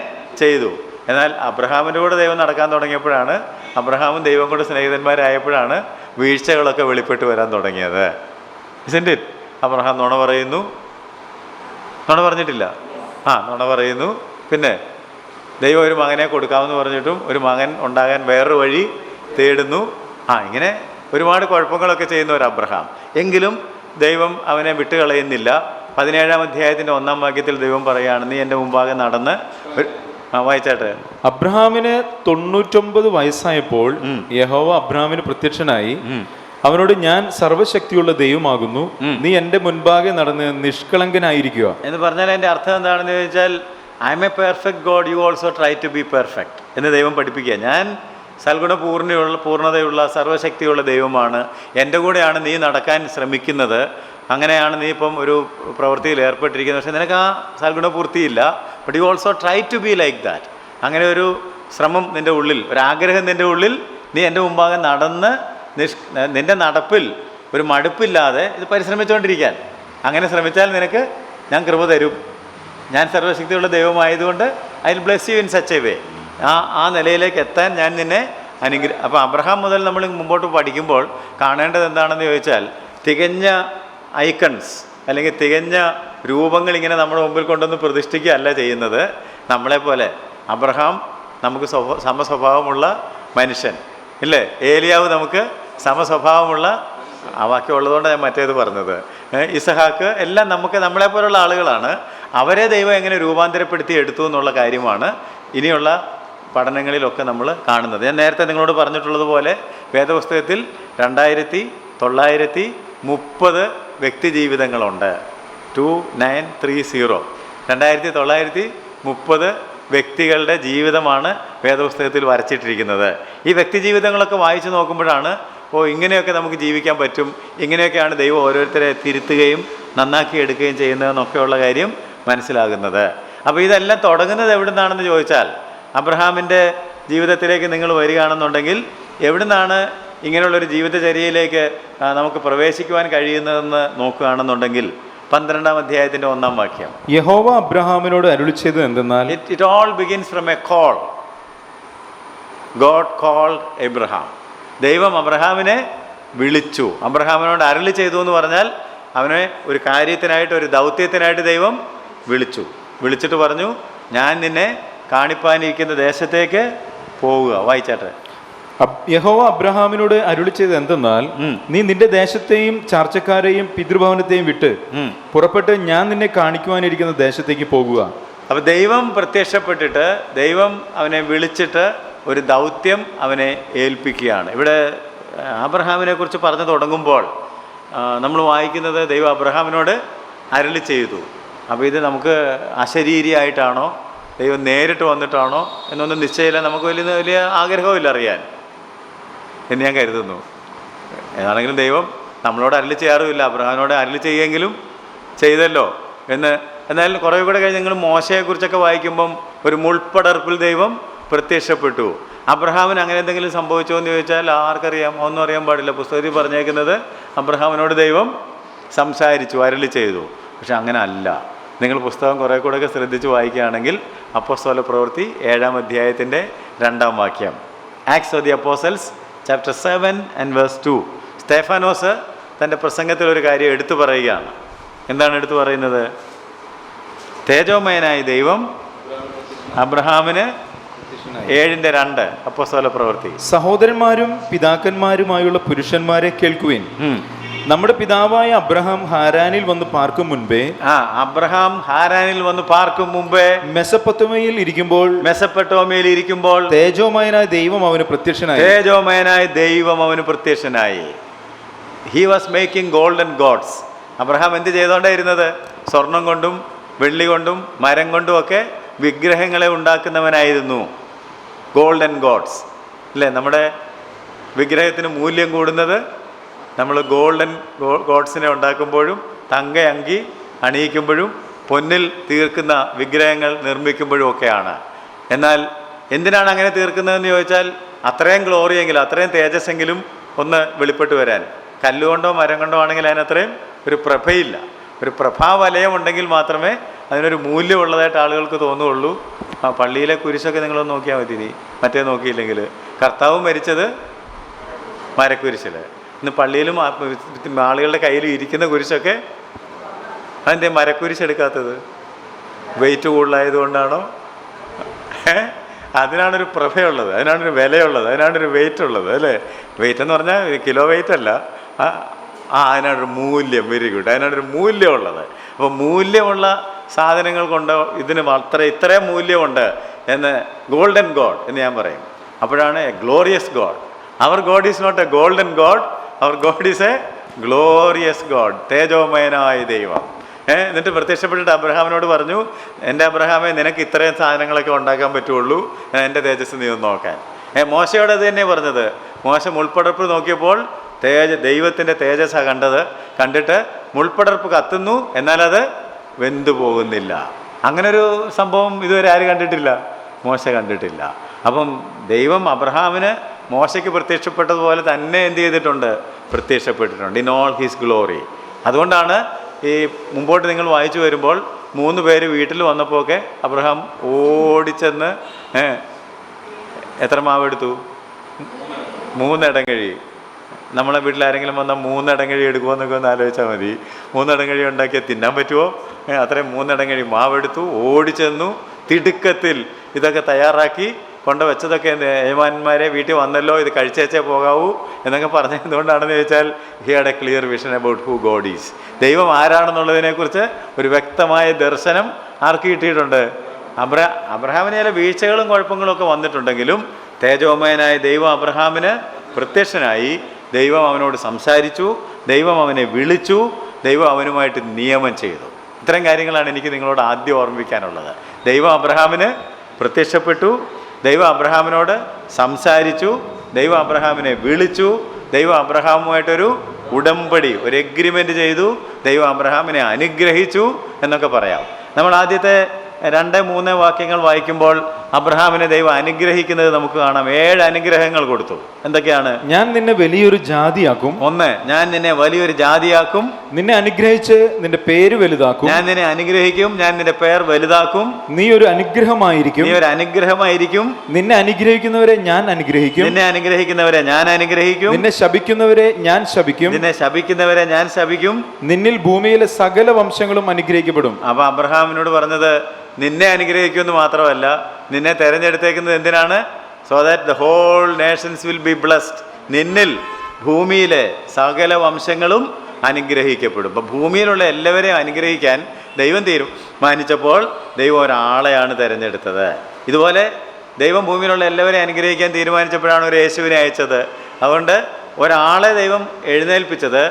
ചെയ്തു. എന്നാൽ അബ്രഹാമിൻ്റെ കൂടെ ദൈവം നടക്കാൻ തുടങ്ങിയപ്പോഴാണ്, അബ്രഹാമും ദൈവം കൊണ്ട് സ്നേഹിതന്മാരായപ്പോഴാണ് വീഴ്ചകളൊക്കെ വെളിപ്പെട്ട് വരാൻ തുടങ്ങിയത്. ഇസ്ന്റ് ഇറ്റ്? അബ്രഹാം നുണ പറഞ്ഞിട്ടില്ല. നുണ പറയുന്നു. പിന്നെ ദൈവം ഒരു മകനെ കൊടുക്കാമെന്ന് പറഞ്ഞിട്ടും ഒരു മകൻ ഉണ്ടാകാൻ വേറൊരു വഴി തേടുന്നു. ഇങ്ങനെ ഒരുപാട് കുഴപ്പങ്ങളൊക്കെ ചെയ്യുന്ന ഒരു അബ്രഹാം. എങ്കിലും ദൈവം അവനെ വിട്ടുകളയുന്നില്ല. 17-ാം അധ്യായത്തിൻ്റെ 1-ാം വാക്യത്തിൽ ദൈവം പറയുകയാണ്, നീ എൻ്റെ മുമ്പാകെ നടന്ന് വായിച്ചാട്ടെ. അബ്രഹാമിന് 99 വയസ്സായപ്പോൾ യഹോവ അബ്രഹാമിന് പ്രത്യക്ഷനായി അവനോട്, ഞാൻ സർവശക്തിയുള്ള ദൈവമാകുന്നു, നീ എൻ്റെ മുൻപാകെ നടന്ന് നിഷ്കളങ്കനായിരിക്കുക എന്ന് പറഞ്ഞാൽ അതിൻ്റെ അർത്ഥം എന്താണെന്ന് ചോദിച്ചാൽ, I am a perfect God, you also try to be perfect എന്ന് ദൈവം പഠിപ്പിക്കുക. ഞാൻ പൂർണ്ണതയുള്ള സർവ്വശക്തിയുള്ള ദൈവമാണ്, എൻ്റെ കൂടെയാണ് നീ നടക്കാൻ ശ്രമിക്കുന്നത്, അങ്ങനെയാണ് നീ ഇപ്പം ഒരു പ്രവൃത്തിയിൽ ഏർപ്പെട്ടിരിക്കുന്നത്. പക്ഷേ നിനക്ക് ആ സൽഗുണപൂർത്തിയില്ല. But you also try to be like that. അങ്ങനെ ഒരു ശ്രമം നിൻ്റെ ഉള്ളിൽ, ഒരാഗ്രഹം നിൻ്റെ ഉള്ളിൽ, നീ എൻ്റെ മുമ്പാകെ നടന്ന് നിൻ്റെ നടപ്പിൽ ഒരു മടുപ്പില്ലാതെ ഇത് പരിശ്രമിച്ചുകൊണ്ടിരിക്കാൻ. അങ്ങനെ ശ്രമിച്ചാൽ നിനക്ക് ഞാൻ കൃപ തരും. ഞാൻ സർവ്വശക്തിയുള്ള ദൈവമായതുകൊണ്ട് I will bless you in such a way. ആ നിലയിലേക്ക് എത്താൻ ഞാൻ നിന്നെ അപ്പോൾ അബ്രഹാം മുതൽ നമ്മൾ മുമ്പോട്ട് പഠിക്കുമ്പോൾ കാണേണ്ടത് എന്താണെന്ന് ചോദിച്ചാൽ, തികഞ്ഞ ഐക്കൺസ് അല്ലെങ്കിൽ തികഞ്ഞ രൂപങ്ങൾ ഇങ്ങനെ നമ്മുടെ മുമ്പിൽ കൊണ്ടൊന്ന് പ്രതിഷ്ഠിക്കുകയല്ല ചെയ്യുന്നത്. നമ്മളെപ്പോലെ അബ്രഹാം നമുക്ക് സമസ്വഭാവമുള്ള മനുഷ്യൻ, ഇല്ലേ? ഏലിയാവ് നമുക്ക് സമസ്വഭാവമുള്ള, ആ വാക്യം ഉള്ളതുകൊണ്ട് ഞാൻ മറ്റേത് പറഞ്ഞത്. ഇസഹാക്ക് എല്ലാം നമുക്ക് നമ്മളെപ്പോലുള്ള ആളുകളാണ്. അവരെ ദൈവം എങ്ങനെ രൂപാന്തരപ്പെടുത്തി എടുത്തു എന്നുള്ള കാര്യമാണ് ഇനിയുള്ള പഠനങ്ങളിലൊക്കെ നമ്മൾ കാണുന്നത്. ഞാൻ നേരത്തെ നിങ്ങളോട് പറഞ്ഞിട്ടുള്ളതുപോലെ വേദപുസ്തകത്തിൽ 2930 വ്യക്തി ജീവിതങ്ങളുണ്ട്. 2930 2930 വ്യക്തികളുടെ ജീവിതമാണ് വേദപുസ്തകത്തിൽ വരച്ചിട്ടിരിക്കുന്നത്. ഈ വ്യക്തി ജീവിതങ്ങളൊക്കെ വായിച്ചു നോക്കുമ്പോഴാണ് ഇങ്ങനെയൊക്കെ നമുക്ക് ജീവിക്കാൻ പറ്റും, ഇങ്ങനെയൊക്കെയാണ് ദൈവം ഓരോരുത്തരെ തിരുത്തുകയും നന്നാക്കി എടുക്കുകയും ചെയ്യുന്നതെന്നൊക്കെയുള്ള കാര്യം മനസ്സിലാകുന്നത്. അപ്പോൾ ഇതെല്ലാം തുടങ്ങുന്നത് എവിടെ നിന്നാണെന്ന് ചോദിച്ചാൽ, അബ്രഹാമിൻ്റെ ജീവിതത്തിലേക്ക് നിങ്ങൾ വരികയാണെന്നുണ്ടെങ്കിൽ എവിടുന്നാണ് ഇങ്ങനെയുള്ളൊരു ജീവിതചര്യയിലേക്ക് നമുക്ക് പ്രവേശിക്കുവാൻ കഴിയുന്നതെന്ന് നോക്കുകയാണെന്നുണ്ടെങ്കിൽ 12-ാം അധ്യായത്തിൻ്റെ 1-ാം വാക്യം, യഹോവ അബ്രഹാമിനോട് അരുളിച്ചത് എന്തെന്നാൽ, it all begins from a call. God called Abraham. ദൈവം അബ്രഹാമിനെ വിളിച്ചു. അബ്രഹാമിനോട് അരുളി ചെയ്തു എന്ന് പറഞ്ഞാൽ അവനെ ഒരു കാര്യത്തിനായിട്ട്, ഒരു ദൗത്യത്തിനായിട്ട് ദൈവം വിളിച്ചിട്ട് പറഞ്ഞു, ഞാൻ നിന്നെ കാണിപ്പാനിരിക്കുന്ന ദേശത്തേക്ക് പോവുക. വായിച്ചാട്ടെ. യഹോവ അബ്രഹാമിനോട് അരുളിച്ചത് എന്തെന്നാൽ, നീ നിന്റെ ദേശത്തെയും ചാർച്ചക്കാരെയും പിതൃഭവനത്തെയും വിട്ട് പുറപ്പെട്ട് ഞാൻ നിന്നെ കാണിക്കുവാനിരിക്കുന്ന ദേശത്തേക്ക് പോകുക. അപ്പോൾ ദൈവം പ്രത്യക്ഷപ്പെട്ടിട്ട് ദൈവം അവനെ വിളിച്ചിട്ട് ഒരു ദൗത്യം അവനെ ഏൽപ്പിക്കുകയാണ്. ഇവിടെ അബ്രഹാമിനെ കുറിച്ച് പറഞ്ഞു തുടങ്ങുമ്പോൾ നമ്മൾ വായിക്കുന്നത് ദൈവം അബ്രഹാമിനോട് അരുളി ചെയ്തു. അപ്പോൾ ഇത് നമുക്ക് അശരീരിയായിട്ടാണോ ദൈവം നേരിട്ട് വന്നിട്ടാണോ എന്നൊന്നും നിശ്ചയമില്ല. നമുക്ക് വലിയ ആഗ്രഹമില്ല അറിയാൻ എന്ന് ഞാൻ കരുതുന്നു. ഏതാണെങ്കിലും ദൈവം നമ്മളോട് അരുളി ചെയ്യാറുമില്ല. അബ്രഹാമിനോട് അരുളി ചെയ്യുമെങ്കിലും ചെയ്തല്ലോ എന്ന്. എന്നാൽ കുറേ കൂടെ കഴിഞ്ഞ് നിങ്ങൾ മോശയെക്കുറിച്ചൊക്കെ വായിക്കുമ്പം ഒരു മുൾപ്പടർപ്പിൽ ദൈവം പ്രത്യക്ഷപ്പെട്ടു. അബ്രഹാമിന് അങ്ങനെ എന്തെങ്കിലും സംഭവിച്ചോ എന്ന് ചോദിച്ചാൽ ആർക്കറിയാം? ഒന്നും അറിയാൻ പാടില്ല. പുസ്തകത്തിൽ പറഞ്ഞേക്കുന്നത് അബ്രഹാമിനോട് ദൈവം സംസാരിച്ചു, അരുളി ചെയ്തു. പക്ഷെ അങ്ങനെ അല്ല. നിങ്ങൾ പുസ്തകം കുറേ കൂടെയൊക്കെ ശ്രദ്ധിച്ച് വായിക്കുകയാണെങ്കിൽ അപ്പോസ്തല പ്രവൃത്തി 7-ാം അധ്യായത്തിൻ്റെ 2-ാം വാക്യം, acts of the apostles chapter 7:2, Stephanos തൻ്റെ പ്രസംഗത്തിൽ ഒരു കാര്യം എടുത്തു പറയുകയാണ്. എന്താണ് എടുത്തു പറയുന്നത്? തേജോമയനായ ദൈവം അബ്രഹാമിന് 7:2 അപ്പോസ്തല പ്രവൃത്തി. സഹോദരന്മാരും പിതാക്കന്മാരുമായുള്ള പുരുഷന്മാരെ കേൾക്കുവിൻ. നമ്മുടെ പിതാവായ അബ്രഹാം ഹാരാനിൽ വന്ന് പാർക്കും മുൻപേ അബ്രഹാം ഹാരാനിൽ വന്ന് പാർക്കും മുമ്പേ മെസപ്പൊത്തോമയിൽ ഇരിക്കുമ്പോൾ തേജോമയനായ ദൈവം അവന് പ്രത്യക്ഷനായി. He was making golden gods. അബ്രഹാം എന്ത് ചെയ്തുകൊണ്ടേയിരുന്നത്? സ്വർണം കൊണ്ടും വെള്ളി കൊണ്ടും മരം കൊണ്ടും ഒക്കെ വിഗ്രഹങ്ങളെ ഉണ്ടാക്കുന്നവനായിരുന്നു. ഗോൾഡൻ ഗോഡ്സ് അല്ലേ? നമ്മുടെ വിഗ്രഹത്തിന് മൂല്യം കൂടുന്നത് നമ്മൾ ഗോൾഡൻ ഗോഡ്സിനെ ഉണ്ടാക്കുമ്പോഴും തങ്ക അങ്കി അണിയിക്കുമ്പോഴും പൊന്നിൽ തീർക്കുന്ന വിഗ്രഹങ്ങൾ നിർമ്മിക്കുമ്പോഴും ഒക്കെയാണ്. എന്നാൽ എന്തിനാണ് അങ്ങനെ തീർക്കുന്നതെന്ന് ചോദിച്ചാൽ അത്രയും ഗ്ലോറിയെങ്കിലും അത്രയും തേജസ്സെങ്കിലും ഒന്ന് വെളിപ്പെട്ട് വരാൻ. കല്ലുകൊണ്ടോ മരം കൊണ്ടോ ആണെങ്കിൽ അതിനത്രയും ഒരു പ്രഭയില്ല. ഒരു പ്രഭാവലയം ഉണ്ടെങ്കിൽ മാത്രമേ അതിനൊരു മൂല്യമുള്ളതായിട്ട് ആളുകൾക്ക് തോന്നുകയുള്ളൂ. പള്ളിയിലെ കുരിശൊക്കെ നിങ്ങളൊന്ന് നോക്കിയാൽ മതി, മറ്റേ നോക്കിയില്ലെങ്കിൽ. കർത്താവ് മരിച്ചത് മരക്കുരിശിൽ. ഇന്ന് പള്ളിയിലും ആളുകളുടെ കയ്യിൽ ഇരിക്കുന്ന കുരിശൊക്കെ അതിൻ്റെ മരക്കുരിശ് എടുക്കാത്തത് വെയിറ്റ് കൂടുതലായതുകൊണ്ടാണോ? അതിനാണൊരു പ്രഭയുള്ളത്, അതിനാണൊരു വിലയുള്ളത്, അതിനാണൊരു വെയിറ്റ് ഉള്ളത് അല്ലേ? വെയിറ്റ് എന്ന് പറഞ്ഞാൽ കിലോ വെയിറ്റ് അല്ല, അതിനാണൊരു മൂല്യം. വെരി ഗുഡ്, അതിനാണൊരു മൂല്യമുള്ളത്. അപ്പോൾ മൂല്യമുള്ള സാധനങ്ങൾ കൊണ്ട് ഇതിന് ഇത്രയും മൂല്യമുണ്ട് എന്ന് ഗോൾഡൻ ഗോഡ് എന്ന് ഞാൻ പറയും. അപ്പോഴാണ് a glorious God. Our God is not a golden God, our God is a glorious God. തേജോമയനായ ദൈവം. എന്നിട്ട് പ്രത്യക്ഷപ്പെട്ടിട്ട് അബ്രഹാമിനോട് പറഞ്ഞു, എൻ്റെ അബ്രഹാമെ, നിനക്ക് ഇത്രയും സാധനങ്ങളൊക്കെ ഉണ്ടാക്കാൻ പറ്റുള്ളൂ, എൻ്റെ തേജസ് നീ ഒന്ന് നോക്കാൻ. മോശയോട് അത് തന്നെ പറഞ്ഞത്. മോശ മുൾപ്പടർപ്പ് നോക്കിയപ്പോൾ ദൈവത്തിൻ്റെ തേജസ്സാണ് കണ്ടിട്ട് മുൾപ്പടർപ്പ് കത്തുന്നു, എന്നാലത് വെന്തു പോകുന്നില്ല. അങ്ങനൊരു സംഭവം ഇതുവരെ ആര് കണ്ടിട്ടില്ല? മോശ കണ്ടിട്ടില്ല. അപ്പം ദൈവം അബ്രഹാമിന് മോശയ്ക്ക് പ്രത്യക്ഷപ്പെട്ടതുപോലെ തന്നെ എന്ത് ചെയ്തിട്ടുണ്ട്? പ്രത്യക്ഷപ്പെട്ടിട്ടുണ്ട് ഇൻ ഓൾ ഹിസ് ഗ്ലോറി. അതുകൊണ്ടാണ് ഈ മുമ്പോട്ട് നിങ്ങൾ വായിച്ചു വരുമ്പോൾ 3 പേര് വീട്ടിൽ വന്നപ്പോൾ ഒക്കെ അബ്രഹാം ഓടിച്ചെന്ന് എത്ര മാവെടുത്തു? 3 ഇടങ്ങഴി. നമ്മളെ വീട്ടിൽ ആരെങ്കിലും വന്നാൽ 3 ഇടങ്ങഴി എടുക്കുമോന്നൊക്കെ ഒന്ന് ആലോചിച്ചാൽ മതി. 3 ഇടങ്ങഴി ഉണ്ടാക്കിയാൽ തിന്നാൻ പറ്റുമോ? അത്രയും 3 ഇടങ്ങഴി മാവെടുത്തു, ഓടിച്ചെന്നു, തിടുക്കത്തിൽ ഇതൊക്കെ തയ്യാറാക്കി കൊണ്ടുവച്ചതൊക്കെ യജമാനന്മാരെ വീട്ടിൽ വന്നല്ലോ, ഇത് കഴിച്ചേച്ചേ പോകാവൂ എന്നൊക്കെ പറഞ്ഞത് എന്തുകൊണ്ടാണെന്ന് ചോദിച്ചാൽ he had A clear vision about who God is. ദൈവം ആരാണെന്നുള്ളതിനെക്കുറിച്ച് ഒരു വ്യക്തമായ ദർശനം ആർക്ക് കിട്ടിയിട്ടുണ്ട്? അബ്രഹാമിന് ചില വീഴ്ചകളും കുഴപ്പങ്ങളും ഒക്കെ വന്നിട്ടുണ്ടെങ്കിലും തേജോമയനായ ദൈവം അബ്രഹാമിന് പ്രത്യക്ഷനായി. ദൈവം അവനോട് സംസാരിച്ചു, ദൈവം അവനെ വിളിച്ചു, ദൈവം അവനുമായിട്ട് നിയമം ചെയ്തു. ഇത്തരം കാര്യങ്ങളാണ് എനിക്ക് നിങ്ങളോട് ആദ്യം ഓർമ്മിപ്പിക്കാനുള്ളത്. ദൈവം അബ്രഹാമിന് പ്രത്യക്ഷപ്പെട്ടു, ദൈവം അബ്രഹാമിനോട് സംസാരിച്ചു, ദൈവം അബ്രഹാമിനെ വിളിച്ചു, ദൈവം അബ്രഹാമുമായിട്ടൊരു ഉടമ്പടി, ഒരു എഗ്രിമെൻ്റ് ചെയ്തു, ദൈവം അബ്രഹാമിനെ അനുഗ്രഹിച്ചു എന്നൊക്കെ പറയാം. നമ്മൾ ആദ്യത്തെ 2-3 വാക്യങ്ങൾ വായിക്കുമ്പോൾ അബ്രഹാമിനെ ദൈവം അനുഗ്രഹിക്കുന്നത് നമുക്ക് കാണാം. 7 അനുഗ്രഹങ്ങൾ കൊടുത്തു. എന്തൊക്കെയാണ്? ഞാൻ നിന്നെ വലിയൊരു ജാതിയാക്കും. 1, ഞാൻ നിന്നെ വലിയൊരു ജാതിയാക്കും. നിന്നെ അനുഗ്രഹിച്ച് നിന്റെ പേര് വലുതാക്കും. ഞാൻ നിന്നെ അനുഗ്രഹിക്കും, ഞാൻ നിന്റെ പേർ വലുതാക്കും. നീ ഒരു അനുഗ്രഹമായിരിക്കും. നീ ഒരു അനുഗ്രഹമായിരിക്കും. നിന്നെ അനുഗ്രഹിക്കുന്നവരെ ഞാൻ അനുഗ്രഹിക്കും. നിന്നെ അനുഗ്രഹിക്കുന്നവരെ ഞാൻ അനുഗ്രഹിക്കും. നിന്നെ ശപിക്കുന്നവരെ ഞാൻ ശപിക്കും. നിന്നെ ശപിക്കുന്നവരെ ഞാൻ ശപിക്കും. നിന്നിൽ ഭൂമിയിലെ സകല വംശങ്ങളും അനുഗ്രഹിക്കപ്പെടും. അപ്പൊ അബ്രഹാമിനോട് പറഞ്ഞത് നിന്നെ അനുഗ്രഹിക്കുമെന്ന് മാത്രമല്ല, നിന്നെ തെരഞ്ഞെടുത്തേക്കുന്നത് എന്തിനാണ്? So that the whole nations will be blessed. നിന്നിൽ ഭൂമിയിലെ സകല വംശങ്ങളും അനുഗ്രഹിക്കപ്പെടും. അപ്പം ഭൂമിയിലുള്ള എല്ലാവരെയും അനുഗ്രഹിക്കാൻ ദൈവം തീരുമാനിച്ചപ്പോൾ ദൈവം ഒരാളെയാണ് തിരഞ്ഞെടുത്തത്. ഇതുപോലെ ദൈവം ഭൂമിയിലുള്ള എല്ലാവരെയും അനുഗ്രഹിക്കാൻ തീരുമാനിച്ചപ്പോഴാണ് ഒരു യേശുവിനെ അയച്ചത്. അതുകൊണ്ട് ഒരാളെ ദൈവം എഴുന്നേൽപ്പിച്ചത്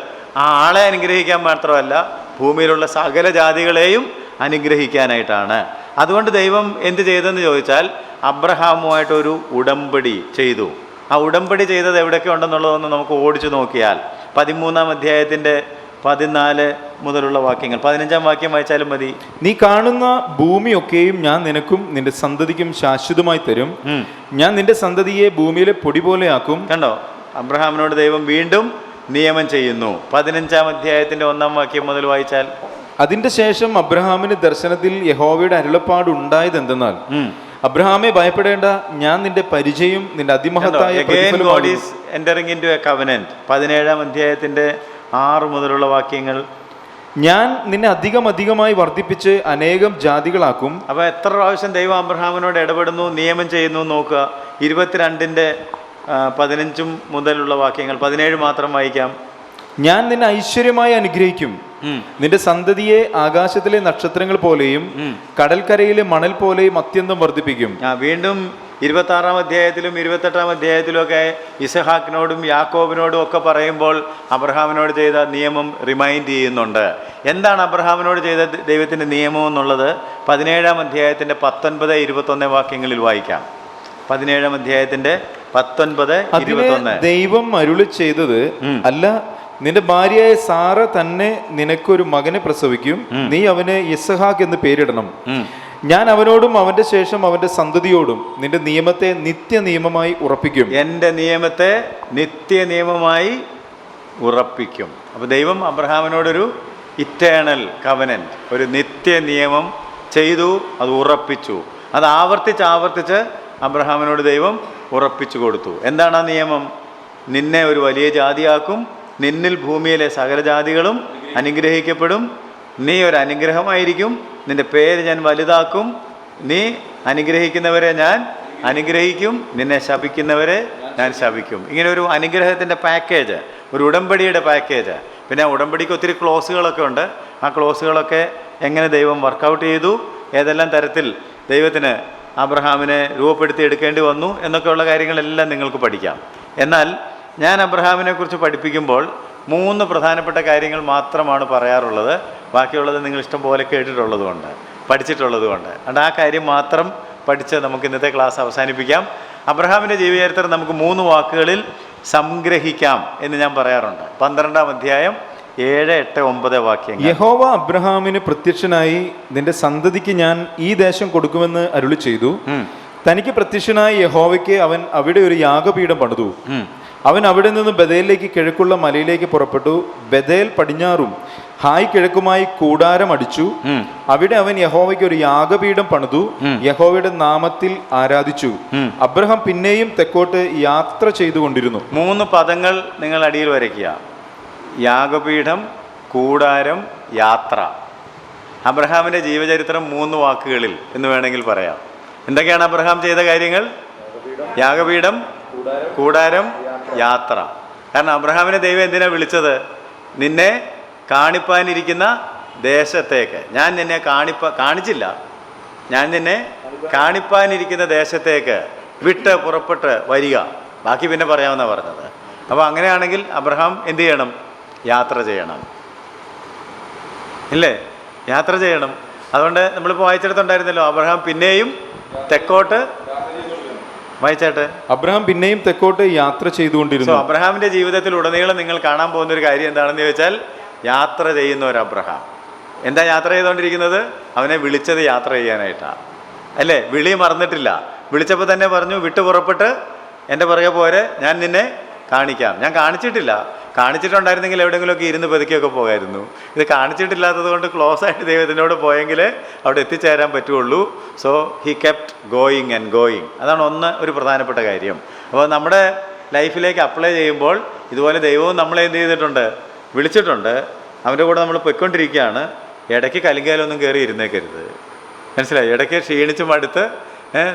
ആ ആളെ അനുഗ്രഹിക്കാൻ മാത്രമല്ല, ഭൂമിയിലുള്ള സകല ജാതികളെയും അനുഗ്രഹിക്കാനായിട്ടാണ്. അതുകൊണ്ട് ദൈവം എന്ത് ചെയ്തെന്ന് ചോദിച്ചാൽ അബ്രഹാമുമായിട്ടൊരു ഉടമ്പടി ചെയ്തു. ആ ഉടമ്പടി ചെയ്തത് എവിടെയൊക്കെ ഉണ്ടെന്നുള്ളതൊന്ന് നമുക്ക് ഓടിച്ചു നോക്കിയാൽ 13-ാം അധ്യായത്തിൻ്റെ 14 മുതലുള്ള വാക്യങ്ങൾ, 15-ാം വാക്യം വായിച്ചാലും മതി. നീ കാണുന്ന ഭൂമിയൊക്കെയും ഞാൻ നിനക്കും നിന്റെ സന്തതിക്കും ശാശ്വതമായി തരും. ഞാൻ നിന്റെ സന്തതിയെ ഭൂമിയിലെ പൊടി പോലെ ആക്കും. കണ്ടോ, അബ്രഹാമിനോട് ദൈവം വീണ്ടും നിയമം ചെയ്യുന്നു. 15-ാം അധ്യായത്തിൻ്റെ 1-ാം വാക്യം മുതൽ വായിച്ചാൽ, അതിന്റെ ശേഷം അബ്രഹാമിന് ദർശനത്തിൽ യഹോവയുടെ അരുളപ്പാട് ഉണ്ടായത് എന്തെന്നാൽ, അബ്രഹാമെ ഭയപ്പെടേണ്ട, ഞാൻ നിന്റെ പരിചയം നിന്റെ അതിമഹത്തായ എൻ്ററിംഗ് ഇൻടു എ കവനന്റ്. 17-ാം അധ്യായത്തിൻ്റെ 6 മുതലുള്ള വാക്യങ്ങൾ, ഞാൻ നിന്നെ അധികമായി വർദ്ധിപ്പിച്ച് അനേകം ജാതികളാക്കും. അപ്പോൾ എത്ര പ്രാവശ്യം ദൈവം അബ്രഹാമിനോട് ഇടപെടുന്നു, നിയമം ചെയ്യുന്നു നോക്കുക. 22-ന്റെ 15 മുതലുള്ള വാക്യങ്ങൾ, 17 മാത്രം വായിക്കാം. ഞാൻ നിന്നെ ഐശ്വര്യമായി അനുഗ്രഹിക്കും. നിന്റെ സന്തതിയെ ആകാശത്തിലെ നക്ഷത്രങ്ങൾ പോലെയും കടൽക്കരയിലെ മണൽ പോലെയും അത്യന്തം വർദ്ധിപ്പിക്കും. വീണ്ടും 26-ാം അധ്യായത്തിലും 28-ാം അധ്യായത്തിലും ഒക്കെ ഇസഹാക്കിനോടും യാക്കോബിനോടും ഒക്കെ പറയുമ്പോൾ അബ്രഹാമിനോട് ചെയ്ത നിയമം റിമൈൻഡ് ചെയ്യുന്നുണ്ട്. എന്താണ് അബ്രഹാമിനോട് ചെയ്ത ദൈവത്തിൻ്റെ നിയമം എന്നുള്ളത് 17-ാം അധ്യായത്തിൻ്റെ 19, 21 വാക്യങ്ങളിൽ വായിക്കാം. 17-ാം അധ്യായത്തിൻ്റെ 19, 21. ദൈവം അരുളി ചെയ്തത്, അല്ല, നിന്റെ ഭാര്യയായ സാറ തന്നെ നിനക്കൊരു മകനെ പ്രസവിക്കും. നീ അവന് യിസ്ഹാക്ക് എന്ന് പേരിടണം. ഞാൻ അവനോടും അവന്റെ ശേഷം അവന്റെ സന്തതിയോടും നിന്റെ നിയമത്തെ നിത്യനിയമമായി ഉറപ്പിക്കും. എൻ്റെ നിയമത്തെ നിത്യനിയമമായി ഉറപ്പിക്കും. അപ്പോൾ ദൈവം അബ്രഹാമിനോടൊരു ഇറ്റേണൽ കവനന്റ്, ഒരു നിത്യനിയമം ചെയ്തു, അത് ഉറപ്പിച്ചു. അത് ആവർത്തിച്ച് അബ്രഹാമിനോട് ദൈവം ഉറപ്പിച്ചു കൊടുത്തു. എന്താണ് ആ നിയമം? നിന്നെ ഒരു വലിയ ജാതിയാക്കും, നിന്നിൽ ഭൂമിയിലെ സകല ജാതികളും അനുഗ്രഹിക്കപ്പെടും, നീ ഒരു അനുഗ്രഹമായിരിക്കും, നിന്റെ പേര് ഞാൻ വലുതാക്കും, നീ അനുഗ്രഹിക്കുന്നവരെ ഞാൻ അനുഗ്രഹിക്കും, നിന്നെ ശപിക്കുന്നവരെ ഞാൻ ശപിക്കും. ഇങ്ങനെ ഒരു അനുഗ്രഹത്തിൻ്റെ പാക്കേജ്, ഒരു ഉടമ്പടിയുടെ പാക്കേജ്. പിന്നെ ആ ഉടമ്പടിക്ക് ഒത്തിരി ക്ലോസുകളൊക്കെ ഉണ്ട്. ആ ക്ലോസുകളൊക്കെ എങ്ങനെ ദൈവം വർക്കൗട്ട് ചെയ്തു, ഏതെല്ലാം തരത്തിൽ ദൈവത്തിന് അബ്രഹാമിനെ രൂപപ്പെടുത്തി എടുക്കേണ്ടി വന്നു എന്നൊക്കെയുള്ള കാര്യങ്ങളെല്ലാം നിങ്ങൾക്ക് പഠിക്കാം. എന്നാൽ ഞാൻ അബ്രഹാമിനെ കുറിച്ച് പഠിപ്പിക്കുമ്പോൾ 3 പ്രധാനപ്പെട്ട കാര്യങ്ങൾ മാത്രമാണ് പറയാറുള്ളത്. ബാക്കിയുള്ളത് നിങ്ങൾ ഇഷ്ടം പോലെ കേട്ടിട്ടുള്ളതുകൊണ്ട്, പഠിച്ചിട്ടുള്ളതുകൊണ്ട്. അതുകൊണ്ട് ആ കാര്യം മാത്രം പഠിച്ച് നമുക്ക് ഇന്നത്തെ ക്ലാസ് അവസാനിപ്പിക്കാം. അബ്രഹാമിൻ്റെ ജീവചരിത്രം നമുക്ക് 3 വാക്കുകളിൽ സംഗ്രഹിക്കാം എന്ന് ഞാൻ പറയാറുണ്ട്. 12-ാം അധ്യായം 7, 8, 9 വാക്യങ്ങൾ. യഹോവ അബ്രഹാമിന് പ്രത്യക്ഷനായി, നിന്റെ സന്തതിക്ക് ഞാൻ ഈ ദേശം കൊടുക്കുമെന്ന് അരുളി ചെയ്തു. തനിക്ക് പ്രത്യക്ഷനായ യഹോവയ്ക്ക് അവൻ അവിടെ ഒരു യാഗപീഠം പണിതു. അവൻ അവിടെ നിന്ന് ബഥേലിലേക്ക് കിഴക്കുള്ള മലയിലേക്ക് പുറപ്പെട്ടു. ബഥേൽ പടിഞ്ഞാറും ഹായ് കിഴക്കുമായി കൂടാരം അടിച്ചു. അവിടെ അവൻ യഹോവയ്ക്ക് ഒരു യാഗപീഠം പണിതു, യഹോവയുടെ നാമത്തിൽ ആരാധിച്ചു. അബ്രഹാം പിന്നെയും തെക്കോട്ട് യാത്ര ചെയ്തുകൊണ്ടിരുന്നു. 3 പദങ്ങൾ നിങ്ങൾ അടിയിൽ വരയ്ക്കുക: യാഗപീഠം, കൂടാരം, യാത്ര. അബ്രഹാമിൻ്റെ ജീവചരിത്രം 3 വാക്കുകളിൽ എന്ന് വേണമെങ്കിൽ പറയാം. എന്തൊക്കെയാണ് അബ്രഹാം ചെയ്ത കാര്യങ്ങൾ? യാഗപീഠം, കൂടാരം, യാത്ര. കാരണം അബ്രഹാമിനെ ദൈവം എന്തിനാണ് വിളിച്ചത്? നിന്നെ കാണിപ്പാനിരിക്കുന്ന ദേശത്തേക്ക്. ഞാൻ നിന്നെ കാണിച്ചില്ല, ഞാൻ നിന്നെ കാണിപ്പാനിരിക്കുന്ന ദേശത്തേക്ക് വിട്ട് പുറപ്പെട്ട് വരിക. ബാക്കി പിന്നെ പറയാമെന്നാണ് പറഞ്ഞത്. അപ്പോൾ അങ്ങനെയാണെങ്കിൽ അബ്രഹാം എന്ത് ചെയ്യണം? യാത്ര ചെയ്യണം, ഇല്ലേ? യാത്ര ചെയ്യണം. അതുകൊണ്ട് നമ്മളിപ്പോൾ വായിച്ചെടുത്തുണ്ടായിരുന്നല്ലോ, അബ്രഹാം പിന്നെയും തെക്കോട്ട്. വായിച്ചാട്ടെ. അബ്രഹാം പിന്നെയും തെക്കോട്ട് യാത്ര ചെയ്തുകൊണ്ടിരുന്നു. അബ്രഹാമിന്റെ ജീവിതത്തിൽ ഉടനീളം നിങ്ങൾ കാണാൻ പോകുന്ന ഒരു കാര്യം എന്താണെന്ന് ചോദിച്ചാൽ, യാത്ര ചെയ്യുന്ന ഒരു അബ്രഹാം. എന്താ യാത്ര ചെയ്തുകൊണ്ടിരിക്കുന്നത്? അവനെ വിളിച്ചത് യാത്ര ചെയ്യാനായിട്ടാണ്, അല്ലേ? വിളി മറന്നിട്ടില്ല. വിളിച്ചപ്പോൾ തന്നെ പറഞ്ഞു, വിട്ടു പുറപ്പെട്ട് എൻ്റെ പുറകെ പോരെ, ഞാൻ നിന്നെ കാണിക്കാം. ഞാൻ കാണിച്ചിട്ടില്ല. കാണിച്ചിട്ടുണ്ടായിരുന്നെങ്കിൽ എവിടെയെങ്കിലുമൊക്കെ ഇരുന്ന് പതുക്കിയൊക്കെ പോകായിരുന്നു. ഇത് കാണിച്ചിട്ടില്ലാത്തത് കൊണ്ട് ക്ലോസ് ആയിട്ട് ദൈവത്തിനോട് പോയെങ്കിൽ അവിടെ എത്തിച്ചേരാൻ പറ്റുള്ളൂ. So he kept going and going. അതാണ് ഒരു പ്രധാനപ്പെട്ട കാര്യം. അപ്പോൾ നമ്മുടെ ലൈഫിലേക്ക് അപ്ലൈ ചെയ്യുമ്പോൾ ഇതുപോലെ ദൈവവും നമ്മളെ എന്ത് ചെയ്തിട്ടുണ്ട്? വിളിച്ചിട്ടുണ്ട്. അവൻ്റെ കൂടെ നമ്മൾ പൊയ്ക്കൊണ്ടിരിക്കുകയാണ്. ഇടയ്ക്ക് കലിങ്കാലൊന്നും കയറി ഇരുന്നേക്കരുത്. മനസ്സിലായി? ഇടയ്ക്ക് ക്ഷീണിച്ച് മടുത്ത്,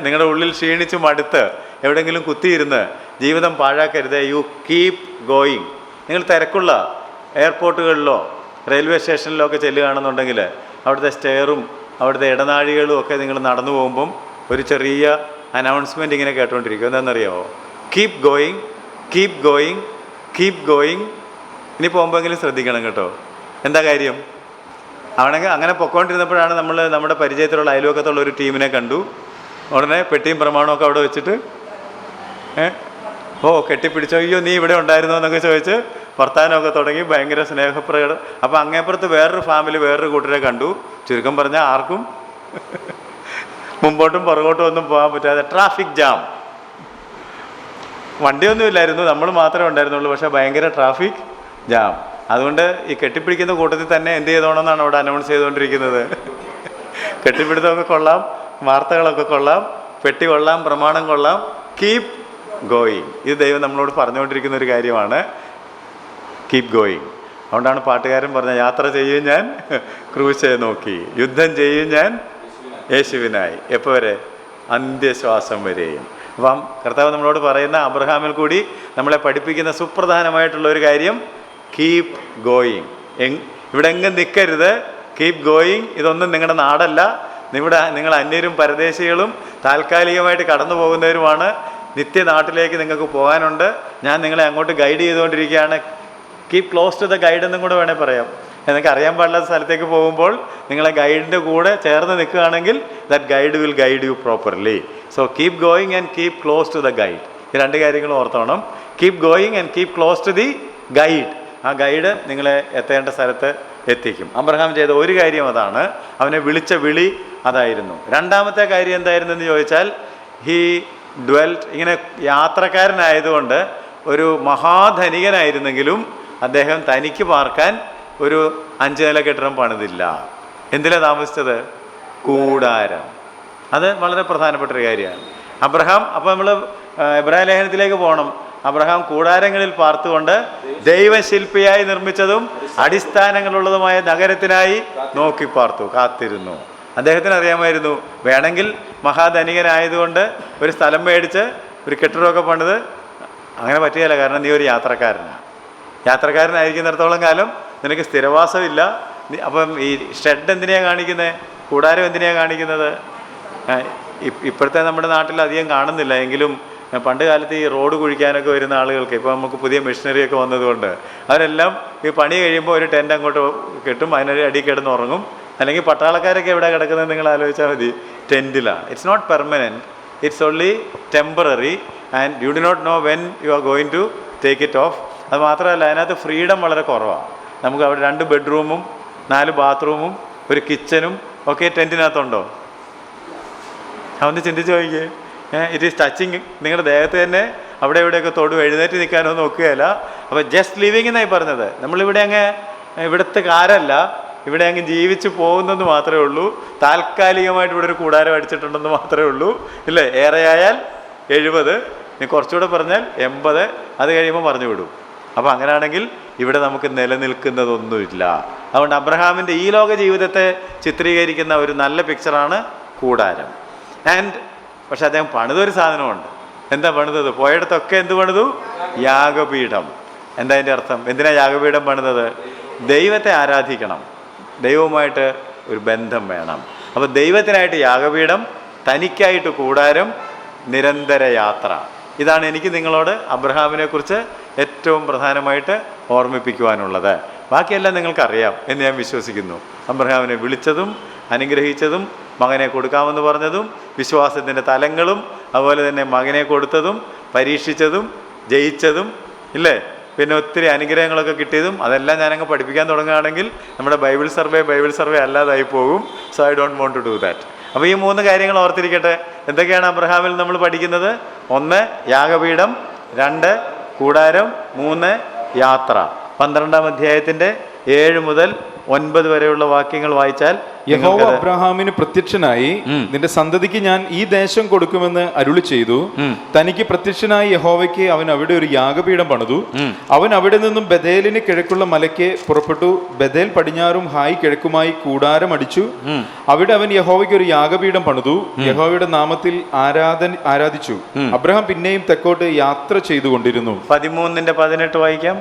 നിങ്ങളുടെ ഉള്ളിൽ ക്ഷീണിച്ച് മടുത്ത് എവിടെയെങ്കിലും കുത്തിയിരുന്ന് ജീവിതം പാഴാക്കരുത്. You keep going. നിങ്ങൾ തിരക്കുള്ള എയർപോർട്ടുകളിലോ റെയിൽവേ സ്റ്റേഷനിലോ ഒക്കെ ചെല്ലുകയാണെന്നുണ്ടെങ്കിൽ അവിടുത്തെ സ്റ്റെയറും അവിടുത്തെ ഇടനാഴികളും ഒക്കെ നിങ്ങൾ നടന്നു പോകുമ്പം ഒരു ചെറിയ അനൗൺസ്മെൻറ്റ് ഇങ്ങനെ കേട്ടോണ്ടിരിക്കും. എന്താണെന്നറിയാമോ? Keep going, keep going, keep going. ഇനി പോകുമ്പോഴെങ്കിലും ശ്രദ്ധിക്കണം കേട്ടോ. എന്താ കാര്യം? ആണെങ്കിൽ അങ്ങനെ പൊക്കോണ്ടിരുന്നപ്പോഴാണ് നമ്മുടെ പരിചയത്തിലുള്ള അയൽവക്കത്തുള്ള ഒരു ടീമിനെ കണ്ടു. ഉടനെ പെട്ടിയും പ്രമാണമൊക്കെ അവിടെ വെച്ചിട്ട് ഓ കെട്ടിപ്പിടിച്ചോ, അയ്യോ നീ ഇവിടെ ഉണ്ടായിരുന്നോ എന്നൊക്കെ ചോദിച്ച് വർത്താനമൊക്കെ തുടങ്ങി. ഭയങ്കര സ്നേഹപ്രകടനം. അപ്പോൾ അങ്ങേപ്പുറത്ത് വേറൊരു ഫാമിലി വേറൊരു കൂട്ടരെ കണ്ടു. ചുരുക്കം പറഞ്ഞാൽ ആർക്കും മുമ്പോട്ടും പുറകോട്ടും ഒന്നും പോകാൻ പറ്റാതെ ട്രാഫിക് ജാം. വണ്ടിയൊന്നും ഇല്ലായിരുന്നു, നമ്മൾ മാത്രമേ ഉണ്ടായിരുന്നുള്ളൂ. പക്ഷേ ഭയങ്കര ട്രാഫിക് ജാം. അതുകൊണ്ട് ഈ കെട്ടിപ്പിടിക്കുന്ന കൂട്ടത്തിൽ തന്നെ എന്ത് ചെയ്തോണമെന്നാണ് അവിടെ അനൗൺസ് ചെയ്തുകൊണ്ടിരിക്കുന്നത്. കെട്ടിപ്പിടുത്തമൊക്കെ കൊള്ളാം, വാർത്തകളൊക്കെ കൊള്ളാം, പെട്ടി കൊള്ളാം, പ്രമാണം കൊള്ളാം, കീപ് ഗോയിങ്. ഇത് ദൈവം നമ്മളോട് പറഞ്ഞുകൊണ്ടിരിക്കുന്ന ഒരു കാര്യമാണ്, കീപ് ഗോയിങ്. അതുകൊണ്ടാണ് പാട്ടുകാരൻ പറഞ്ഞ യാത്ര ചെയ്യും ഞാൻ ക്രൂശെ നോക്കി, യുദ്ധം ചെയ്യും ഞാൻ യേശുവിനായി. എപ്പോൾ വരെ? അന്ത്യശ്വാസം വരെയും. അപ്പം കർത്താവ് നമ്മളോട് പറയുന്ന അബ്രഹാമിൽ കൂടി നമ്മളെ പഠിപ്പിക്കുന്ന സുപ്രധാനമായിട്ടുള്ള ഒരു കാര്യം കീപ് ഗോയിങ്. ഇവിടെ എങ്ങും നിൽക്കരുത്, കീപ് ഗോയിങ്. ഇതൊന്നും നിങ്ങളുടെ നാടല്ല. നിങ്ങൾ അന്യരും പരദേശികളും താൽക്കാലികമായിട്ട് കടന്നു പോകുന്നവരുമാണ്. നിത്യനാട്ടിലേക്ക് നിങ്ങൾക്ക് പോകാനുണ്ട്. ഞാൻ നിങ്ങളെ അങ്ങോട്ട് ഗൈഡ് ചെയ്തുകൊണ്ടിരിക്കുകയാണ്. Keep close to the guide എന്നും കൂടെ വേണേൽ പറയാം. നിങ്ങൾക്ക് അറിയാൻ പാടില്ലാത്ത സ്ഥലത്തേക്ക് പോകുമ്പോൾ നിങ്ങളെ ഗൈഡിൻ്റെ കൂടെ ചേർന്ന് നിൽക്കുകയാണെങ്കിൽ that guide will guide you properly. So keep going and keep close to the guide. ഈ രണ്ട് കാര്യങ്ങളും ഓർത്തോണം. Keep going and keep close to the guide. ആ ഗൈഡ് നിങ്ങളെ എത്തേണ്ട സ്ഥലത്ത് എത്തിക്കും. അബ്രഹാം ചെയ്ത ഒരു കാര്യം അതാണ്. അവനെ വിളിച്ച വിളി അതായിരുന്നു. രണ്ടാമത്തെ കാര്യം എന്തായിരുന്നെന്ന് ചോദിച്ചാൽ ഹീ ഡ്വെൽറ്റ്. ഇങ്ങനെ യാത്രക്കാരനായതുകൊണ്ട് ഒരു മഹാധനികനായിരുന്നെങ്കിലും അദ്ദേഹം തനിക്ക് പാർക്കാൻ ഒരു 5 നില കെട്ടിടം പണിതില്ല. എന്തിലാണ് താമസിച്ചത്? കൂടാരം. അത് വളരെ പ്രധാനപ്പെട്ട ഒരു കാര്യമാണ്. അബ്രഹാം, അപ്പോൾ നമ്മൾ എബ്രായ ലേഖനത്തിലേക്ക് പോകണം. അബ്രഹാം കൂടാരങ്ങളിൽ പാർത്തുകൊണ്ട് ദൈവശില്പിയായി നിർമ്മിച്ചതും അടിസ്ഥാനങ്ങളുള്ളതുമായ നഗരത്തിനായി നോക്കി പാർത്തു, കാത്തിരുന്നു. അദ്ദേഹത്തിന് അറിയാമായിരുന്നു വേണമെങ്കിൽ മഹാധനികനായതുകൊണ്ട് ഒരു സ്ഥലം മേടിച്ച് ഒരു കെട്ടിടമൊക്കെ പണിത്. അങ്ങനെ പറ്റുകയില്ല, കാരണം നീ ഒരു യാത്രക്കാരനാണ്. യാത്രക്കാരനായിരിക്കുന്നിടത്തോളം കാലം നിനക്ക് സ്ഥിരവാസമില്ല. അപ്പം ഈ ഷെഡ് എന്തിനെയാണ് കാണിക്കുന്നത്? കൂടാരം എന്തിനെയാണ് കാണിക്കുന്നത്? ഇപ്പോഴത്തെ നമ്മുടെ നാട്ടിൽ അധികം കാണുന്നില്ല. എങ്കിലും പണ്ട് കാലത്ത് ഈ റോഡ് കുഴിക്കാനൊക്കെ വരുന്ന ആളുകൾക്ക് ഇപ്പോൾ നമുക്ക് പുതിയ മെഷീനറിയൊക്കെ വന്നതുകൊണ്ട് അവരെല്ലാം ഈ പണി കഴിയുമ്പോൾ ഒരു ടെൻ്റ് അങ്ങോട്ട് കെട്ടും, അതിനൊരു അടി കിടന്ന് ഉറങ്ങും. അല്ലെങ്കിൽ പട്ടാളക്കാരൊക്കെ എവിടെ കിടക്കുന്നത് നിങ്ങൾ ആലോചിച്ചാൽ മതി, ടെൻറ്റിലാണ്. It's not permanent, it's only temporary and you do not know when you are going to take it off. അത് മാത്രമല്ല, അതിനകത്ത് ഫ്രീഡം വളരെ കുറവാണ്. നമുക്ക് അവിടെ 2 ബെഡ്റൂമും 4 ബാത്റൂമും ഒരു കിച്ചനും ഒക്കെ ടെൻറ്റിനകത്തുണ്ടോ? അതൊന്ന് ചിന്തിച്ച് നോക്കിയേ. It is touching. നിങ്ങളുടെ ദേഹത്ത് തന്നെ അവിടെ എവിടെയൊക്കെ തൊടും, എഴുന്നേറ്റ് നിൽക്കാനോ നോക്കുകയല്ല. അപ്പോൾ ജസ്റ്റ് ലിവിങ് എന്നായി പറഞ്ഞത്. നമ്മളിവിടെ അങ്ങ് ഇവിടുത്തെ കാരല്ല, ഇവിടെ അങ്ങ് ജീവിച്ച് പോകുന്നെന്ന് മാത്രമേ ഉള്ളൂ. താൽക്കാലികമായിട്ട് ഇവിടെ ഒരു കൂടാരം അടിച്ചിട്ടുണ്ടെന്ന് മാത്രമേ ഉള്ളൂ, ഇല്ലേ? ഏറെയായാൽ 70, ഇനി കുറച്ചുകൂടെ പറഞ്ഞാൽ 80, അത് കഴിയുമ്പോൾ പറഞ്ഞു വിടും. അപ്പോൾ അങ്ങനെയാണെങ്കിൽ ഇവിടെ നമുക്ക് നിലനിൽക്കുന്നതൊന്നുമില്ല. അതുകൊണ്ട് അബ്രഹാമിൻ്റെ ഈ ലോക ജീവിതത്തെ ചിത്രീകരിക്കുന്ന ഒരു നല്ല പിക്ചറാണ് കൂടാരം. പക്ഷെ അദ്ദേഹം പണിതൊരു സാധനമുണ്ട്. എന്താ പണിതത്? പോയിടത്തൊക്കെ എന്ത് പണിതു? യാഗപീഠം. എന്താ അതിൻ്റെ അർത്ഥം? എന്തിനാണ് യാഗപീഠം പണിതത്? ദൈവത്തെ ആരാധിക്കണം, ദൈവവുമായിട്ട് ഒരു ബന്ധം വേണം. അപ്പോൾ ദൈവത്തിനായിട്ട് യാഗപീഠം, തനിക്കായിട്ട് കൂടാരം, നിരന്തര യാത്ര. ഇതാണ് എനിക്ക് നിങ്ങളോട് അബ്രഹാമിനെ കുറിച്ച് ഏറ്റവും പ്രധാനമായിട്ട് ഓർമ്മിപ്പിക്കുവാനുള്ളത്. ബാക്കിയെല്ലാം നിങ്ങൾക്കറിയാം എന്ന് ഞാൻ വിശ്വസിക്കുന്നു. അബ്രഹാമിനെ വിളിച്ചതും അനുഗ്രഹിച്ചതും മകനെ കൊടുക്കാമെന്ന് പറഞ്ഞതും വിശ്വാസത്തിൻ്റെ തലങ്ങളും അതുപോലെ തന്നെ മകനെ കൊടുത്തതും പരീക്ഷിച്ചതും ജയിച്ചതും ഇല്ലേ, പിന്നെ ഒത്തിരി അനുഗ്രഹങ്ങളൊക്കെ കിട്ടിയതും അതെല്ലാം ഞാനങ്ങ് പഠിപ്പിക്കാൻ തുടങ്ങുകയാണെങ്കിൽ നമ്മുടെ ബൈബിൾ സർവേ അല്ലാതായി പോകും. So I don't want to do that. അപ്പോൾ ഈ 3 കാര്യങ്ങൾ ഓർത്തിരിക്കട്ടെ. എന്തൊക്കെയാണ് അബ്രഹാമിൽ നമ്മൾ പഠിക്കുന്നത്? 1 യാഗപീഠം, 2 കൂടാരം, 3 യാത്ര. 12-ാം അധ്യായത്തിൻ്റെ 7 മുതൽ 9 വരെയുള്ള വാക്യങ്ങൾ വായിച്ചാൽ യഹോവ അബ്രഹാമിന് പ്രത്യക്ഷനായി നിന്റെ സന്തതിക്ക് ഞാൻ ഈ ദേശം കൊടുക്കുമെന്ന് അരുളി ചെയ്തു. തനിക്ക് പ്രത്യക്ഷനായി യഹോവയ്ക്ക് അവൻ അവിടെ ഒരു യാഗപീഠം പണിതു. അവൻ അവിടെ നിന്നും ബഥേലിന് കിഴക്കുള്ള മലയ്ക്ക് പുറപ്പെട്ടു. ബഥേൽ പടിഞ്ഞാറും ഹായ് കിഴക്കുമായി കൂടാരം അടിച്ചു. അവിടെ അവൻ യഹോവയ്ക്ക് ഒരു യാഗപീഠം പണിതു. യഹോവയുടെ നാമത്തിൽ ആരാധിച്ചു. അബ്രഹാം പിന്നെയും തെക്കോട്ട് യാത്ര ചെയ്തുകൊണ്ടിരുന്നു. 13:18 വായിക്കാം.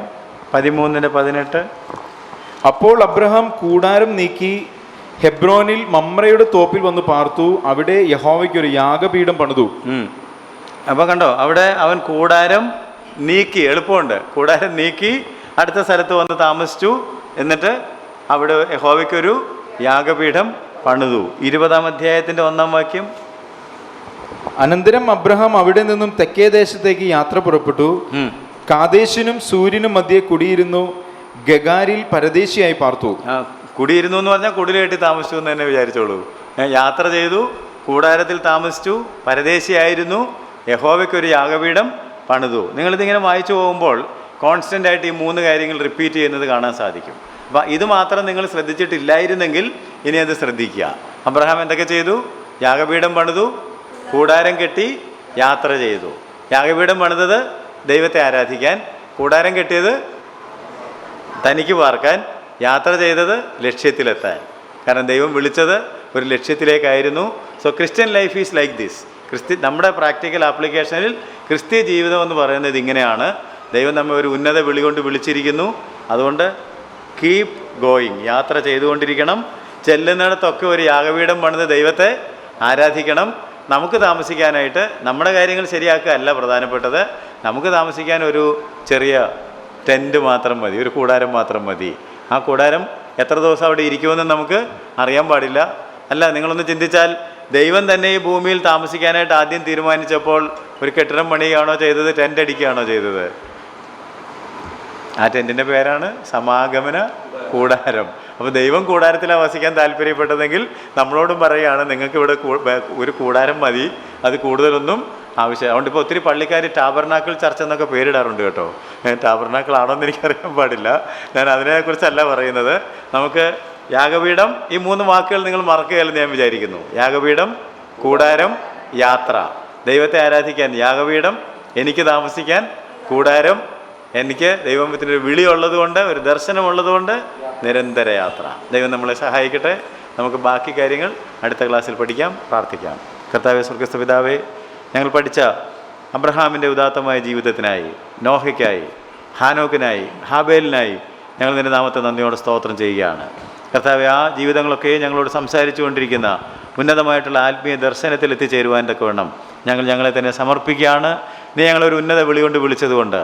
13:18. അപ്പോൾ അബ്രഹാം കൂടാരം നീക്കി ഹെബ്രോനിൽ മമ്രയുടെ തോപ്പിൽ വന്ന് പാർത്തു. അവിടെ യഹോവയ്ക്ക് ഒരു യാഗപീഠം പണിതു. അപ്പോൾ കണ്ടോ, അവിടെ അവൻ കൂടാരം നീക്കി, എളുപ്പമുണ്ട്, കൂടാരം നീക്കി അടുത്ത സ്ഥലത്ത് വന്ന് താമസിച്ചു. എന്നിട്ട് അവിടെ യഹോവയ്ക്കൊരു യാഗപീഠം പണിതു. 20-ാം അധ്യായത്തിൻ്റെ 1-ാം വാക്യം. അനന്തരം അബ്രഹാം അവിടെ നിന്നും തെക്കേ ദേശത്തേക്ക് യാത്ര പുറപ്പെട്ടു. കാദേശിനും സൂര്യനും മധ്യേ കുടിയിരുന്നു. ഗഗാരിൽ പരദേശിയായി പാർത്തു. കുടിയിരുന്നു എന്ന് പറഞ്ഞാൽ കുടിൽ കെട്ടി താമസിച്ചു എന്ന് തന്നെ വിചാരിച്ചോളൂ. യാത്ര ചെയ്തു, കൂടാരത്തിൽ താമസിച്ചു, പരദേശിയായിരുന്നു, യഹോവയ്ക്കൊരു യാഗപീഠം പണിതു. നിങ്ങളിതിങ്ങനെ വായിച്ചു പോകുമ്പോൾ കോൺസ്റ്റൻ്റ് ആയിട്ട് ഈ 3 കാര്യങ്ങൾ റിപ്പീറ്റ് ചെയ്യുന്നത് കാണാൻ സാധിക്കും. അപ്പം ഇത് മാത്രം നിങ്ങൾ ശ്രദ്ധിച്ചിട്ടില്ലായിരുന്നെങ്കിൽ ഇനി അത് ശ്രദ്ധിക്കുക. അബ്രഹാം എന്തൊക്കെ ചെയ്തു? യാഗപീഠം പണിതു, കൂടാരം കെട്ടി, യാത്ര ചെയ്തു. യാഗപീഠം പണിതത് ദൈവത്തെ ആരാധിക്കാൻ, കൂടാരം കെട്ടിയത് തനിക്ക് പാർക്കാൻ, യാത്ര ചെയ്തത് ലക്ഷ്യത്തിലെത്താൻ. കാരണം ദൈവം വിളിച്ചത് ഒരു ലക്ഷ്യത്തിലേക്കായിരുന്നു. So Christian life is like this. നമ്മുടെ പ്രാക്ടിക്കൽ ആപ്ലിക്കേഷനിൽ ക്രിസ്തീയ ജീവിതം എന്ന് പറയുന്നത് ഇങ്ങനെയാണ്. ദൈവം നമ്മെ ഒരു ഉന്നത വിളി കൊണ്ട് വിളിച്ചിരിക്കുന്നു. അതുകൊണ്ട് കീപ് ഗോയിങ്, യാത്ര ചെയ്തുകൊണ്ടിരിക്കണം. ചെല്ലുന്നിടത്തൊക്കെ ഒരു യാഗപീഠം പണിത് ദൈവത്തെ ആരാധിക്കണം. നമുക്ക് താമസിക്കാനായിട്ട് നമ്മുടെ കാര്യങ്ങൾ ശരിയാക്കുക അല്ല പ്രധാനപ്പെട്ടത്. നമുക്ക് താമസിക്കാൻ ഒരു ചെറിയ ടെൻറ്റ് മാത്രം മതി, ഒരു കൂടാരം മാത്രം മതി. ആ കൂടാരം എത്ര ദിവസം അവിടെ ഇരിക്കുമെന്ന് നമുക്ക് അറിയാൻ പാടില്ല. അല്ല, നിങ്ങളൊന്ന് ചിന്തിച്ചാൽ, ദൈവം തന്നെ ഈ ഭൂമിയിൽ താമസിക്കാനായിട്ട് ആദ്യം തീരുമാനിച്ചപ്പോൾ ഒരു കെട്ടിടം പണിയുകയാണോ ചെയ്തത്, ടെൻ്റ് അടിക്കുകയാണോ ചെയ്തത്? ആ ടെൻറ്റിൻ്റെ പേരാണ് സമാഗമന കൂടാരം. അപ്പോൾ ദൈവം കൂടാരത്തിലാണ് വസിക്കാൻ താല്പര്യപ്പെട്ടതെങ്കിൽ നമ്മളോടും പറയുകയാണ്, നിങ്ങൾക്ക് ഇവിടെ ഒരു കൂടാരം മതി, അത് കൂടുതലൊന്നും ആവശ്യം. അതുകൊണ്ട് ഇപ്പോൾ ഒത്തിരി പള്ളിക്കാർ ടാബർനാക്കിൾ ചർച്ച് എന്നൊക്കെ പേരിടാറുണ്ട് കേട്ടോ. ടാബർനാക്കിൾ ആണോന്ന് എനിക്കറിയാൻ പാടില്ല. ഞാൻ അതിനെക്കുറിച്ചല്ല പറയുന്നത്. നമുക്ക് യാഗപീഠം, ഈ 3 വാക്കുകൾ നിങ്ങൾ മറക്കുകയല്ലെന്ന് ഞാൻ വിചാരിക്കുന്നു. യാഗപീഠം, കൂടാരം, യാത്ര. ദൈവത്തെ ആരാധിക്കാൻ യാഗപീഠം, എനിക്ക് താമസിക്കാൻ കൂടാരം, എനിക്ക് ദൈവത്തിൻ്റെ ഒരു വിളിയുള്ളതുകൊണ്ട്, ഒരു ദർശനമുള്ളതുകൊണ്ട് നിരന്തര യാത്ര. ദൈവം നമ്മളെ സഹായിക്കട്ടെ. നമുക്ക് ബാക്കി കാര്യങ്ങൾ അടുത്ത ക്ലാസ്സിൽ പഠിക്കാം. പ്രാർത്ഥിക്കാം. കർത്താവേ, സ്വർഗ്ഗസ്ഥ പിതാവേ, ഞങ്ങൾ പഠിച്ച അബ്രഹാമിൻ്റെ ഉദാത്തമായ ജീവിതത്തിനായി, നോഹയ്ക്കായി, ഹാനോക്കിനായി, ഹാബേലിനായി ഞങ്ങൾ നിൻ്റെ നാമത്തെ നന്ദിയോടെ സ്തോത്രം ചെയ്യുകയാണ്. കർത്താവേ, ആ ജീവിതങ്ങളൊക്കെ ഞങ്ങളോട് സംസാരിച്ചു കൊണ്ടിരിക്കുന്ന ഉന്നതമായിട്ടുള്ള ആത്മീയ ദർശനത്തിൽ എത്തിച്ചേരുവാൻ തക്കവണ്ണം ഞങ്ങളെ തന്നെ സമർപ്പിക്കുകയാണ്. നീ ഞങ്ങളൊരു ഉന്നത വിളി കൊണ്ട് വിളിച്ചതുകൊണ്ട്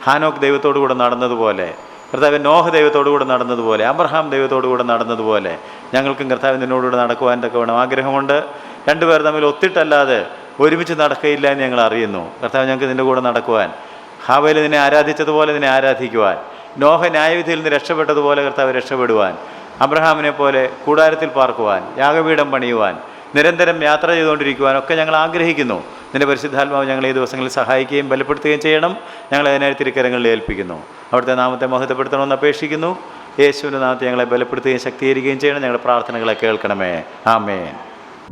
ഹാനോക്ക് ദൈവത്തോടു കൂടെ നടന്നതുപോലെ, കർത്താവ് നോഹ ദൈവത്തോടു കൂടെ നടന്നതുപോലെ, അബ്രഹാം ദൈവത്തോടു കൂടെ നടന്നതുപോലെ ഞങ്ങൾക്കും കർത്താവ് നിന്നോടുകൂടെ നടക്കുവാൻ തക്കവണ്ണം ആഗ്രഹമുണ്ട്. 2 പേർ തമ്മിൽ ഒത്തിട്ടല്ലാതെ ഒരുമിച്ച് നടക്കുകയില്ല എന്ന് ഞങ്ങൾ അറിയുന്നു. കർത്താവ്, ഞങ്ങൾക്ക് നിൻ്റെ കൂടെ നടക്കുവാൻ, ഹാബേൽ നിന്നെ ആരാധിച്ചതുപോലെ നിന്നെ ആരാധിക്കുവാൻ, നോഹ ന്യായവിധിയിൽ നിന്ന് രക്ഷപ്പെട്ടതുപോലെ കർത്താവ് രക്ഷപ്പെടുവാൻ, അബ്രഹാമിനെ പോലെ കൂടാരത്തിൽ പാർക്കുവാൻ, യാഗപീഠം പണിയുവാൻ, നിരന്തരം യാത്ര ചെയ്തുകൊണ്ടിരിക്കുവാനൊക്കെ ഞങ്ങൾ ആഗ്രഹിക്കുന്നു. നിൻ്റെ പരിശുദ്ധാത്മാവ് ഞങ്ങളെ ഈ ദിവസങ്ങളിൽ സഹായിക്കുകയും ബലപ്പെടുത്തുകയും ചെയ്യണം. ഞങ്ങളെ അതിനായി തിരുക്കരങ്ങളിൽ ഏൽപ്പിക്കുന്നു. അവിടുത്തെ നാമത്തെ മഹത്വപ്പെടുത്തണമെന്ന് അപേക്ഷിക്കുന്നു. യേശുവിൻ്റെ നാമത്തെ ഞങ്ങളെ ബലപ്പെടുത്തുകയും ശക്തീകരിക്കുകയും ചെയ്യണം. ഞങ്ങളുടെ പ്രാർത്ഥനകളെ കേൾക്കണമേ. ആമേൻ.